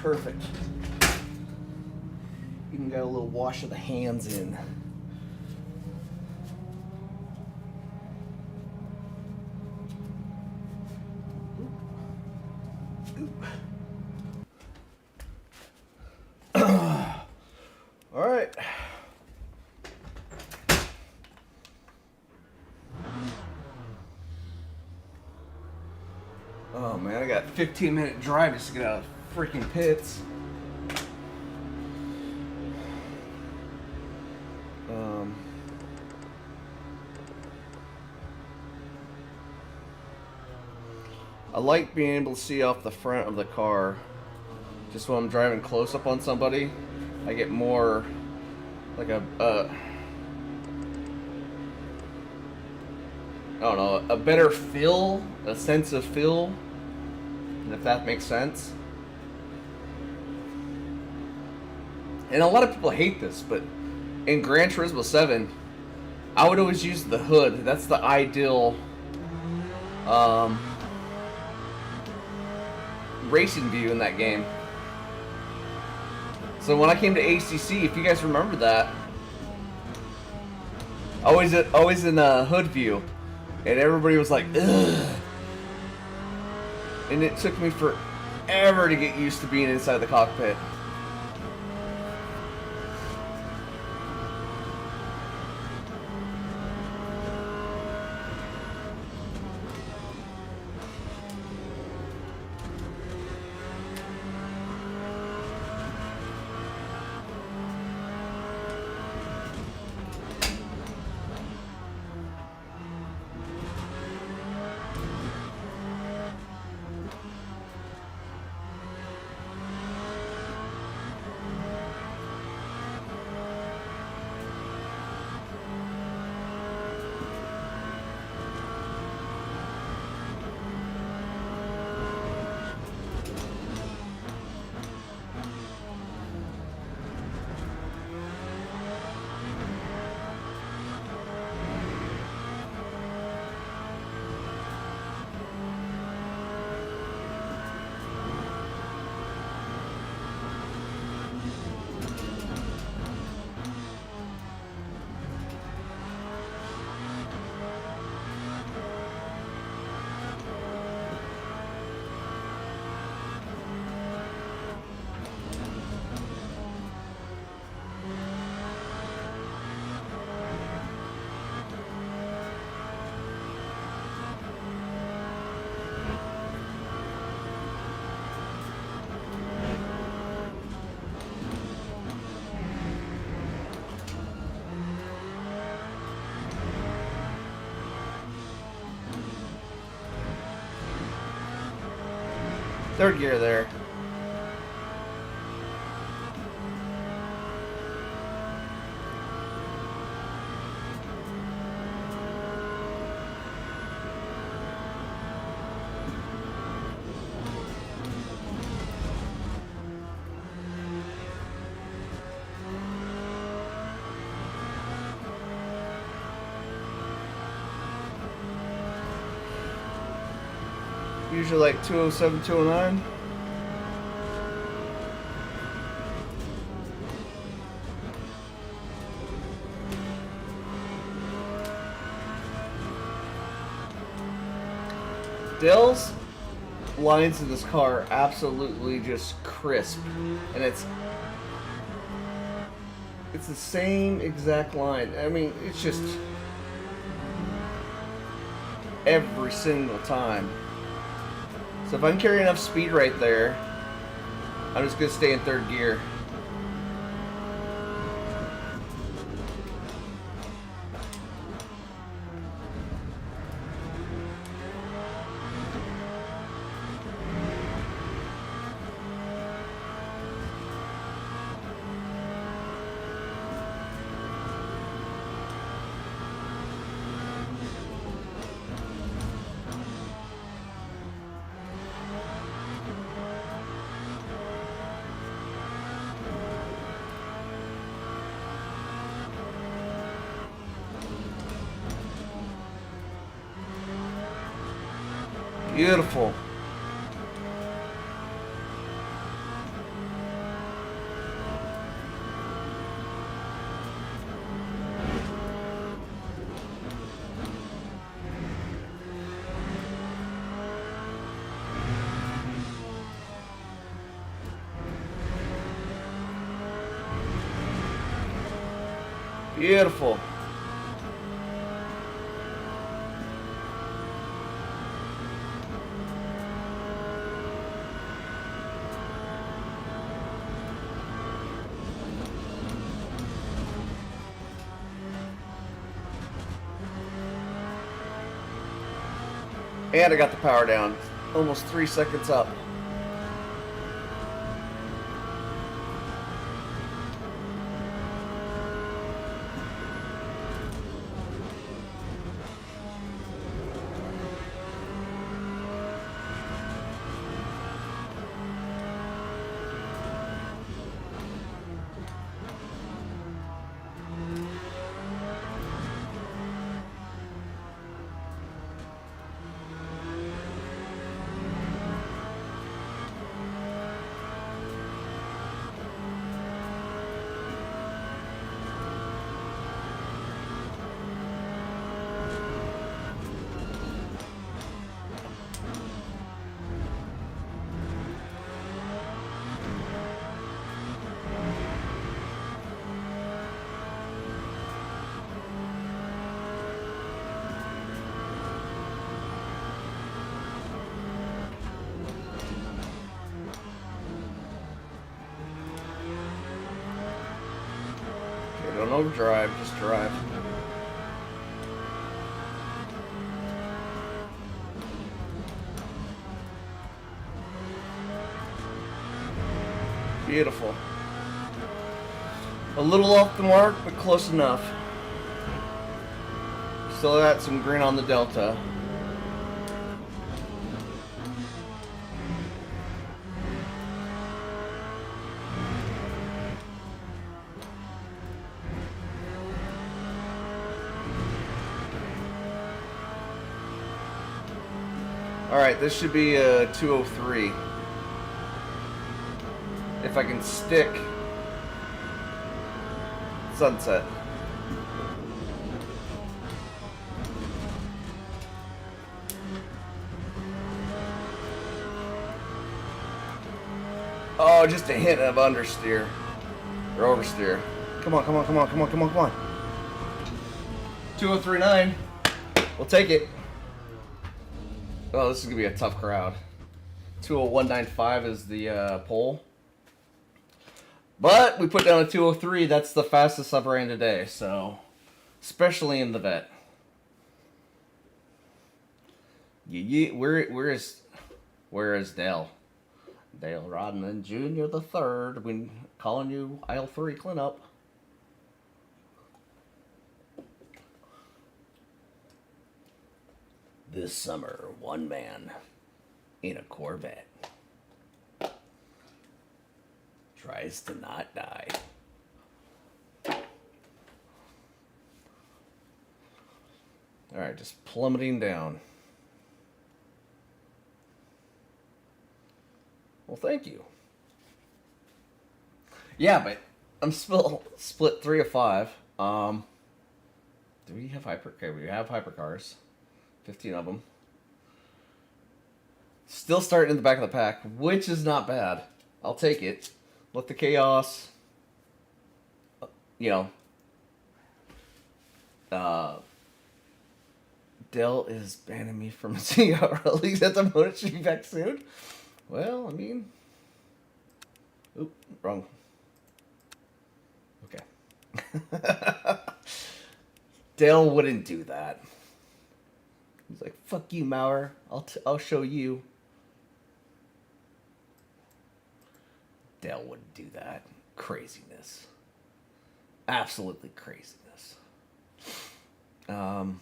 Perfect. Even got a little wash of the hands in. All right. Oh man, I got a 15-minute drive just to get out of freaking pits. I like being able to see off the front of the car. Just when I'm driving close up on somebody, I get more like I don't know, a better feel, a sense of feel, if that makes sense. And a lot of people hate this, but in Gran Turismo 7, I would always use the hood. That's the ideal racing view in that game. So when I came to ACC, if you guys remember that, always in a hood view, and everybody was like, ugh. And it took me forever to get used to being inside the cockpit. Third gear there. Usually like 207, 209. Dell's lines in this car are absolutely just crisp, and it's the same exact line. I mean, it's just every single time. So if I can carry enough speed right there, I'm just gonna stay in third gear. Beautiful. Beautiful. And I got the power down. Almost 3 seconds up. Don't overdrive, just drive. Beautiful. A little off the mark, but close enough. Still got some green on the Delta. Alright, this should be a 203. If I can stick sunset. Oh, just a hint of understeer. Or oversteer. Come on, come on, come on, come on, come on, come on. 2039. We'll take it. Oh, this is going to be a tough crowd. 20195 is the pole. But we put down a 203. That's the fastest I've ran today. So, especially in the vet. Where is Dale? Dale Rodman Jr. the third. We're calling you aisle 3 cleanup. This summer, one man in a Corvette tries to not die. Alright, just plummeting down. Well, thank you. Yeah, but I'm still split 3 of 5. Do we have okay, we have hypercars. 15 of them. Still starting in the back of the pack, which is not bad. I'll take it. Let the chaos, you know. Dell is banning me from seeing how release at the moment. Should be back soon. Well, I mean, oop, wrong. Okay. Dell wouldn't do that. He's like, fuck you, Maurer. I'll show you. Dell wouldn't do that. Craziness. Absolutely craziness. Alright,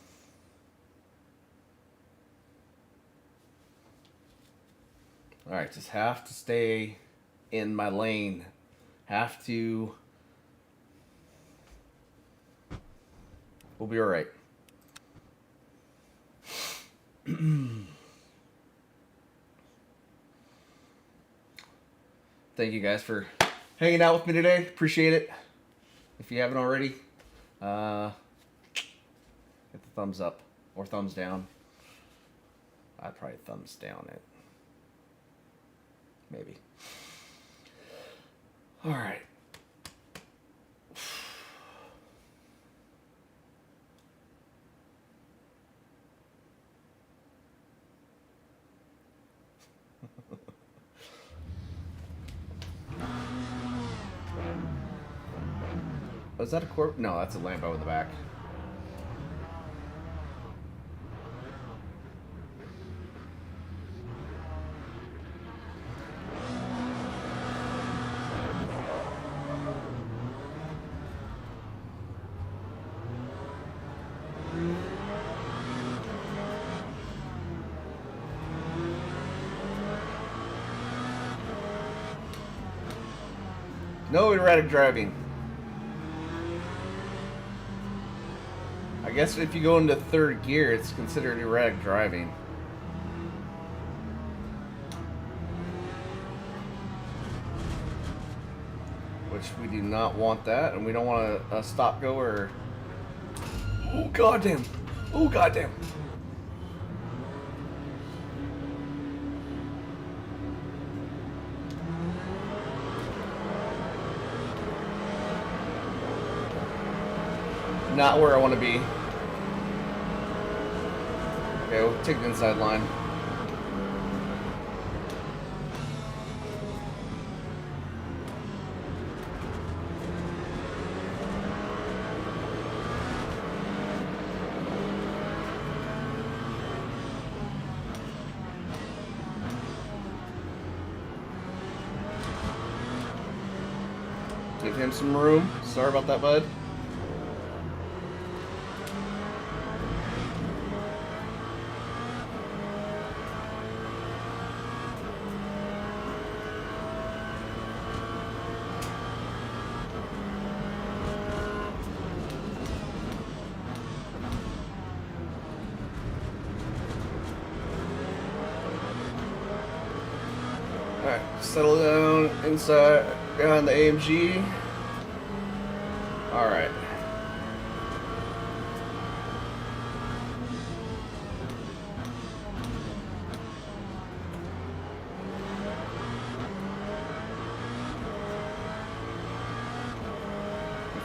just have to stay in my lane. Have to. We'll be alright. Thank you guys for hanging out with me today. Appreciate it. If you haven't already, hit the thumbs up or thumbs down. I'd probably thumbs down it. Maybe. All right. Oh, is that a Corp? No, that's a Lambo in the back. No erratic driving. I guess if you go into third gear, it's considered erratic driving. Which we do not want that, and we don't want a stop go or... Oh goddamn! Oh goddamn! Not where I want to be. Okay, we'll take the inside line. Give him some room. Sorry about that, bud. Alright, settle down inside behind the AMG. Alright.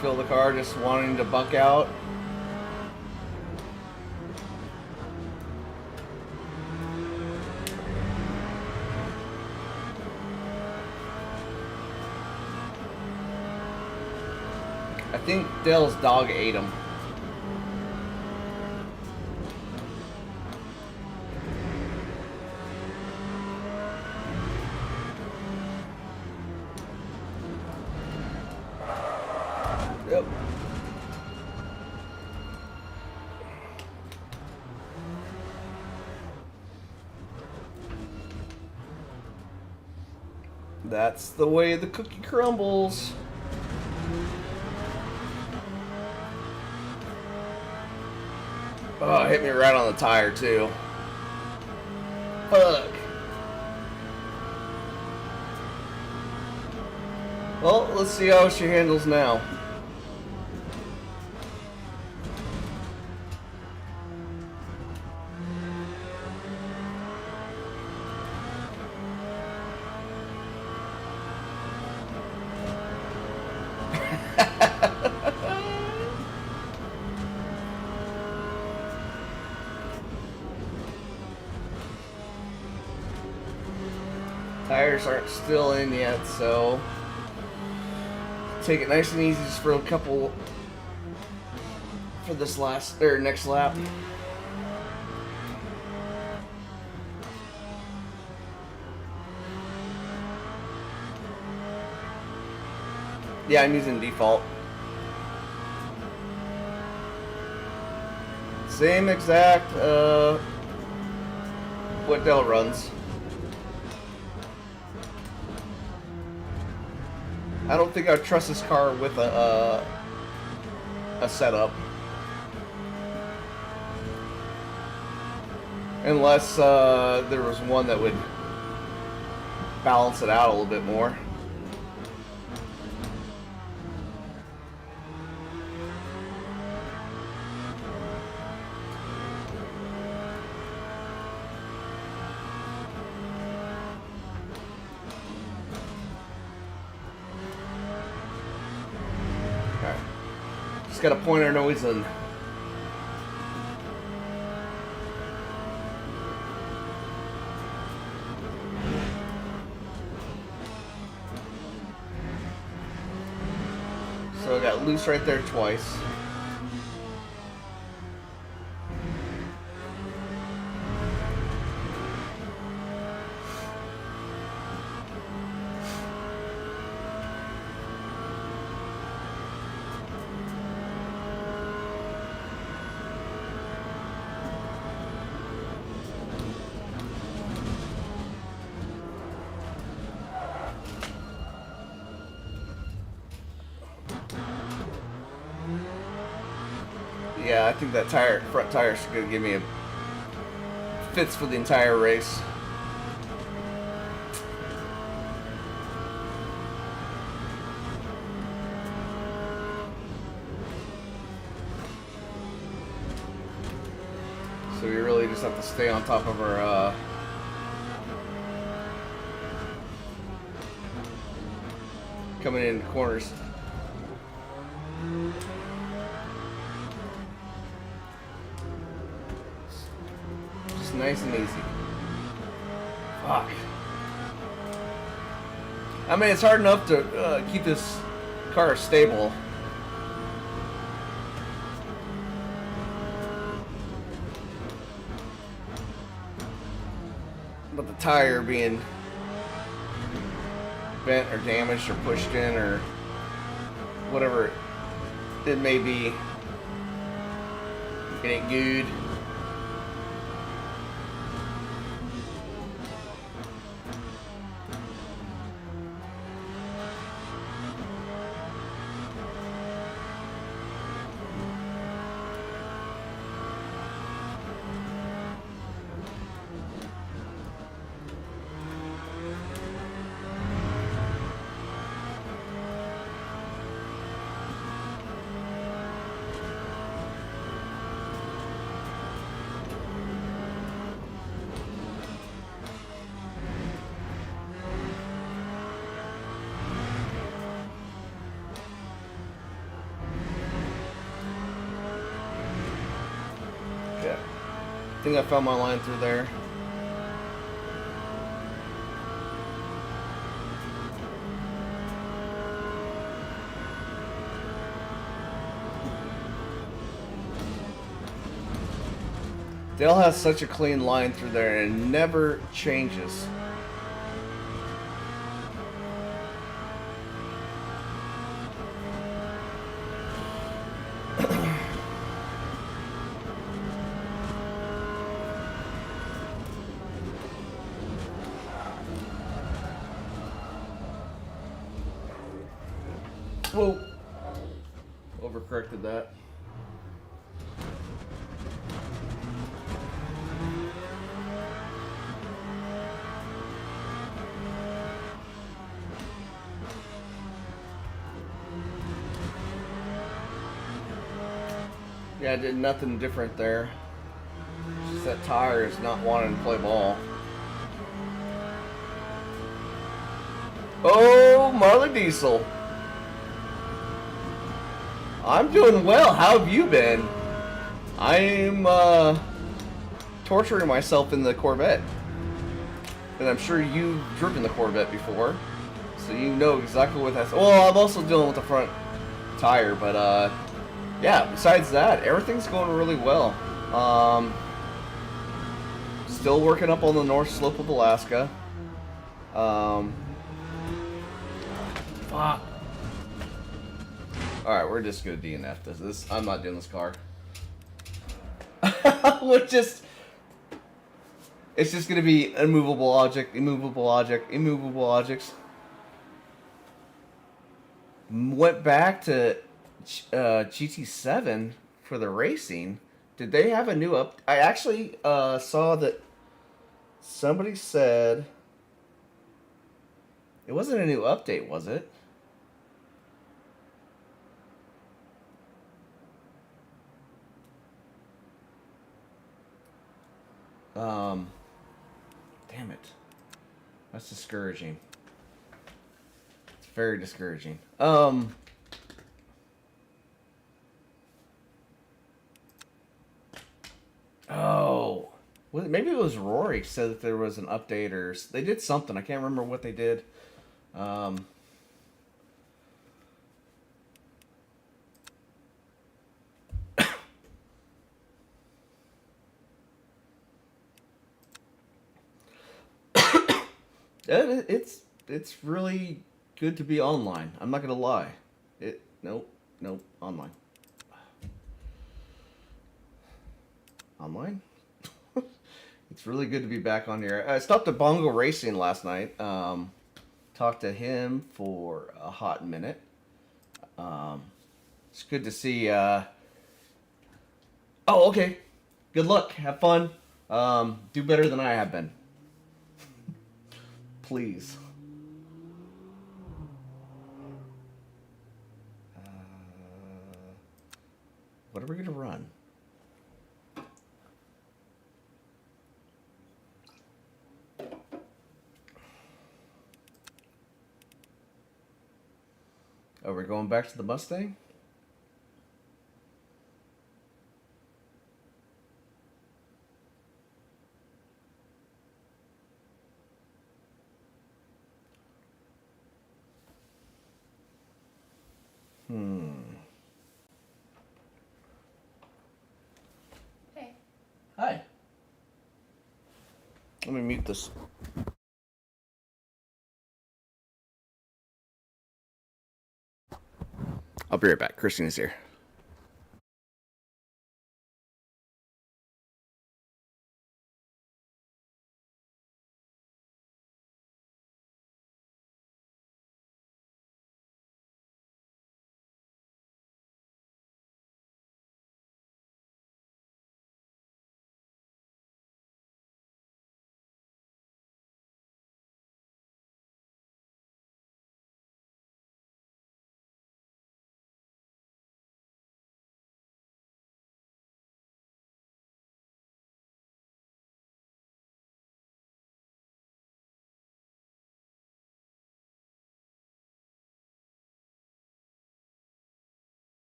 Feel the car just wanting to buck out. I think Dale's dog ate him. Yep. That's the way the cookie crumbles. Oh, it hit me right on the tire, too. Fuck. Well, let's see how she handles now. Tires aren't still in yet, so take it nice and easy just for a couple for this last or next lap. Yeah, I'm using default. Same exact what Dell runs. I don't think I would trust this car with a setup. Unless there was one that would balance it out a little bit more. Got a pointer noise in. So I got got loose right there twice. Yeah, I think that front tire is going to give me a fits for the entire race. So we really just have to stay on top of our coming in the corners. Nice and easy. Fuck. I mean, it's hard enough to keep this car stable. But the tire being bent or damaged or pushed in or whatever it may be, it ain't good. I think I found my line through there. Dale has such a clean line through there and it never changes. Whoa. Overcorrected that. Yeah, I did nothing different there. Just that tire is not wanting to play ball. Oh, Marley Diesel. I'm doing well. How have you been? I'm torturing myself in the Corvette. And I'm sure you've driven the Corvette before. So you know exactly what that's... Well, I'm also dealing with the front tire, but yeah, besides that, everything's going really well. Still working up on the north slope of Alaska. Fuck. Alright, we're just gonna DNF this. I'm not doing this car. We're just... It's just gonna be immovable object, immovable object, immovable objects. Went back to GT7 for the racing. Did they have a new up? I actually saw that somebody said it wasn't a new update, was it? Damn it. That's discouraging. It's very discouraging. Oh, maybe it was Rory said that there was an update or they did something. I can't remember what they did. It's really good to be online. I'm not gonna lie. Nope, online. Online. It's really good to be back on here. I stopped at Bongo Racing last night. Talked to him for a hot minute. It's good to see. Oh, okay. Good luck. Have fun. Do better than I have been. Please. What are we gonna run? Oh, we're going back to the Mustang?
Hey.
Hi. Let me mute this. I'll be right back. Christina's here.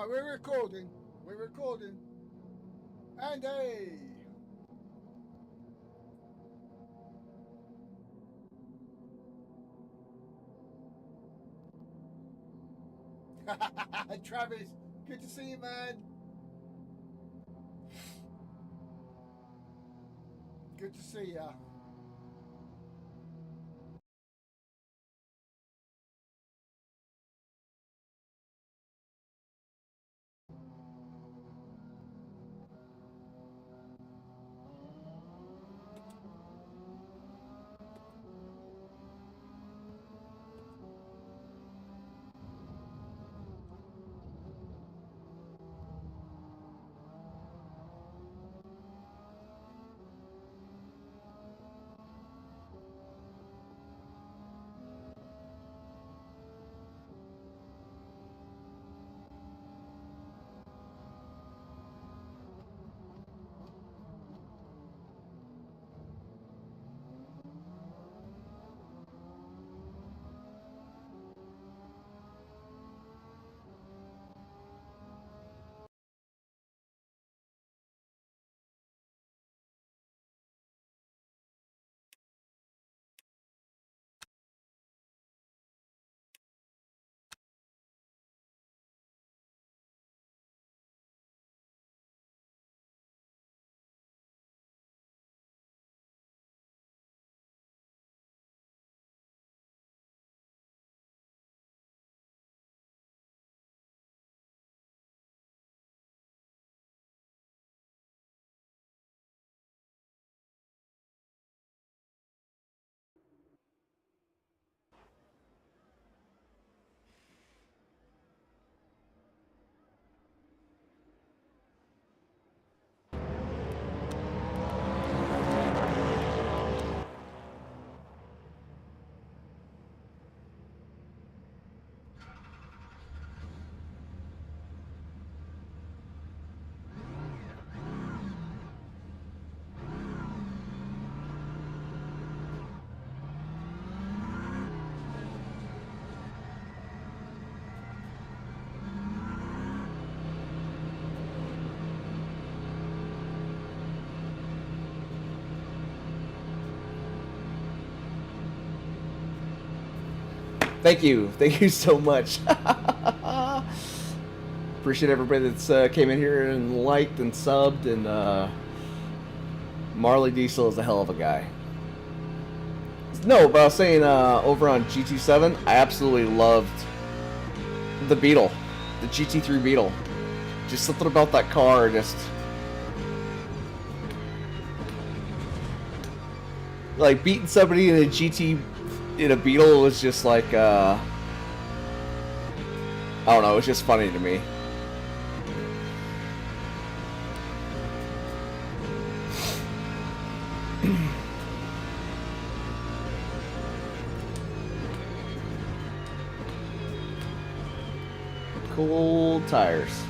We're recording. We're recording. And hey! Travis, good to see you, man. Good to see ya.
Thank you so much. Appreciate everybody that's came in here and liked and subbed, and Marley Diesel is a hell of a guy. No, but I was saying over on GT7, I absolutely loved the Beetle, the GT3 Beetle. Just something about that car, just like beating somebody in a GT in a Beetle was just like I don't know, it was just funny to me. Cool tires.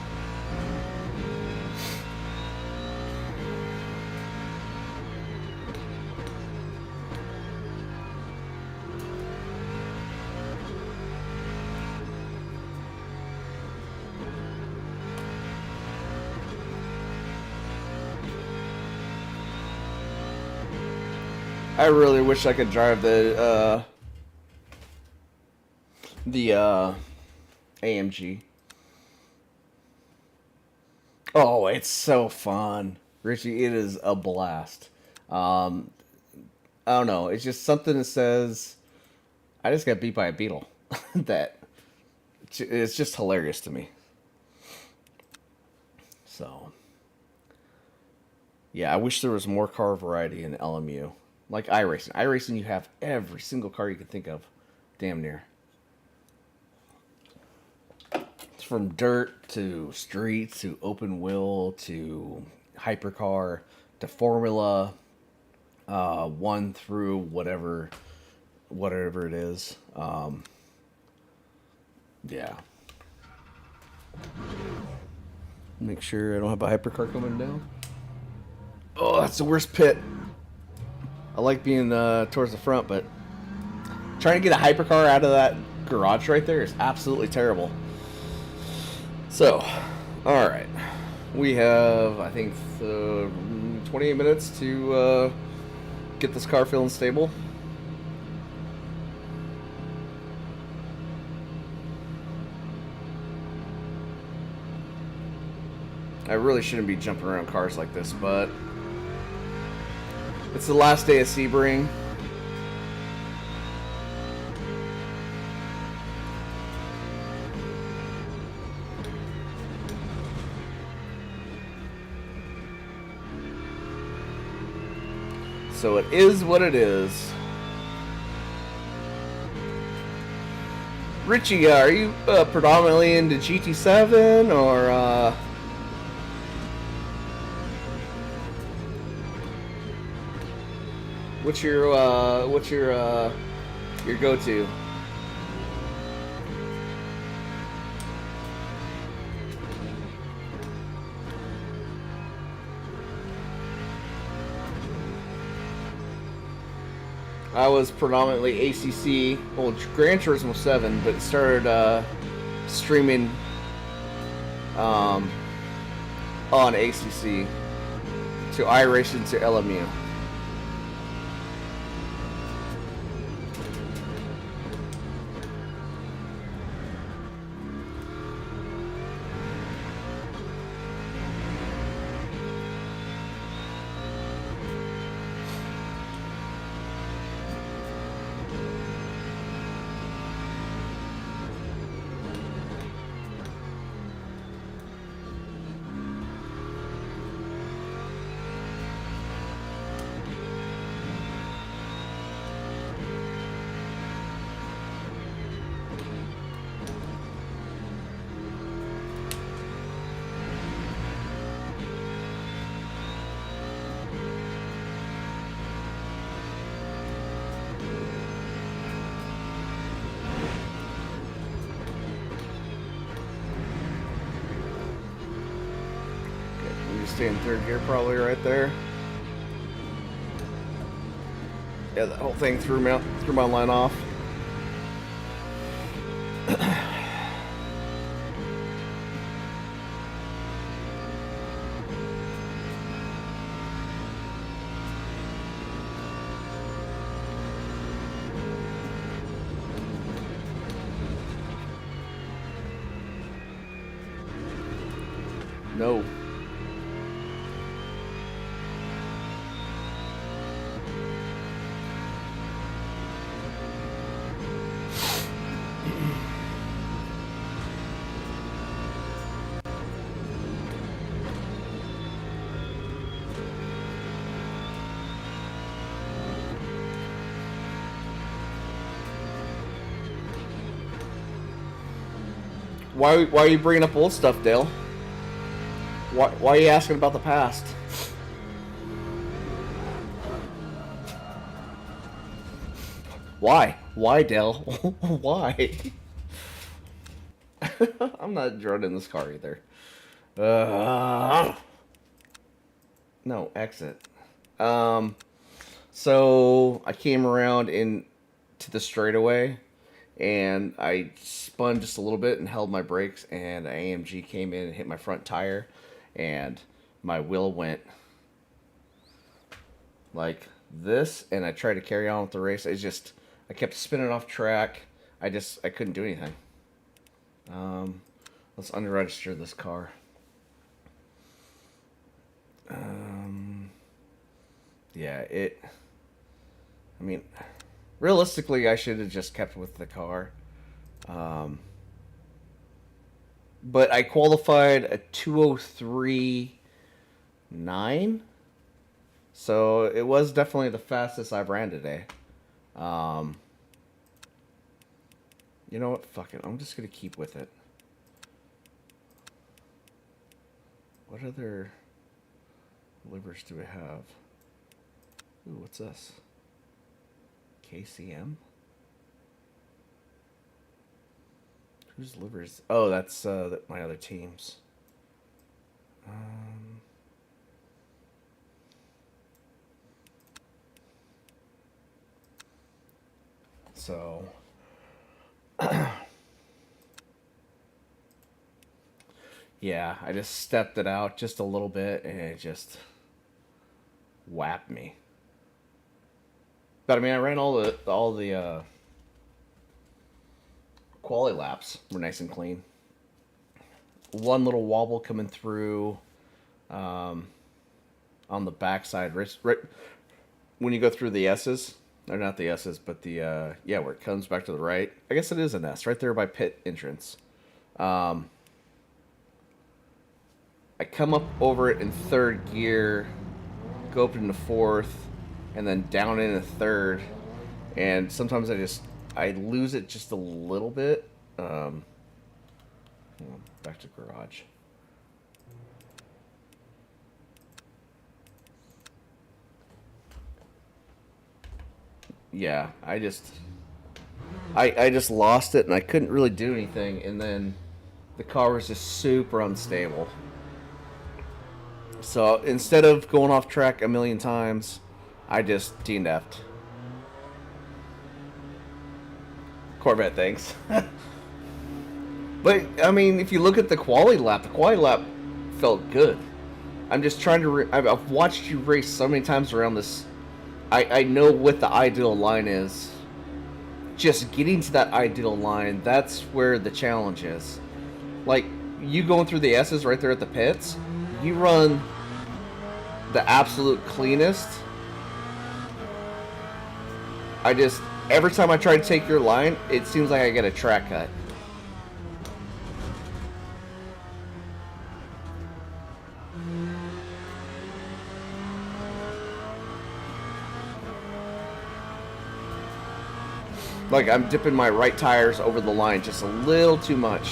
I really wish I could drive the AMG. Oh, it's so fun, Richie. It is a blast. I don't know. It's just something that says I just got beat by a Beetle. That it's just hilarious to me. So, yeah, I wish there was more car variety in LMU. Like iRacing. iRacing, you have every single car you can think of. Damn near. It's from dirt to street to open wheel to hypercar to Formula 1 through whatever it is. Yeah. Make sure I don't have a hypercar coming down. Oh, that's the worst pit. I like being towards the front, but trying to get a hypercar out of that garage right there is absolutely terrible. So, all right. We have, I think, 28 minutes to get this car feeling stable. I really shouldn't be jumping around cars like this, but it's the last day of SEBRING. So it is what it is. Richie, are you predominantly into GT7 or what's your go-to? I was predominantly ACC, well, Gran Turismo 7, but started streaming on ACC to iRacing to LMU. Stay in third gear probably right there. Yeah, that whole thing threw my line off. No. Why are you bringing up old stuff, Dale? Why are you asking about the past? Why? Why, Dale? Why? I'm not running this car either. No, exit. So I came around to the straightaway, and I spun just a little bit and held my brakes, and an AMG came in and hit my front tire, and my wheel went like this, and I tried to carry on with the race. I kept spinning off track. I couldn't do anything. Let's unregister this car. Yeah, I mean, realistically, I should have just kept with the car. But I qualified a 2:03.9, so it was definitely the fastest I've ran today. You know what? Fuck it. I'm just gonna keep with it. What other livers do we have? Ooh, what's this? KCM? Whose livers? Oh, that's my other teams. So yeah, I just stepped it out just a little bit, and it just whapped me. But I mean, I ran all the quality laps were nice and clean. One little wobble coming through on the backside, right when you go through the S's, or not the S's, but the yeah, where it comes back to the right. I guess it is an S, right there by pit entrance. I come up over it in third gear, go up into fourth, and then down into third, and sometimes I lose it just a little bit. Back to garage. Yeah, I just lost it, and I couldn't really do anything, and then the car was just super unstable. So instead of going off track a million times, I just DNF'd. Corvette, thanks. But, I mean, if you look at the quality lap felt good. I'm just trying to... I've watched you race so many times around this. I know what the ideal line is. Just getting to that ideal line, that's where the challenge is. Like, you going through the S's right there at the pits, you run the absolute cleanest. Every time I try to take your line, it seems like I get a track cut. Like I'm dipping my right tires over the line just a little too much.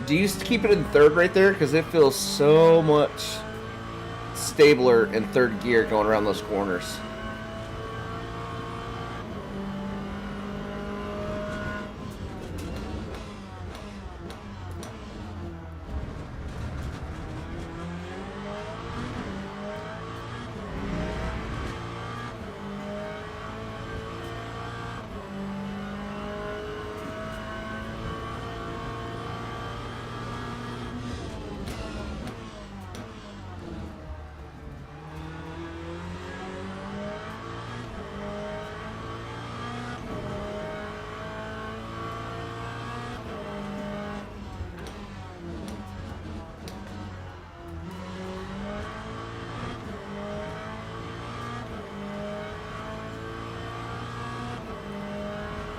Do you keep it in third right there? Because it feels so much stabler in third gear going around those corners.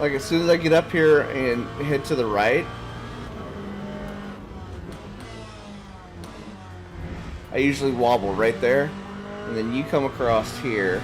Like as soon as I get up here and head to the right, I usually wobble right there, and then you come across here.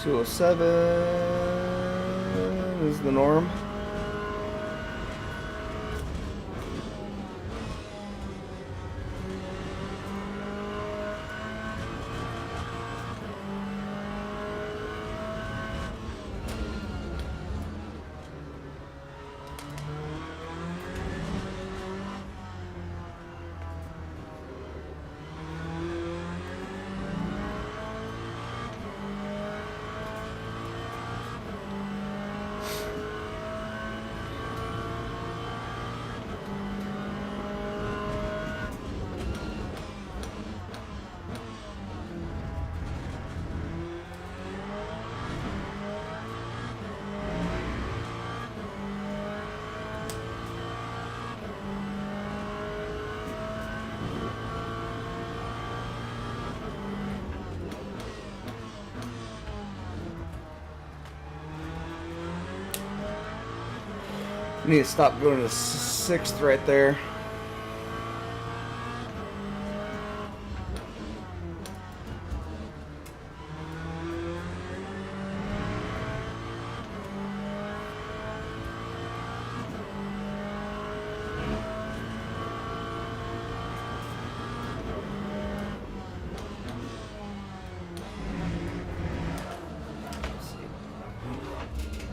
.207 is the norm. Need to stop going to the 6th right there.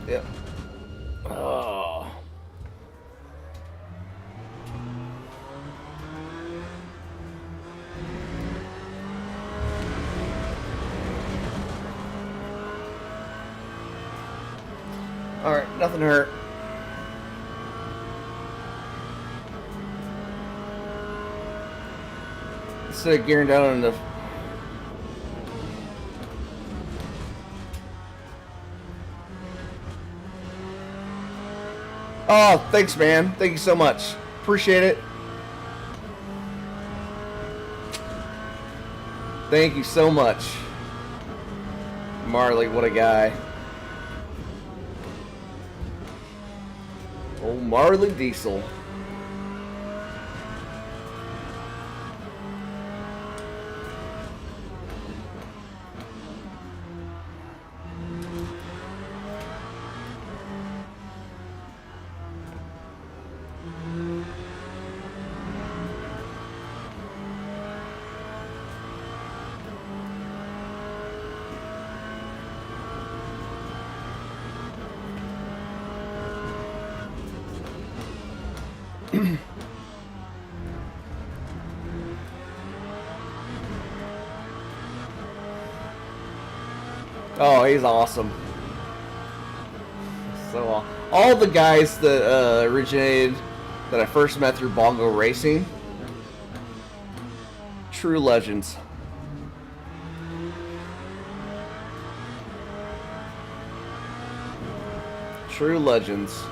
Yep. Oh. Alright, nothing hurt. Instead of gearing down on the... Oh, thanks, man. Thank you so much. Appreciate it. Thank you so much. Marley, what a guy. Old Marley Diesel. Oh, he's awesome. So all the guys that originated, that I first met through Bongo Racing, true legends. True legends.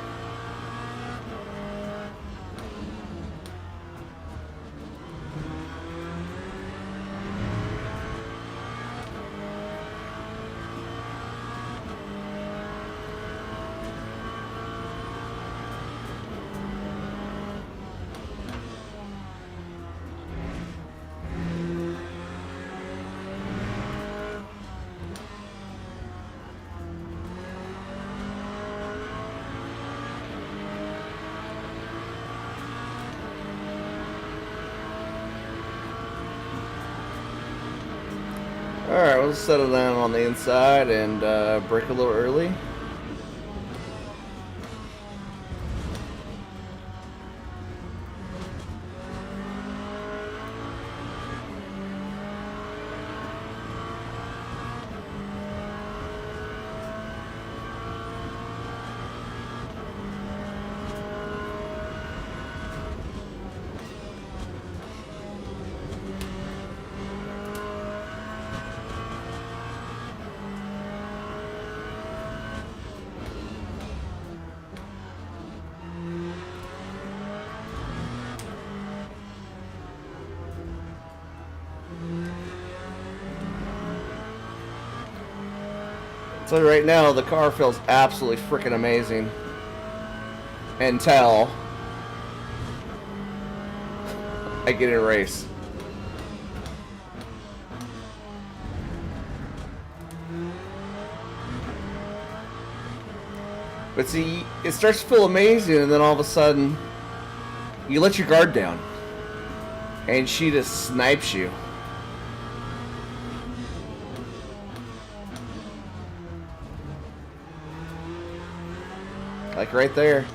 Alright, we'll settle down on the inside and break a little early. So right now, the car feels absolutely freaking amazing. Until I get in a race. But see, it starts to feel amazing, and then all of a sudden, you let your guard down. And she just snipes you. Like right there.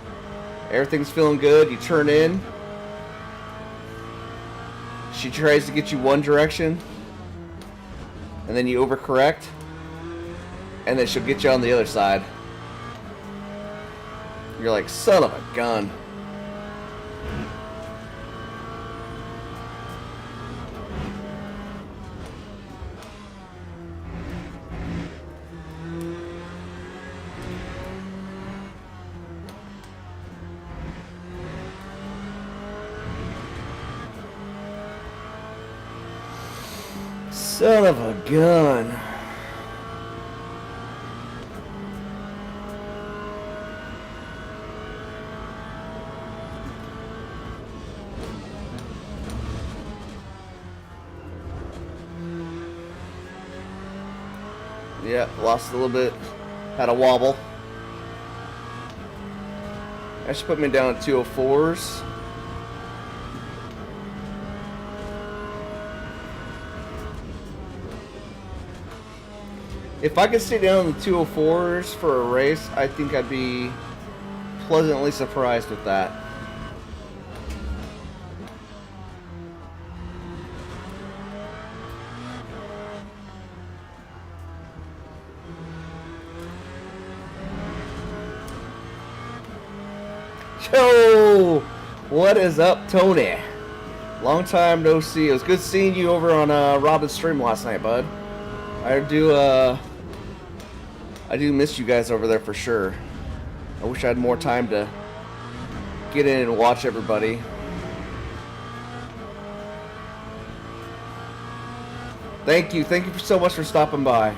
Everything's feeling good. You turn in. She tries to get you one direction. And then you overcorrect. And then she'll get you on the other side. You're like, son of a gun. Son of a gun. Yeah, lost a little bit. Had a wobble. That should put me down at 204s. If I could stay down in the 204s for a race, I think I'd be pleasantly surprised with that. Yo! What is up, Tony? Long time no see. It was good seeing you over on Robin's stream last night, bud. I do miss you guys over there for sure. I wish I had more time to get in and watch everybody. Thank you so much for stopping by.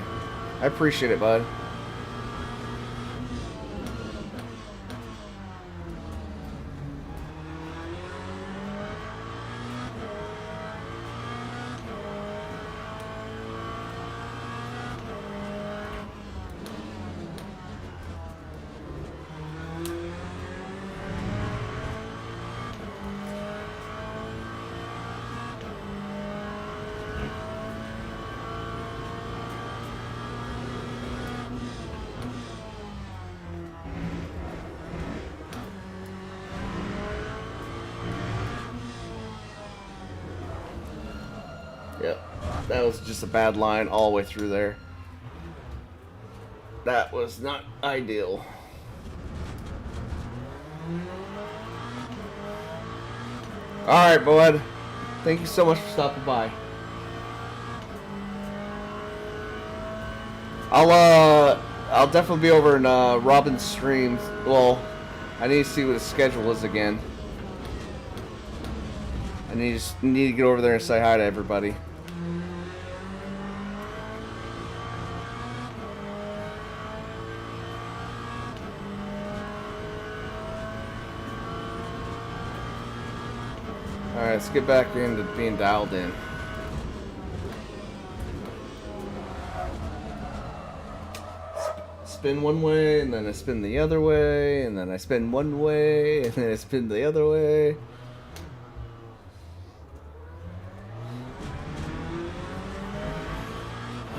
I appreciate it, bud. Yep, that was just a bad line all the way through there. That was not ideal. Alright, bud. Thank you so much for stopping by. I'll definitely be over in Robin's stream. Well, I need to see what his schedule is again. I need to get over there and say hi to everybody. Alright, let's get back into being dialed in. Spin one way, and then I spin the other way, and then I spin one way, and then I spin the other way.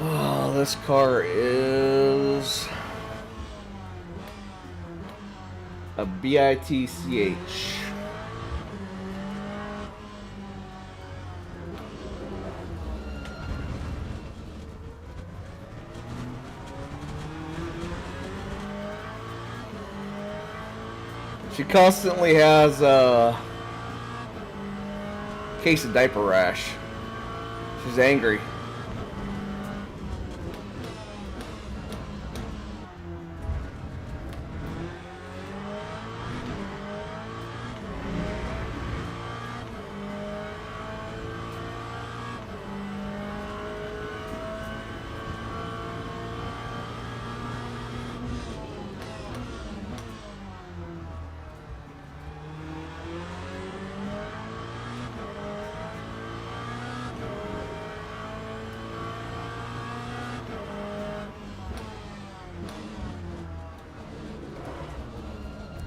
Oh, this car is a BITCH. She constantly has a case of diaper rash. She's angry.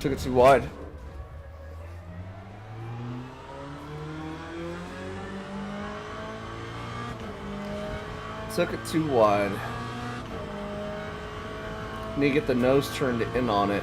Took it too wide. Took it too wide. Need to get the nose turned in on it.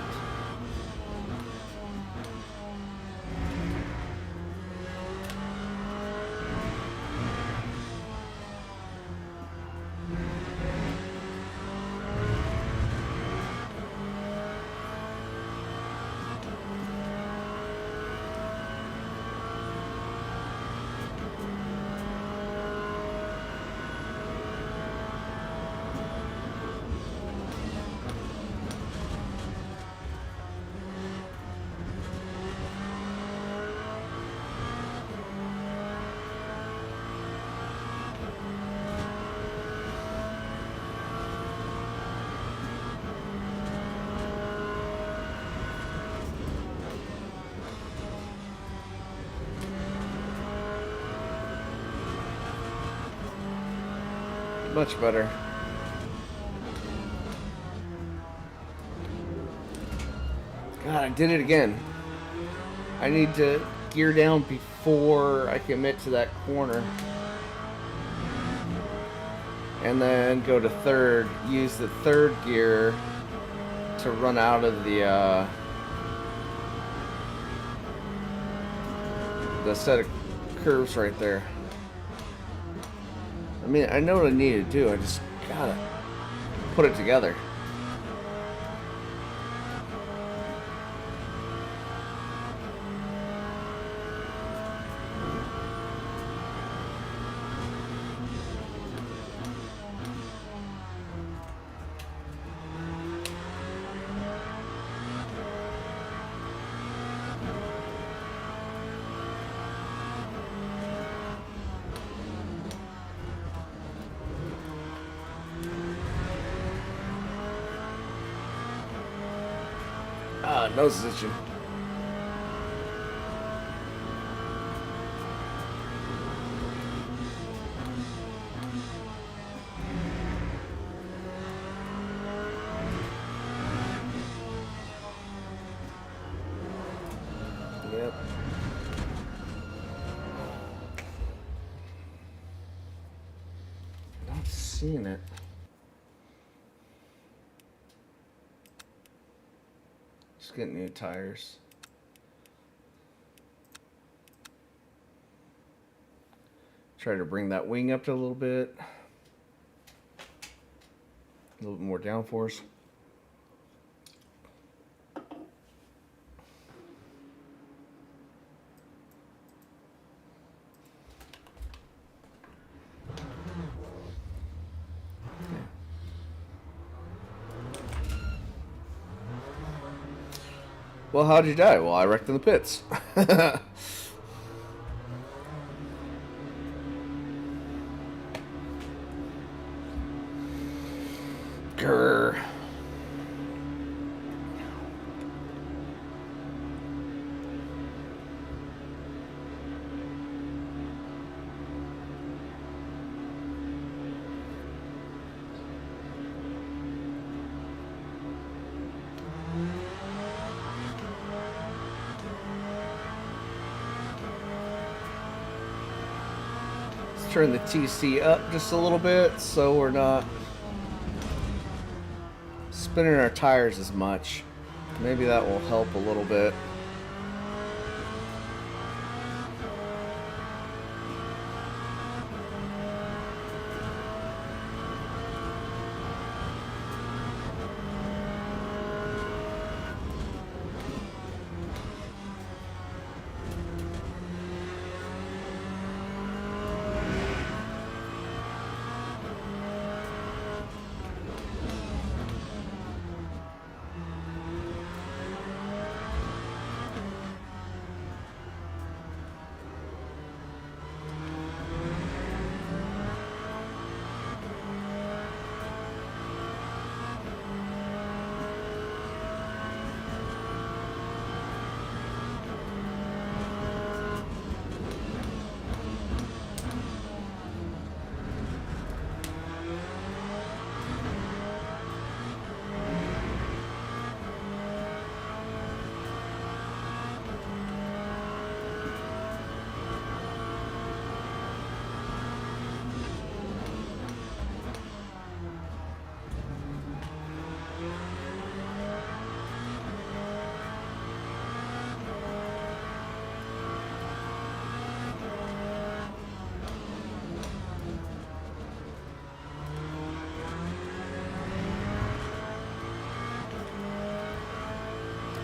Much better. God, I did it again. I need to gear down before I commit to that corner. And then go to third. Use the third gear to run out of the set of curves right there. I mean, I know what I need to do. I just gotta put it together. Ah, nose is itching. Yep. Not seeing it. Just getting new tires. Try to bring that wing up to a little bit. A little bit more downforce. Well, how'd you die? Well, I wrecked in the pits. Grr. Turn the TC up just a little bit so we're not spinning our tires as much. Maybe that will help a little bit.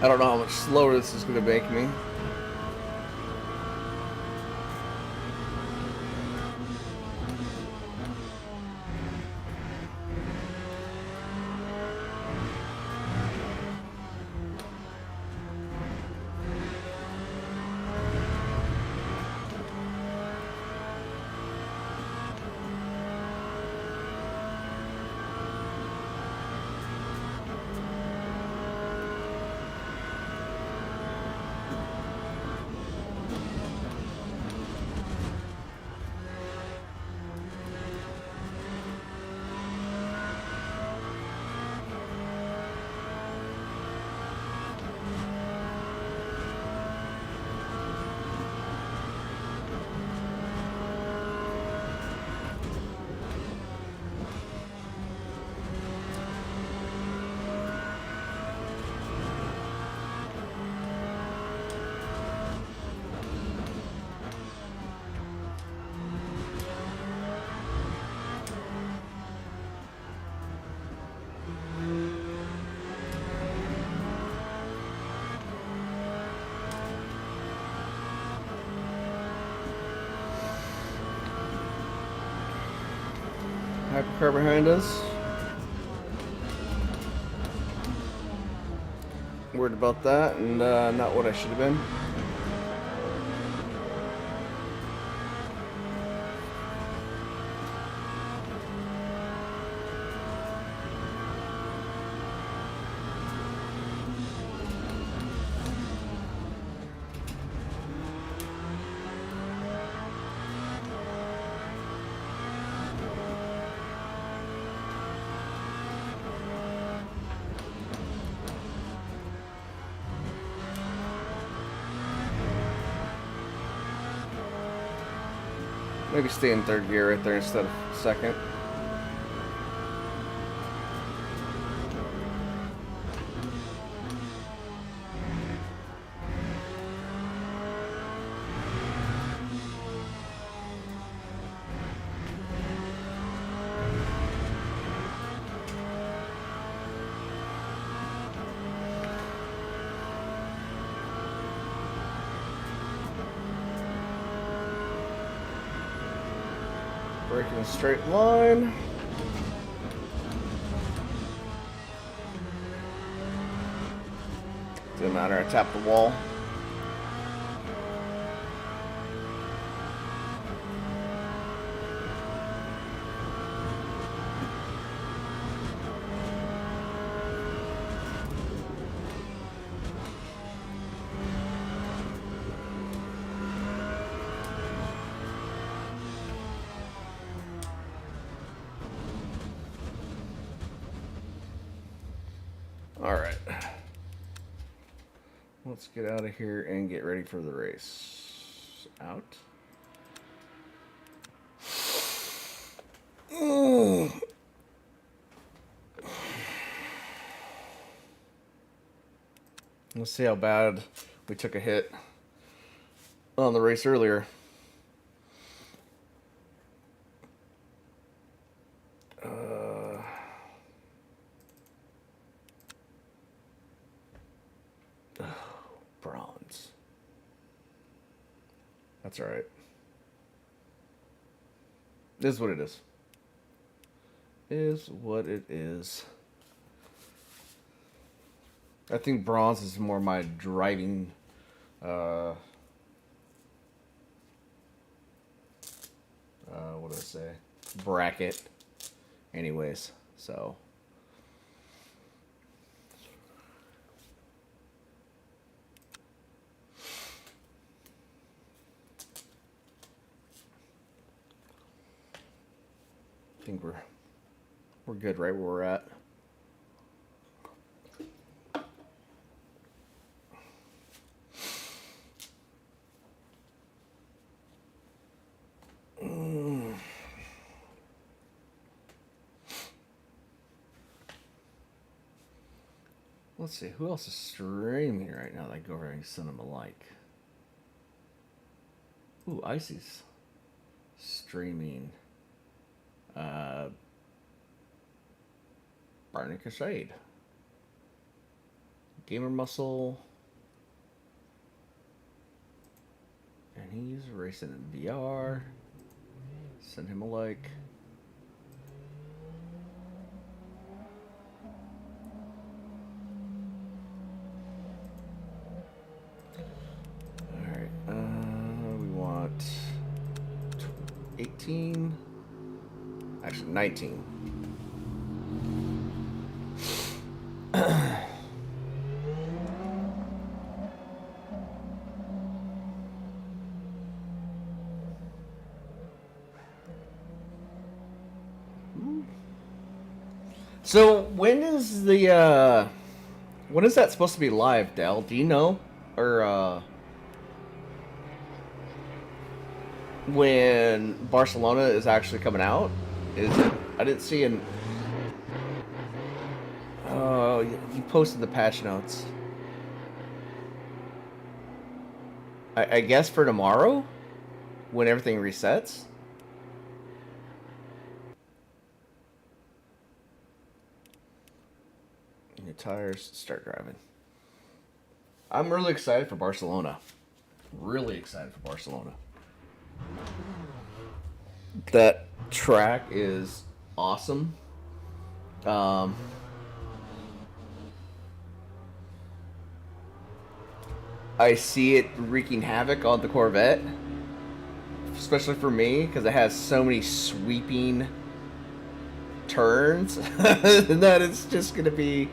I don't know how much slower this is going to make me. Hypercar behind us. Worried about that, and not what I should have been. Maybe stay in third gear right there instead of second. Breaking a straight line. Doesn't matter, I tapped the wall. Alright. Let's get out of here and get ready for the race. Out. Let's see how bad we took a hit on the race earlier. Bronze. That's all right. Is what it is. Is what it is. I think bronze is more my driving what do I say? Bracket. Anyways, so I think we're good right where we're at. Let's see, who else is streaming right now that I go over and send them a like? Ooh, Icy's streaming. Barnica Shade. gamer muscle. And he's racing in VR. Send him a like. Alright, we want 18. Actually, 19. So when is the when is that supposed to be live, Dell? Do you know? Or when Barcelona is actually coming out? Is it? I didn't see an. Oh, you posted the patch notes. I guess for tomorrow, when everything resets. Your tires, start driving. I'm really excited for Barcelona. Really excited for Barcelona. That track is awesome. I see it wreaking havoc on the Corvette, especially for me, because it has so many sweeping turns that it's just going to be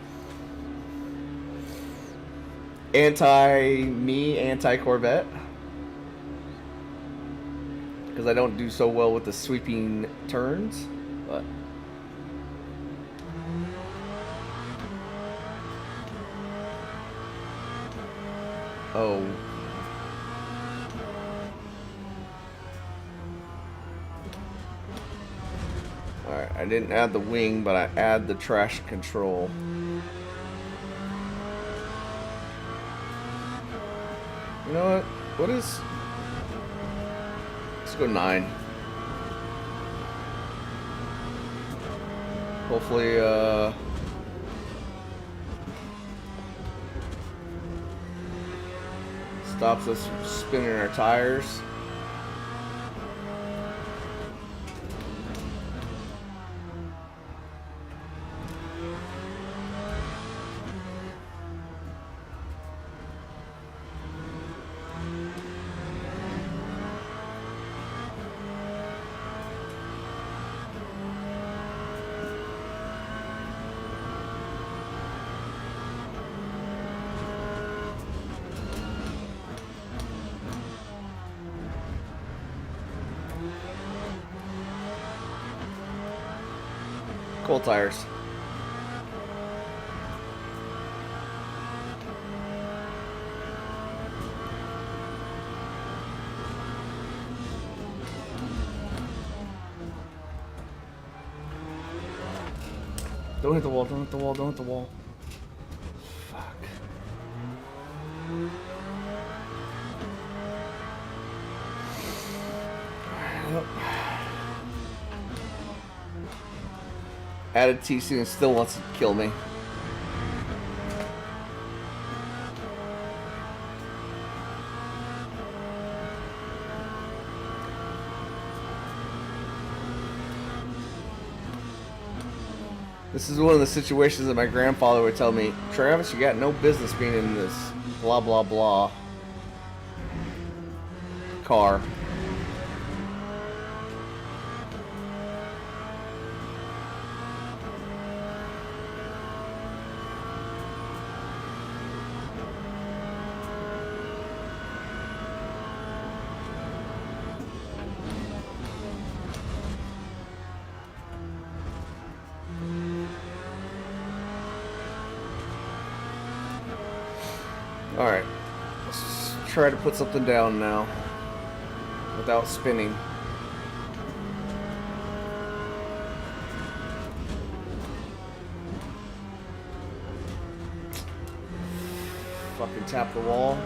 anti-Corvette, because I don't do so well with the sweeping turns. But oh, all right, I didn't add the wing, but I add the traction control. You know what? What is... Let's go 9. Hopefully, stops us from spinning our tires. Cold tires. Don't hit the wall, don't hit the wall, don't hit the wall. Fuck. Yep. Added TC and still wants to kill me. This is one of the situations that my grandfather would tell me, Travis, you got no business being in this blah blah blah car. Alright, let's try to put something down now without spinning. Fucking tap the wall.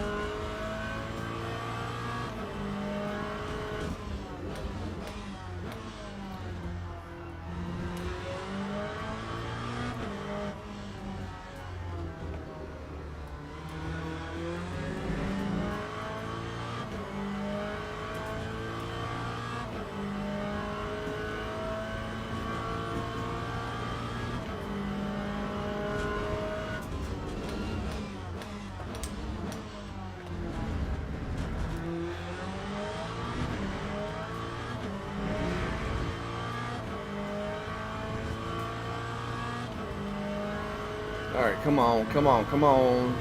Alright, come on, come on, come on.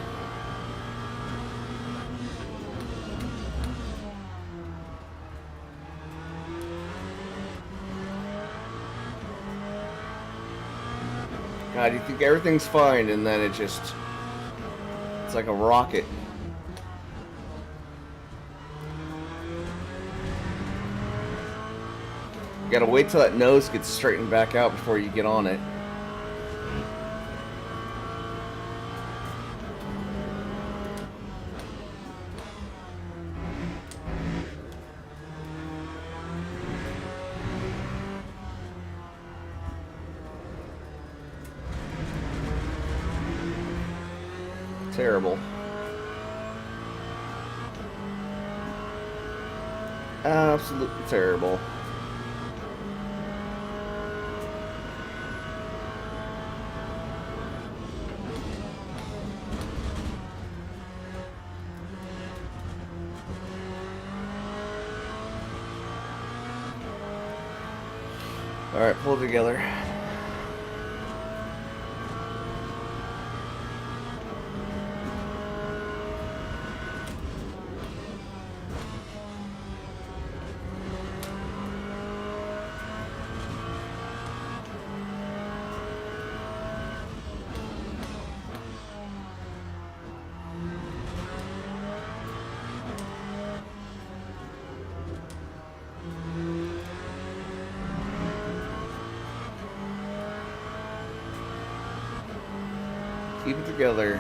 God, you think everything's fine, and then it just... It's like a rocket. You gotta wait till that nose gets straightened back out before you get on it. Terrible. Absolutely terrible. Alright, pull it together. Keep it together.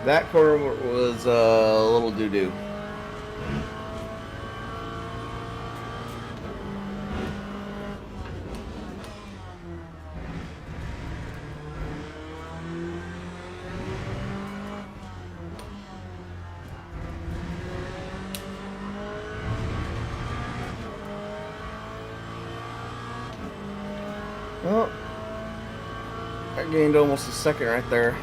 That corner was a little doo-doo. Well, I gained almost a second right there.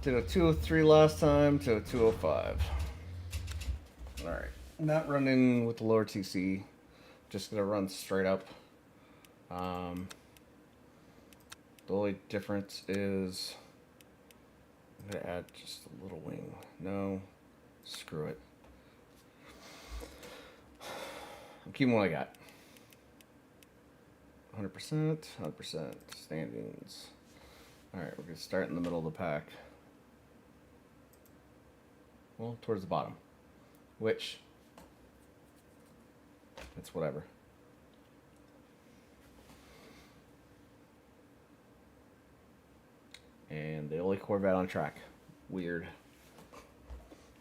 Did a 203 last time to a 205. Alright, not running with the lower TC, just gonna run straight up. The only difference is I'm gonna add just a little wing. No, screw it. I'm keeping what I got. 100%, 100% standings. Alright, we're gonna start in the middle of the pack. Well, towards the bottom, which, it's whatever. And the only Corvette on track. Weird.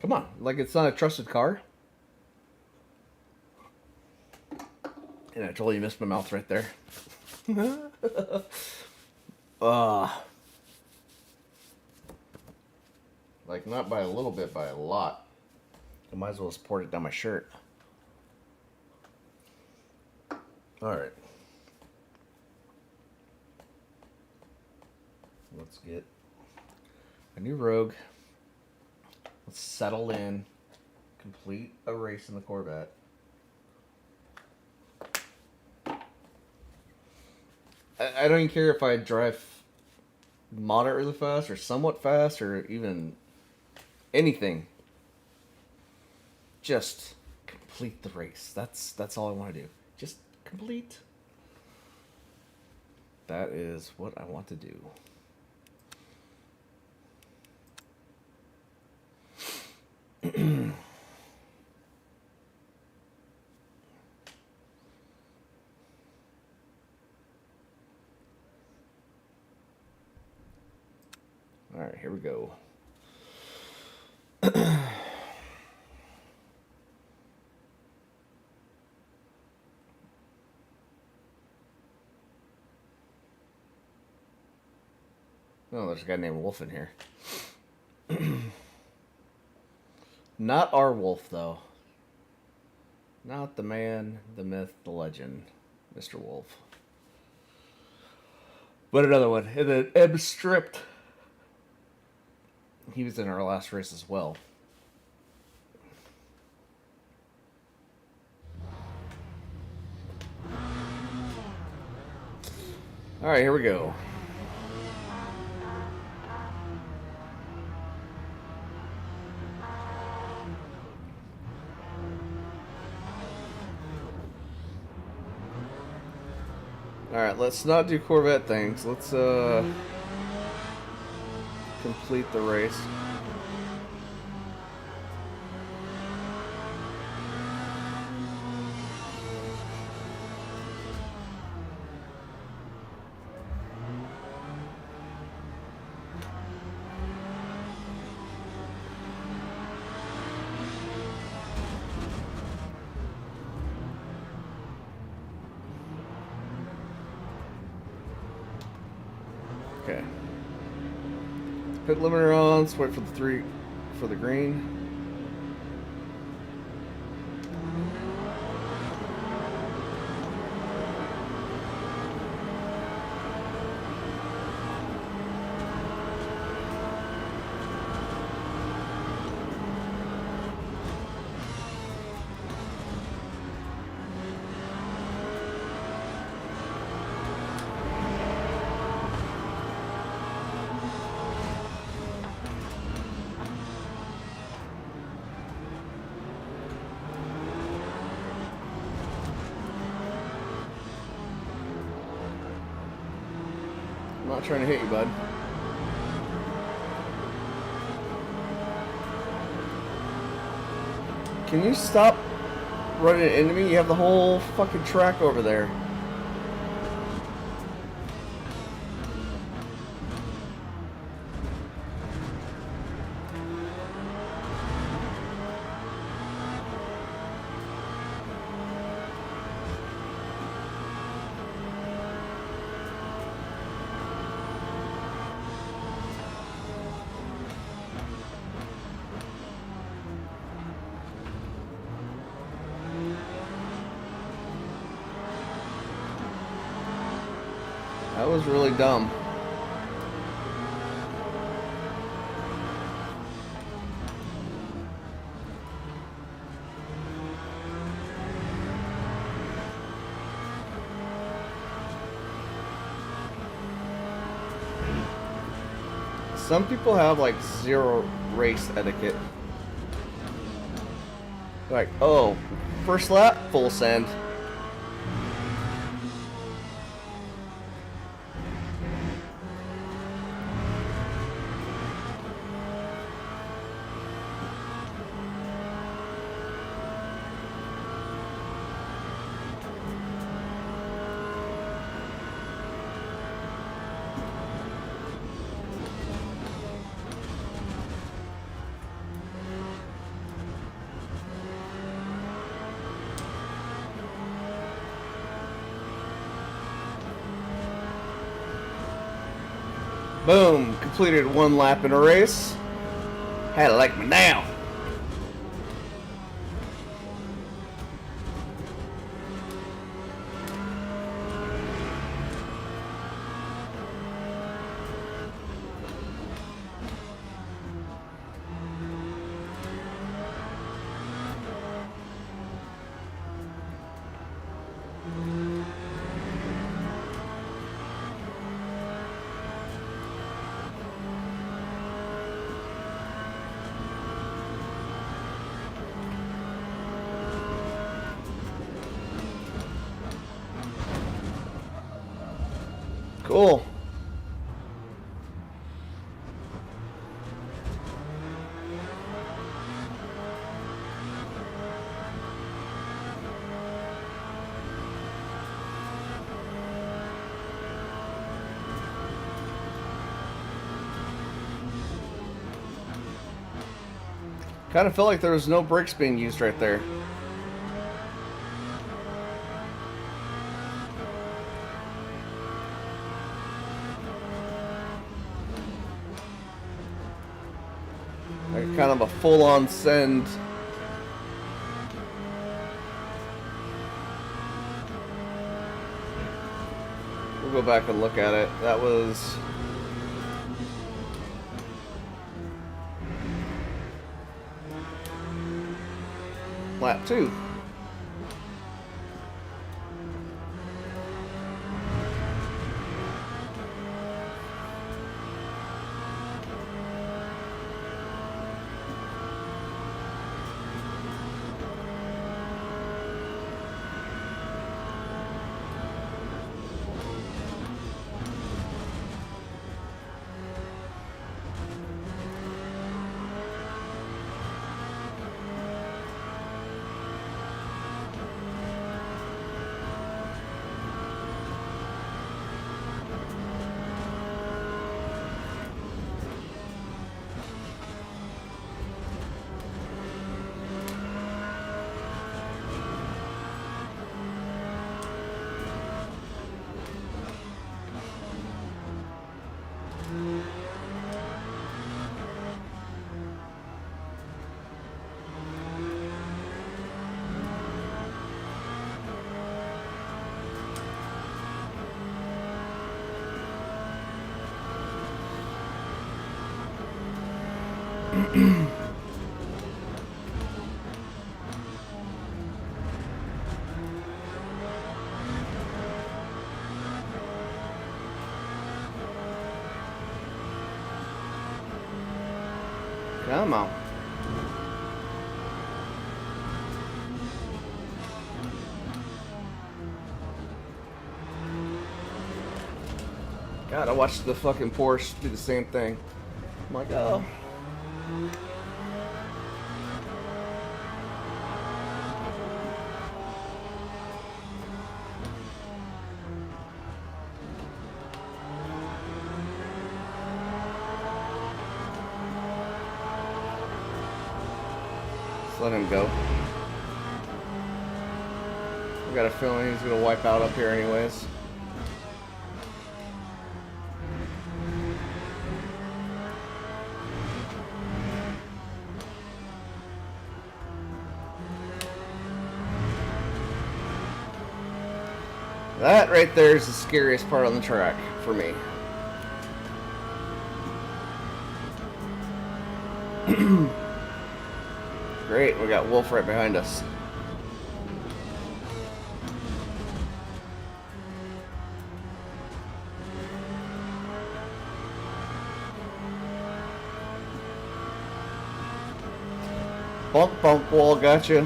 Come on, like it's not a trusted car. And I totally missed my mouth right there. Like, not by a little bit, by a lot. I might as well just pour it down my shirt. Alright. Let's get a new Rogue. Let's settle in. Complete a race in the Corvette. I don't even care if I drive moderately fast or somewhat fast or even anything. Just complete the race. That's all I want to do. Just complete. That is what I want to do. All right, here we go. Oh, there's a guy named Wolf in here. Not our Wolf, though. Not the man, the myth, the legend, Mr. Wolf. But another one. And then M Stripped. He was in our last race as well. Alright, here we go. Alright, let's not do Corvette things. Let's complete the race. Okay. Pit limiter on. Let's wait for the green. I'm not trying to hit you, bud. Can you stop running into me? You have the whole fucking track over there. That was really dumb. Some people have like zero race etiquette. Like, oh, first lap, full send. Boom, completed one lap in a race. Had to like me now. Cool. Kind of felt like there was no brakes being used right there. Like kind of a full-on send. We'll go back and look at it. That was... lap 2. Come on. God, I watched the fucking Porsche do the same thing. I'm like, oh. Just let him go. I got a feeling he's gonna wipe out up here anyways. That right there is the scariest part on the track for me. Great, we got Wolf right behind us. Bump, bump, wall, gotcha.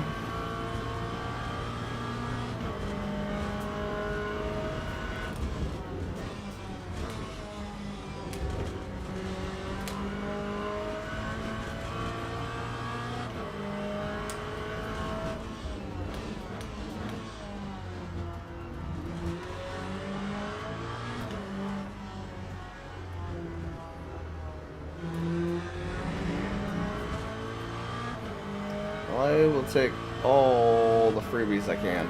I will take all the freebies I can.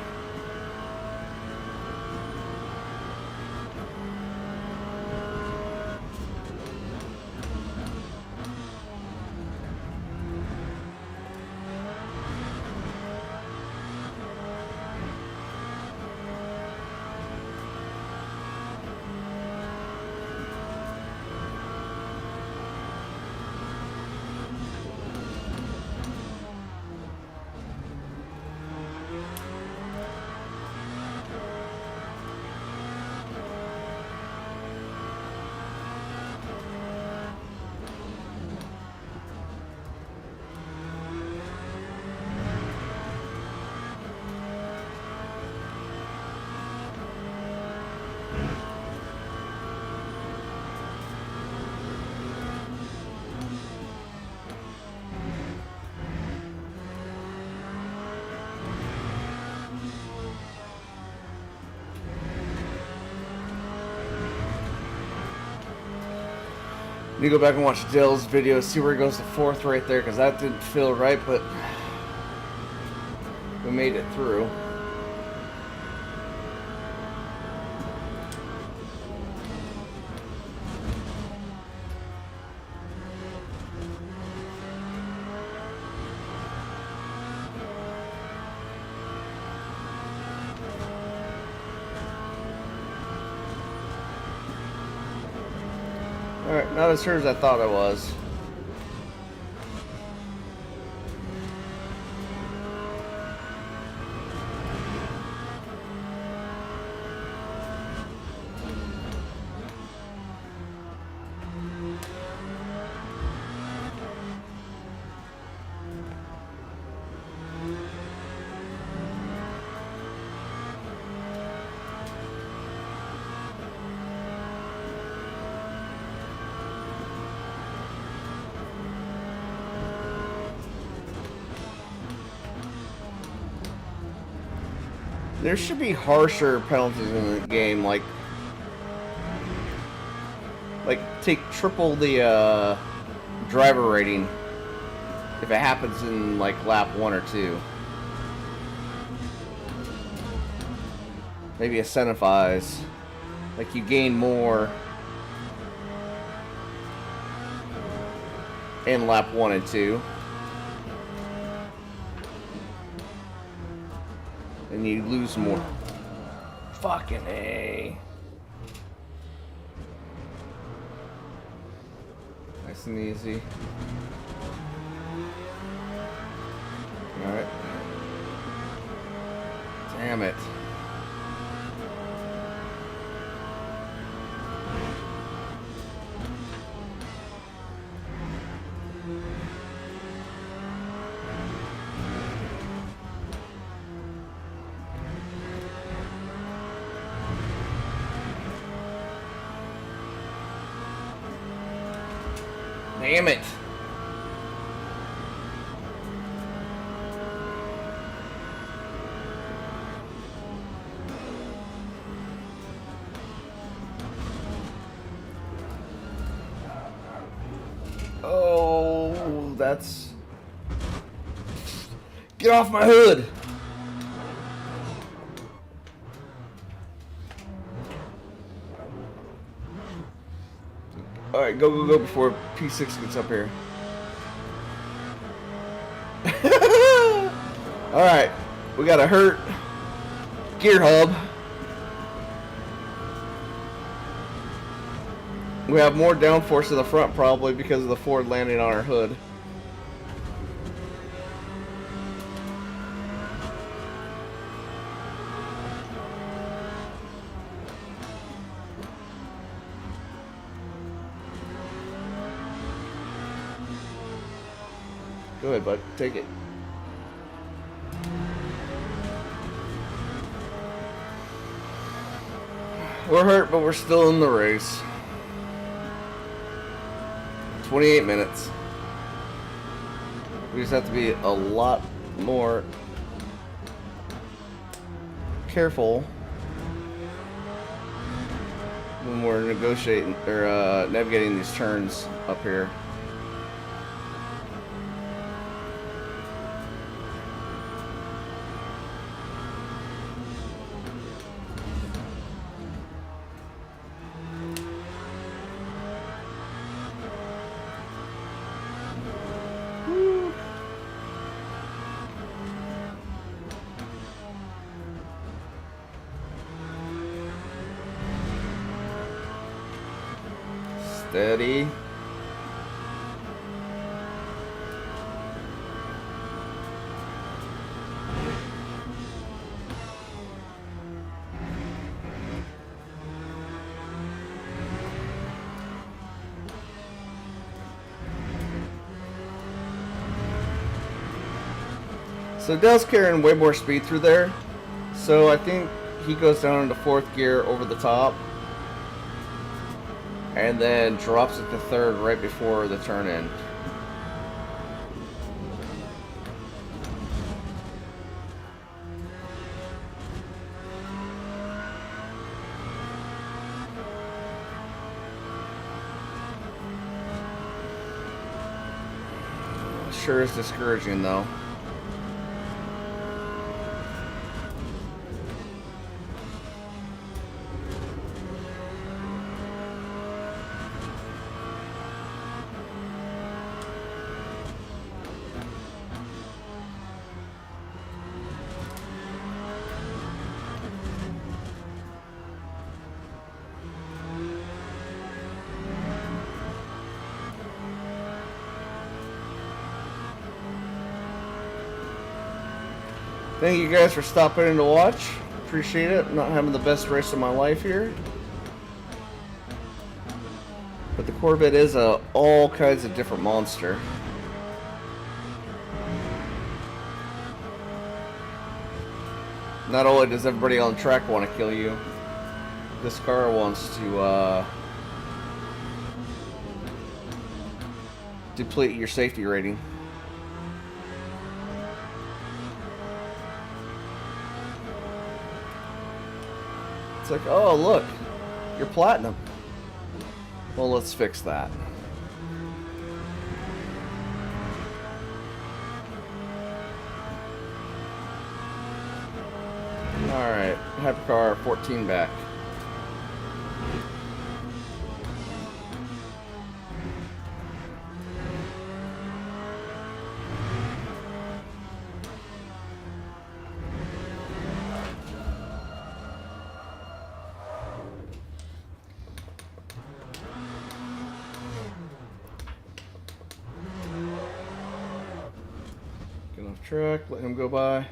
You go back and watch Dale's video, see where he goes to fourth right there, because that didn't feel right, but we made it through. Alright, not as sure as I thought I was. There should be harsher penalties in the game, like take triple the driver rating if it happens in like lap 1 or 2. Maybe incentivize, like you gain more in lap 1 and 2. And you lose more. Fucking A. Nice and easy. Alright. Damn it. Damn it. Oh, that's... Get off my hood. Alright, go before P6 gets up here. Alright, we got a hurt gear hub. We have more downforce in the front probably because of the Ford landing on our hood. Go ahead, bud. Take it. We're hurt, but we're still in the race. 28 minutes. We just have to be a lot more careful when we're negotiating or navigating these turns up here. Steady. So Dale's carrying way more speed through there. So I think he goes down into fourth gear over the top. And then drops it to third right before the turn in. Sure is discouraging though. Thank you guys for stopping in to watch. Appreciate it. I'm not having the best race of my life here. But the Corvette is a all kinds of different monster. Not only does everybody on track want to kill you, this car wants to deplete your safety rating. It's like, oh look, you're platinum. Well, let's fix that. Alright, Hypercar 14 back. Get off track, let him go by.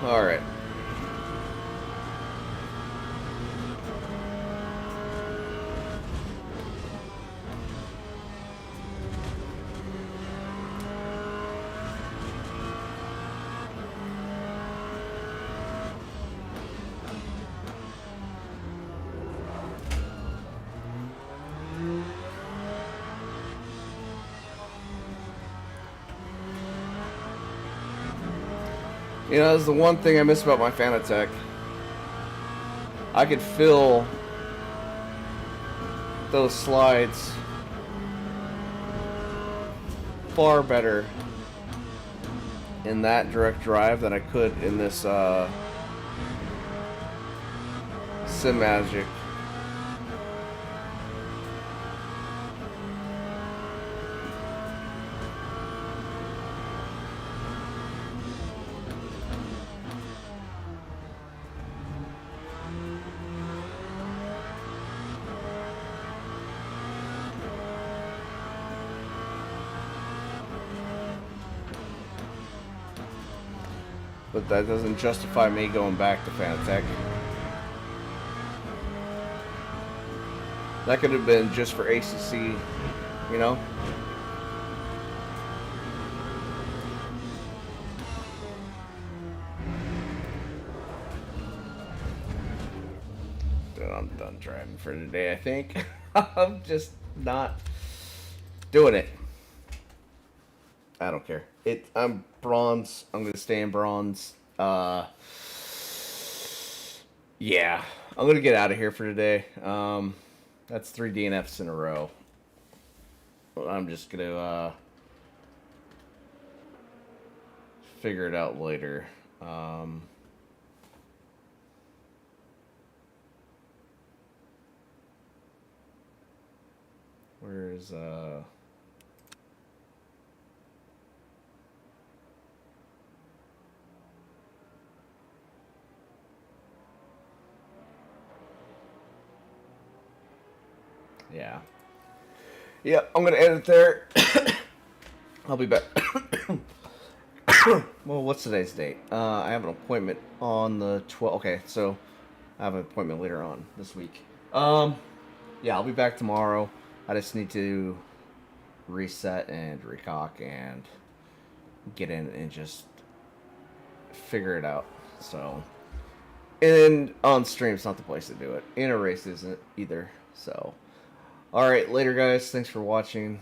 All right. You know, that's the one thing I miss about my Fanatec. I could feel those slides far better in that direct drive than I could in this Simagic. But that doesn't justify me going back to Fanatec. That could have been just for ACC, you know? I'm done driving for today, I think. I'm just not doing it. I don't care. I'm bronze. I'm gonna stay in bronze. Yeah, I'm gonna get out of here for today. That's 3 DNFs in a row. I'm just gonna figure it out later. Where's Yeah. Yep, I'm going to end it there. I'll be back. Well, what's today's date? I have an appointment on the 12th. Okay, so I have an appointment later on this week. yeah, I'll be back tomorrow. I just need to reset and recock and get in and just figure it out. So, and on stream's not the place to do it. In a race isn't either. So, all right, later, guys. Thanks for watching.